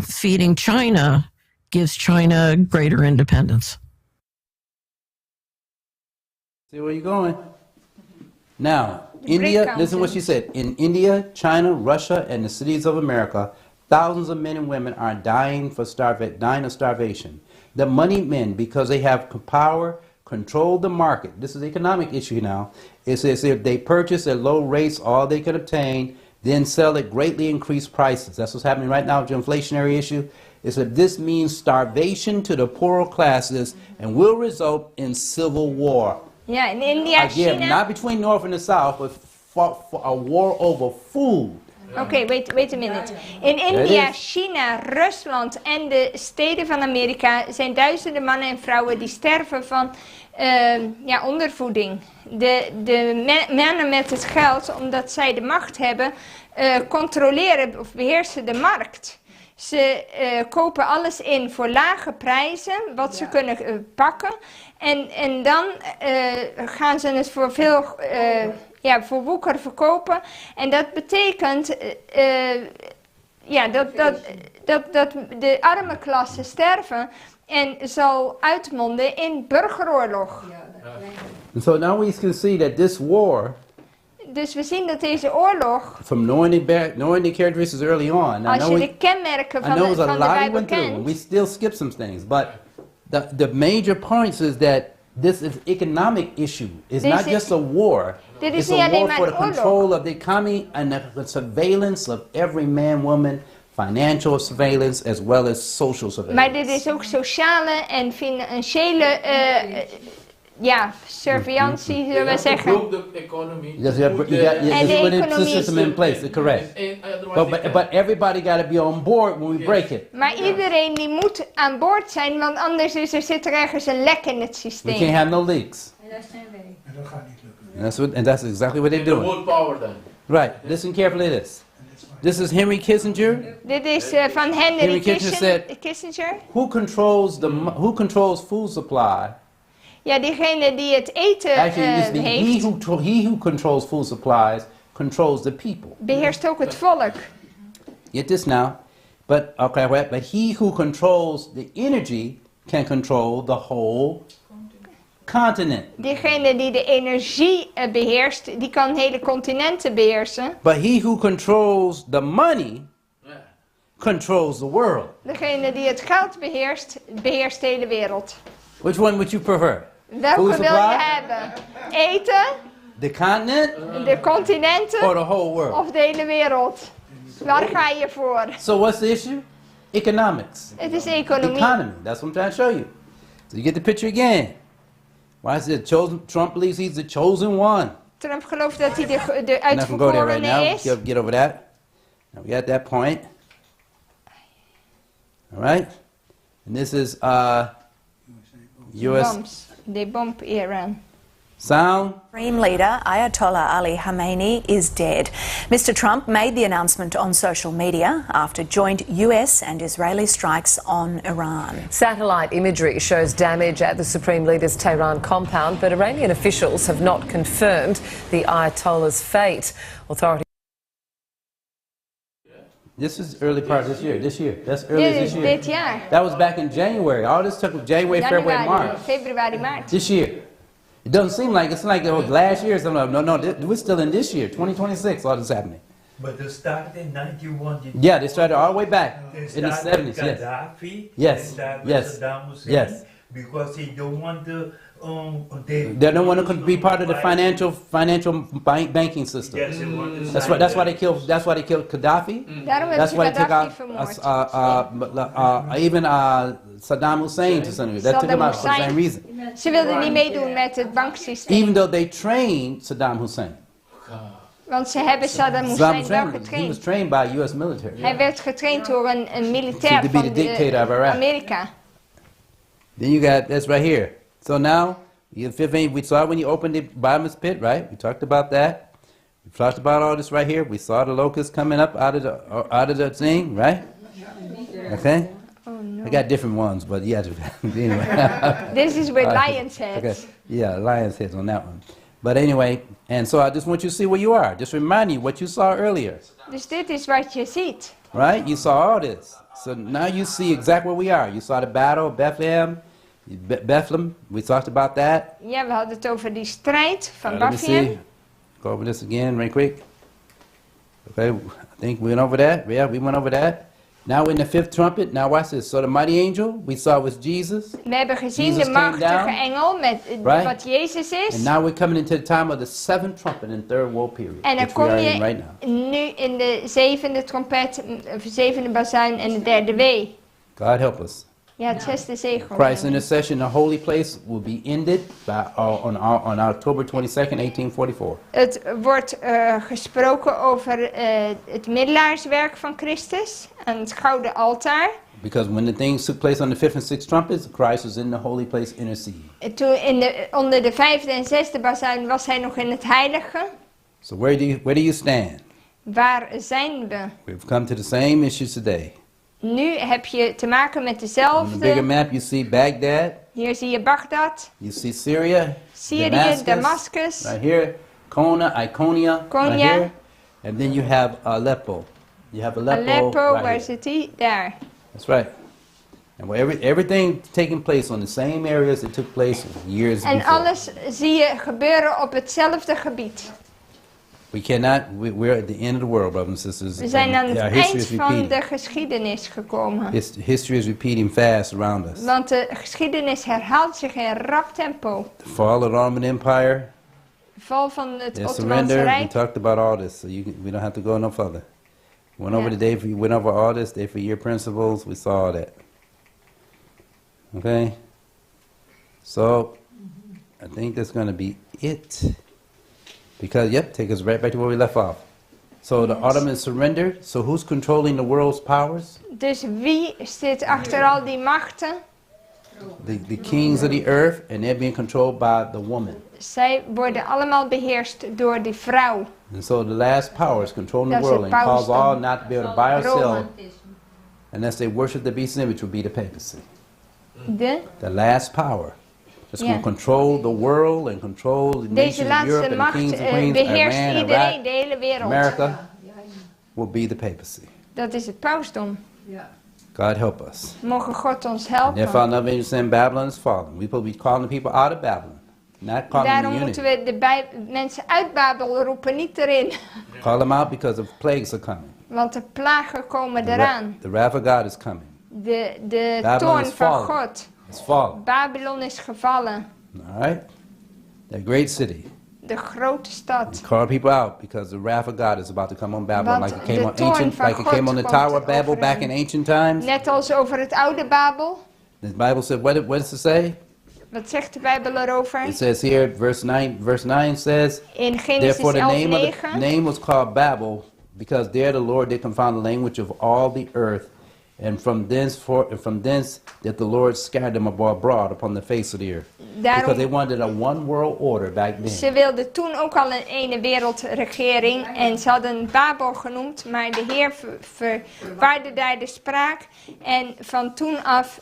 feeding China gives China greater independence. See where you're going. Now, India, listen to what she said. In India, China, Russia, and the cities of America, thousands of men and women are dying of starvation. The money men, because they have power, control the market. This is an economic issue now. It says if they purchase at low rates all they can obtain, then sell at greatly increased prices. That's what's happening right now with the inflationary issue. Is that this means starvation to the poorer classes and will result in civil war. Ja, in India, Again, China. not between North and the South, but for a war over food. Oké, wait a minute. In It India, is. China, Rusland en de steden van Amerika zijn duizenden mannen en vrouwen die sterven van ondervoeding. De mannen met het geld, omdat zij de macht hebben, controleren of beheersen de markt. Ze kopen alles in voor lage prijzen, wat ze kunnen pakken. En dan gaan ze het voor veel voor woeker verkopen. En dat betekent dat de arme klasse sterven en zal uitmonden in burgeroorlog. And so now we can see that this war, Dus we zien dat deze oorlog, from knowing the characteristics early on, als je de kenmerken I van know de there's a lot we Bijbel went through, and we kent, still skip some things, but the major points is that this is economic issue. It's Dit not is- just a war. dit is It's niet a alleen war maar for een the oorlog. control of the economy and the surveillance of every man, woman, financial surveillance as well as social surveillance. maar dit is ook sociale en financiële surveillantie, zullen we zeggen. Broke the economy. Yes, you Put got And you the put the economy system in place, correct. But everybody got to be on board when we break it. Maar iedereen die moet aan boord zijn, want anders zit er ergens een lek in het We can't systeem. have no leaks. En daar zijn wij. And that's exactly what they're the doing. whole power then. Right. Listen carefully to this. This is Henry Kissinger. Dit is van Henry Henry Kissinger Kissinger. Who controls food supply? Ja, diegene die het eten Actually, it's heeft, he who controls food supplies controls the people. beheerst ook het volk. Get this now. But he who controls the energy can control the whole continent. Diegene die de energie beheerst, die kan hele continenten beheersen. But he who controls the money controls the world. Degene die het geld beheerst, beheerst de hele wereld. Which one would you prefer? Welke wil supply? je hebben? Eten, The continent de continenten or the whole world? of de hele wereld? Waar ga je voor? So what's the issue? Economics. Het is economie. Economy. That's what I'm trying to show you. So you get the picture again. Why is it Trump believes he's the chosen one? Trump gelooft dat hij de I'm not going to go there right now. uitverkorene is. Get over that. Now we got that point. All right. And this is U.S. Bombs. They bomb Iran. Sound. Supreme leader Ayatollah Ali Khamenei is dead. Mr. Trump made the announcement on social media after joint US and Israeli strikes on Iran. Satellite imagery shows damage at the Supreme Leader's Tehran compound, but Iranian officials have not confirmed the Ayatollah's fate. Authorities. This is early part of this year. That's early this year. Dit jaar. That was back in January. All this took January, February, Januari, March. februari, maart. This year. It doesn't seem like it was last year. So no, we're still in this year, 2026. All this is happening. But they started in 91. Yeah, they started all the way back They in the started 70s. Yes. Gaddafi. Yes. And that was Yes. Saddam Hussein, Yes. Because he don't want to. They don't want to be part of the financial banking system. Yes, they want to That's why they killed. That's why they killed Gaddafi. Daarom hebben That's ze why they took Gaddafi out vermoord. even Saddam Hussein to some degree. That took him out for the same reason. Ze wilden niet meedoen met het banksysteem. Even though they trained Saddam Hussein. Want ze hebben Saddam Hussein wel he was getraind. trained by U.S. military. Hij werd getraind door een militair To be the van dictator of Iraq. Amerika. Then you got that's right here. So now, we saw when you opened the bottomless pit, right? We talked about that. We talked about all this right here. We saw the locusts coming up out of the thing, right? Okay. Oh no. I got different ones, but yeah. Anyway. This is with lion's heads. Okay. Yeah, lion's heads on that one. But anyway, and so I just want you to see where you are. Just remind you what you saw earlier, Dus dit is wat je ziet. right? You saw all this. So now you see exactly where we are. You saw the battle of Bethlehem. Bethlehem, we talked about that. Ja, we hadden het over die strijd van Let me Bethlehem. see. Go over this again right quick. Okay, I think we went over that. Yeah, we went over that. Now we're in the fifth trumpet. Now watch this. So the mighty angel we saw was Jesus. We hebben gezien Jesus de came machtige down, engel met right? wat Jezus is. And now we're coming into the time of the seventh trumpet in third woe period. En dan which we kom are je in right now. nu in de zevende trompet, zevende bazuin en de derde wee. God help us. Ja, het zesde zegel. Christ's intercession in the holy place will be ended on October 22nd, 1844. Het wordt gesproken over het middelaarswerk van Christus aan het gouden altaar. Because when the things took place on the fifth and sixth trumpets, Christ was in the holy place interceding. Toen onder de vijfde en zesde bazuin was hij nog in het heilige. So where do you stand? Waar zijn we? We've come to the same issues today. Nu heb je te maken met On the bigger dezelfde. map, you see Baghdad, Hier zie je Bagdad, you see Syria, Syrië, Damascus, right here, Iconia, right Konya. here, and then you have Aleppo. You have Aleppo, Aleppo, right waar here. zit die? Daar. That's right. And everything taking place on the same areas that took place years En before. alles zie je gebeuren op hetzelfde gebied. We cannot. We're at the end of the world, brothers and sisters. We zijn aan het Our history eind is van repeating. de geschiedenis gekomen. History is repeating fast around us. Want de geschiedenis herhaalt zich in rap tempo. The fall of the Roman Empire, De val van het their Ottomaanse surrender. We Rijk. talked about all this, so we don't have to go no further. We went over all this, day for year principles. We saw all that. Okay. So, I think that's going to be it. Because, take us right back to where we left off. So the Ottomans surrendered. So who's controlling the world's powers? Dus wie zit achter al die machten? The kings of the earth, and they're being controlled by the woman. Zij worden allemaal beheerst door die vrouw. And so the last power is controlling the Dat is world het and cause pausdom. all not to be able to buy or sell Rome. unless they worship the beast's image, will be the papacy. The last power. It's Ja. going to control the world and control the Deze nations of Europe laatste and the macht kings and queens, beheerst Iran, iedereen, Iraq, de hele wereld. America, will be the papacy. Dat is het pausdom. God help us. Mogen God ons And therefore, helpen. another understand Babylon is fallen. We be calling the people out of Babylon, not calling them Daarom unity. moeten we de mensen uit Babel roepen, niet erin. Call them out because of plagues are coming. Want de plagen komen The eraan. wrath of God is coming. De Babylon toorn is van fallen. God. It's fallen. Babylon is gevallen. All right? That great city. De grote stad. Call people out because the wrath of God is about to come on Babylon, Want like it came de on toorn ancient, van like it God came on the komt Tower of Babel over back hen. in ancient times. Net als over het oude Babel. The Bible said, what does it say? Wat zegt de Bijbel erover? It says here, verse 9 says, In Genesis therefore the 11:9. name was called Babel, because there the Lord did confound the language of all the earth, and from thence that the Lord scattered them abroad upon the face of the earth. Because they wanted a one world order back then. Ze wilden toen ook al een ene wereldregering en ze hadden Babel genoemd, maar de Heer verwaarde daar de spraak en van toen af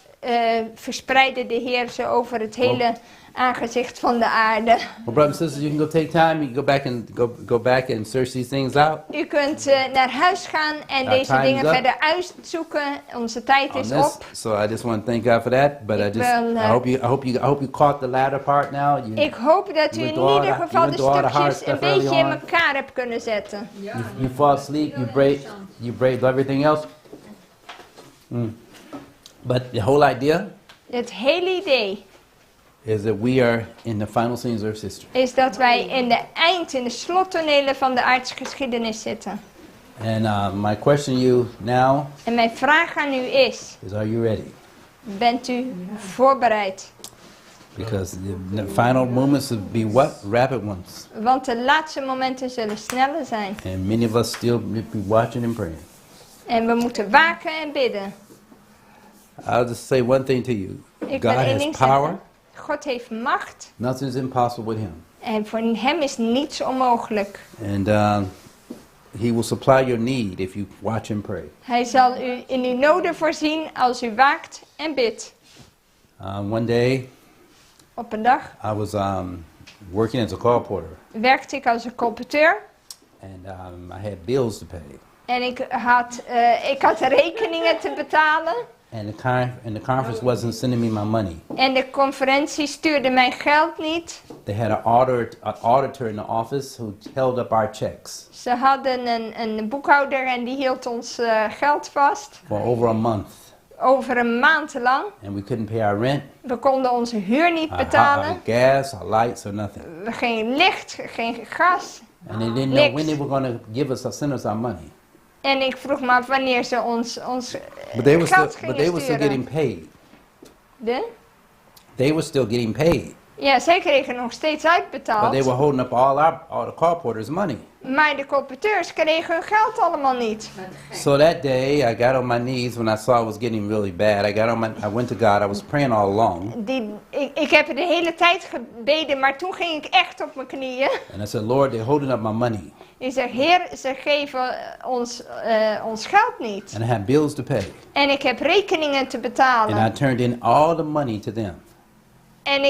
verspreidde de Heer ze over het hele aangezicht van de aarde. Well, brothers and sisters, you can go take time, you can go back and search these things out. U kunt naar huis gaan en deze time dingen is up. verder uitzoeken. Onze tijd On is this, op. so I just want to thank God for that. But Ik I wil, hope you caught the latter part now. Ik hoop dat u in ieder geval de stukjes een beetje in elkaar hebt kunnen zetten. You fall asleep, you break everything else. But the whole idea Het hele idee is that we are in the final scenes of history. is dat wij in de slottonelen van de aardsgeschiedenis zitten. And my question to you now En mijn vraag aan u is, are you ready? bent u voorbereid? Because the final moments will be what? Rapid ones. Want de laatste momenten zullen sneller zijn. And many of us still be watching and praying. En we moeten waken en bidden. I'll just say one thing to you. Ik God wil één has ding power. zeggen. God heeft macht. Nothing is impossible with him. En voor hem is niets onmogelijk. And he will supply your need if you watch and pray. Hij zal u in uw noden voorzien als u waakt en bidt. One day, Op een dag I was working as a call porter. werkte ik als een colporteur. And I had bills to pay. En ik had rekeningen te betalen. And the conference wasn't sending me my money. En de conferentie stuurde mijn geld niet. They had an auditor in the office who held up our checks Ze hadden een boekhouder en die hield ons geld vast. for over a month. Over een maand lang. And we couldn't pay our rent, We konden onze huur niet our betalen. gas, our lights, or nothing. Geen licht, geen gas. And they didn't know when they were going to send us our money. En ik vroeg me af wanneer ze ons But they were geld still, gingen but they were still getting sturen. paid. De? They were still getting paid. Ja, zij kregen nog steeds But uitbetaald. they were holding up all the call porters' money. Maar de colporteurs kregen hun geld allemaal niet. So that day, I got on my knees when I saw it was getting really bad. I went to God. I was praying all along. Ik heb de hele tijd gebeden, maar toen ging ik echt op mijn knieën. And I said, Lord, they're holding up my money. Ik zeg, Heer, ze geven ons geld niet. And I had bills to pay. En ik heb rekeningen te betalen. And I turned in all the money to them. En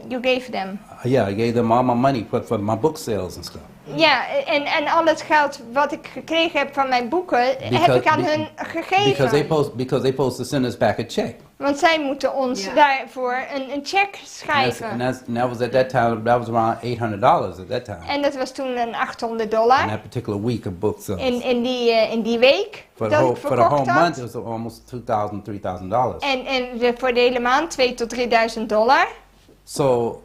you gave them. Yeah, I gave them all my money for my book sales and stuff. Ja, en al het geld wat ik gekregen heb van mijn boeken, heb ik aan hun gegeven. Because they supposed to send us back a check. Want zij moeten ons daarvoor een check schrijven. And that was at that time, that was around $800 at that time. En dat was toen een $800. In that particular week of book sales. In die week For dat ik the whole verkocht had. month, it was almost $2,000, $3,000. En voor de hele maand $2,000 tot $3,000. So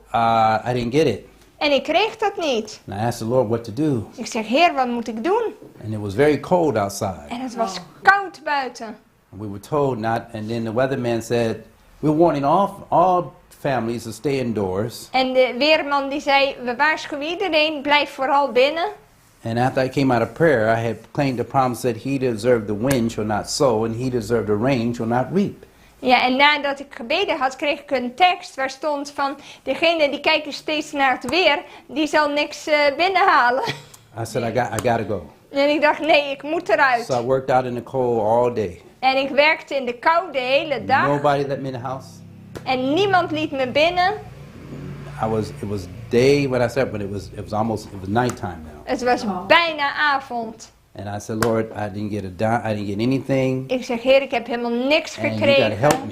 I didn't get it. En ik kreeg dat niet. And I asked the Lord what to do. Ik zeg, Heer, wat moet ik doen? And it was very cold outside. En het was koud buiten. And we were told not, and then the weatherman said, we're warning all families to stay indoors. En de weerman die zei, we waarschuwen iedereen, blijf vooral binnen. And after I came out of prayer, I had claimed the promise that he that deserved the wind shall not sow, and he that deserved the rain shall not reap. Ja, en nadat ik gebeden had, kreeg ik een tekst waar stond van, degene die kijkt steeds naar het weer, die zal niks binnenhalen. I said, I gotta go. En ik dacht, nee, ik moet eruit. So I worked out in the cold all day. En ik werkte in de kou de hele dag. Nobody let me in the house. En niemand liet me binnen. It was day when I started, but it was nighttime now. Het was bijna avond. And I said, Lord, I didn't get anything. Ik zeg, Heer, ik heb helemaal niks And you gotta help gekregen.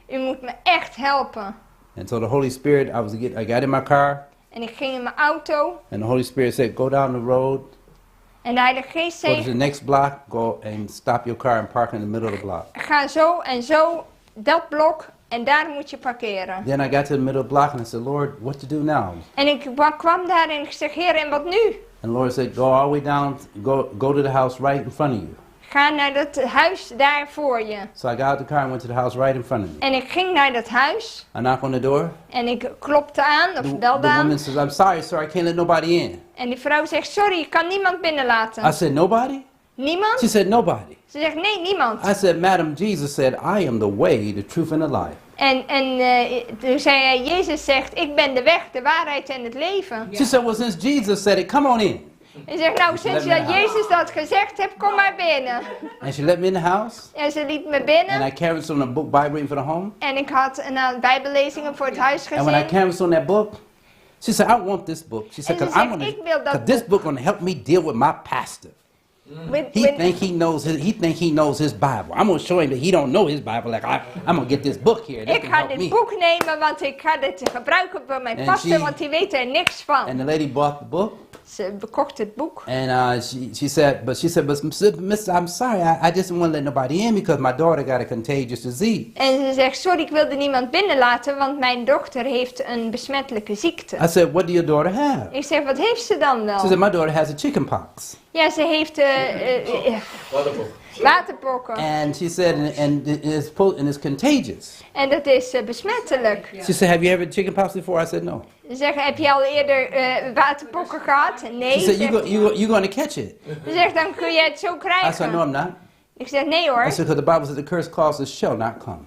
me. U moet me echt helpen. And so the Holy Spirit, I got in my car, En ik ging in mijn auto. and the Holy Spirit said, go down the road, En de Heilige Geest go to the zei, next block, go and stop your car and park in the middle of the block. ga zo en zo dat blok en daar moet je parkeren. Then I got to the middle of the block and I said, Lord, what to do now? En ik kwam daar en ik zeg, Heer, en wat nu? And the Lord said, go all the way down, go to the house right in front of you. Ga naar dat huis daar voor je. So I got out the car and went to the house right in front of me. En ik ging naar dat huis I knocked on the door. en ik klopte aan of The belde aan. woman says, I'm sorry, sir, I can't let nobody in. En die vrouw zegt, sorry, ik kan niemand binnenlaten. I said, nobody? Niemand? She said, nobody. Ze zegt, nee, niemand. I said, Madam, Jesus said, I am the way, the truth, and the life. En toen zei hij, Jezus zegt, ik ben de weg, de waarheid en het leven. She said, well, since Jesus said it, come on in. En zegt, nou, sinds dat Jezus dat gezegd heeft, kom maar binnen. And she let me in the house. En ze liet me And binnen. I canvassed on a book, Bible reading for the home. En ik had een bijbellezingen voor het And when I huisgezin. canvassed on that book, she said, I want this book. She said, En ze because zegt, ik wil dat this book gonna help me deal with my pastor. He think he knows his Bible. I'm gonna show him that he don't know his Bible. Like I'm gonna get this book here. That Ik can ga help dit me. boek nemen, want ik ga dit gebruiken voor mijn And pastor, she- want die weet er niks van. And the lady bought the book. Ze bekocht het boek. And she said, but Mister, I'm sorry, I just didn't want to let nobody in because my daughter got a contagious disease. En ze zegt, sorry, ik wilde niemand binnenlaten, want mijn dochter heeft een besmettelijke ziekte. I said, what do your daughter have? Ik zeg, wat heeft ze dan She said, wel? my daughter has a chickenpox. Ja, ze heeft waterpokken. And she said, and it's contagious. En dat is besmettelijk. She said, have you ever had chickenpox before? I said, no. Ze zegt, heb je al eerder waterpokken gehad? Nee. She said, zegt you're going to catch it. Ze zegt, dan kun je het zo I said, no, krijgen. I'm not. Ik zeg, nee I hoor. said, because the Bible says the curse causeless shall not come.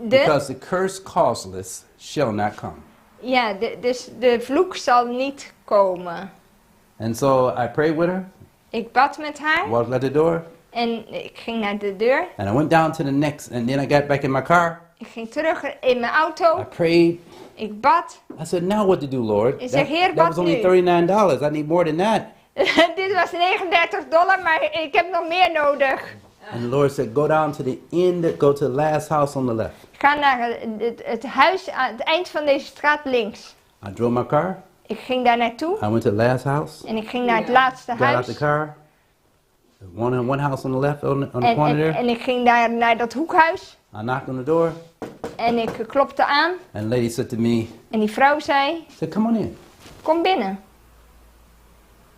Because the curse causeless shall not come. Ja, dus de vloek zal niet komen. And so I prayed with her, Ik bad met haar walked out the door, en ik ging naar de deur. and I went down to the next, and then I got back in my car. Ik ging terug in mijn I auto. prayed. Ik bad. I said, now what to do, Lord? Ik zeg, Heer, that was wat only nu? $39. I need more than that. Dit was $39, maar ik heb nog meer nodig. And the Lord said, go down to the end, go to the last house on the left. Ga naar het huis aan het eind van deze straat links. I drove my car. Ik ging daar naartoe I went to the last house. en ik ging naar het laatste Got out huis. the car. One house on the left, on the corner there. En ik ging daar naar dat hoekhuis I knocked on the door, en ik klopte aan. and the lady said to me, En die vrouw zei, come on in. kom binnen.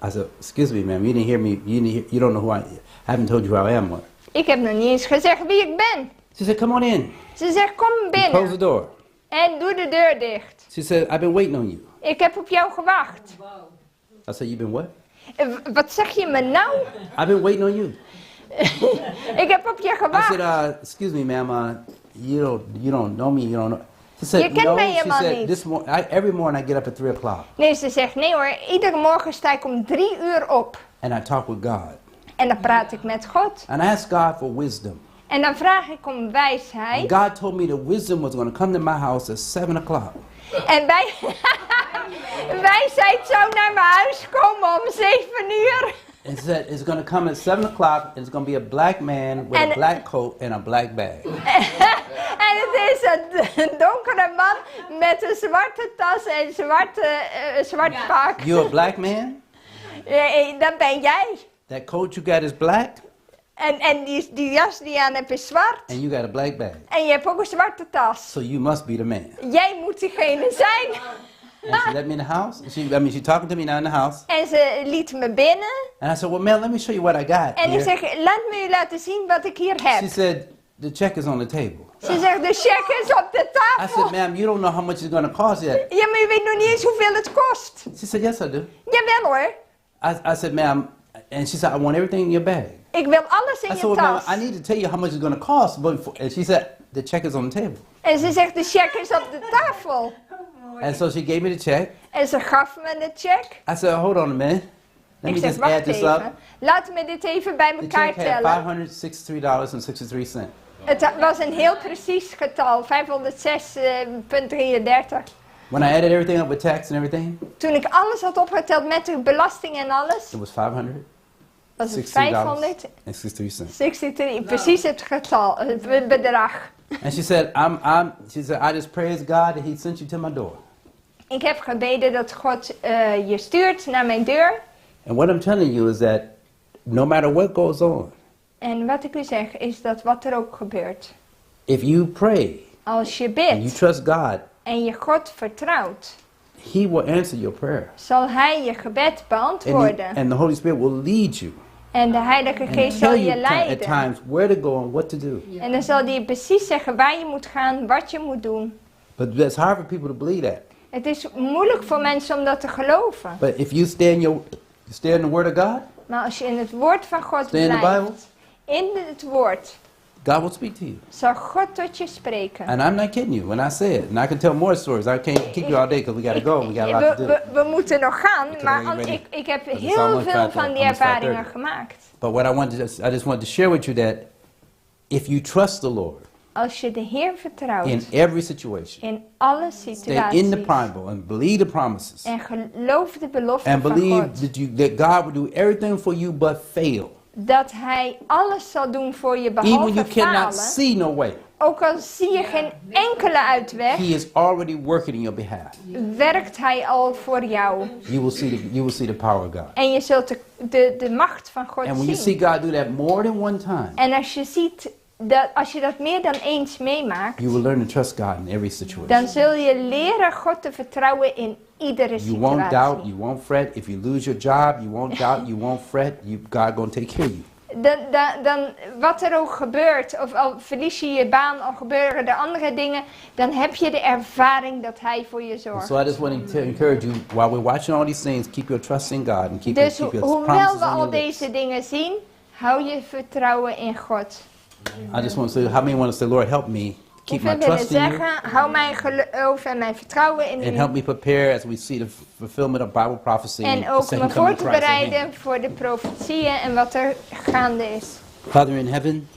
I said, excuse me, ma'am, you didn't hear me, you don't know who I haven't told you who I am. What? Ik heb nog niet eens gezegd wie ik ben. She said, come on in. Ze zegt, kom Close the binnen. door. En doe de deur dicht. She said, I've been waiting on you. Ik heb op jou gewacht. I said, you've been what? Wat zeg je me nou? I've been waiting on you. Ik heb op je I gewacht. said, excuse me, ma'am, you don't know me, you don't know. She said, Je kent no. mij She helemaal said, niet. every morning I get up at 3 o'clock Nee, ze zegt, nee hoor, iedere morgen sta ik om 3 uur op. and I talk with God. En dan praat ik met God. And I ask God for wisdom. En dan vraag ik om wijsheid. And God told me the wisdom was going to come to my house at 7 o'clock. En wijsheid zou naar mijn huis komen om 7 uur. And said it's going to come at 7 o'clock and it's going to be a black man with a black coat and a black bag. En het is een donkere man met een zwarte tas en zwart pak. You a black man? Dat ben jij. That coat you got is black? En die jas die je aan hebt is zwart. And you got a black bag. En je hebt ook een zwarte tas. So you must be the man. Jij moet diegene zijn. And she let me in the house. She's talking to me now in the house. En ze liet me binnen. And I said, well, man, let me show you what I got En ik here. zeg, laat me u laten zien wat ik hier heb. She said, the check is on the table. Ze zegt, de cheque is op de I tafel. said, ma'am, you don't know how much it's going to cost yet. Ja, maar je weet nog niet eens hoeveel het kost. She said, yes, I do. Jawel hoor. I said, ma'am, and she said, I want everything in your bag. Ik wil alles in I je said, well, ma'am, tas. I need to tell you how much it's going to cost. And she said, the check is on the table. En ze zegt, de cheque is op de tafel. And so she gave me the check. En ze gaf me de cheque. I said, hold on a minute. Let Ik me zeg, just add wacht this even. up. Laten we dit even bij The elkaar check had tellen. $563.63. Het was een heel precies getal, 506,33. When I added everything up with tax and everything, Toen ik alles had opgeteld met de belasting en alles, it was $563. was het 563. $563. Precies het getal, het bedrag. And she said, I just praise God that He sent you to my door. Ik heb gebeden dat God je stuurt naar mijn deur. And what I'm telling you is that no matter what goes on, En wat ik u zeg is dat wat er ook gebeurt. if you pray Als je and you bidt trust God, en je God vertrouwt, He will answer your prayer. zal Hij je gebed beantwoorden. And the Holy Spirit will lead you En de Heilige and Geest zal tell je you at leiden. times where to go and what to do. En dan zal hij precies zeggen waar je moet gaan, wat je moet doen. But it's hard for people to believe that. Het is moeilijk voor mensen om dat te geloven. But if you stay in the Word of God, Maar als je in het woord van God stay in the Bible, blijft, in het woord, God will speak to you. zal God tot je spreken. And I'm not kidding you when I say it. And I can tell more stories. I can't keep you all day because we got to go. We got a lot to do. We moeten nog gaan, maar already ik heb Because it's heel almost veel 5:30. van die Almost 5:30. ervaringen gemaakt. But what I just wanted to share with you that if you trust the Lord Als je de Heer vertrouwt, in every situation, in alle stay situaties, in the Bible and believe the promises, en geloof de belofte and van believe God, that God will do everything for you but fail. dat Hij alles zal doen voor je Even when behalve you cannot falen, see no way, ook al zie je geen enkele uitweg, He is already working in your behalf. werkt Hij al voor jou. You will see the power of God. En je zult de macht van God And when you see zien. God do that more than one time, En als je ziet, als je dat meer dan eens meemaakt, you will learn to trust God in every situation. dan zul je leren God te vertrouwen in iedere You won't doubt, situatie. you won't fret. If you lose your job, you won't doubt, you won't fret. God gonna take care of you. Dan wat er ook gebeurt, of al verlies je je baan, al gebeuren er andere dingen, dan heb je de ervaring dat Hij voor je zorgt. So I just want to encourage you, while we're watching all these things, keep your trust in God and keep Dus your hoewel promises we on al your lips. deze dingen zien, hou je vertrouwen in God. I just want to say, how many want to say, Lord, help me keep my Hoeveel willen trust in you zeggen, hou mijn geloof en mijn vertrouwen in and help U. me prepare as we see the fulfillment of Bible prophecy. En the ook second me coming voor of te Christ. Amen. bereiden voor de profetieën en wat er gaande is. Father in heaven,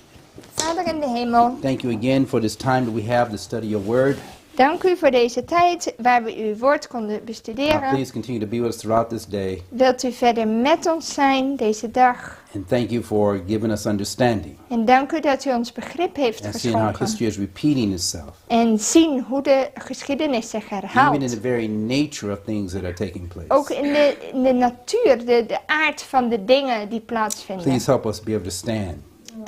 Vader in de hemel, thank you again for this time that we have to study your word. dank u voor deze tijd waar we uw woord konden Now, bestuderen. please continue to be with us throughout this day. Wilt u verder met ons zijn deze dag. And thank you for giving us understanding En dank u dat u ons begrip heeft and seeing how geschonken. history is repeating itself. En zien hoe de geschiedenis zich Even in herhaalt. the very nature of things that are taking place. Ook in de natuur, de aard van de dingen die plaatsvinden. Please help us be able to stand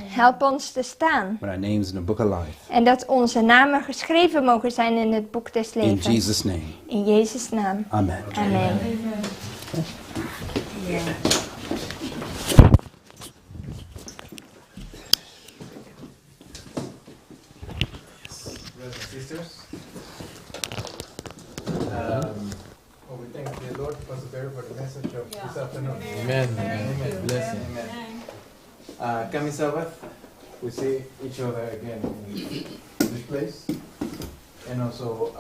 Help ons te staan. with our names in the book of life. En dat onze namen geschreven mogen zijn in het boek des In levens. Jesus' name. In Jezus' naam. Amen. Amen. Brothers and sisters, we thank the Lord Pastor Barry for the message of this afternoon. Amen. Amen. Blessing. Amen. Coming Sabbath, we see each other again in this place, and also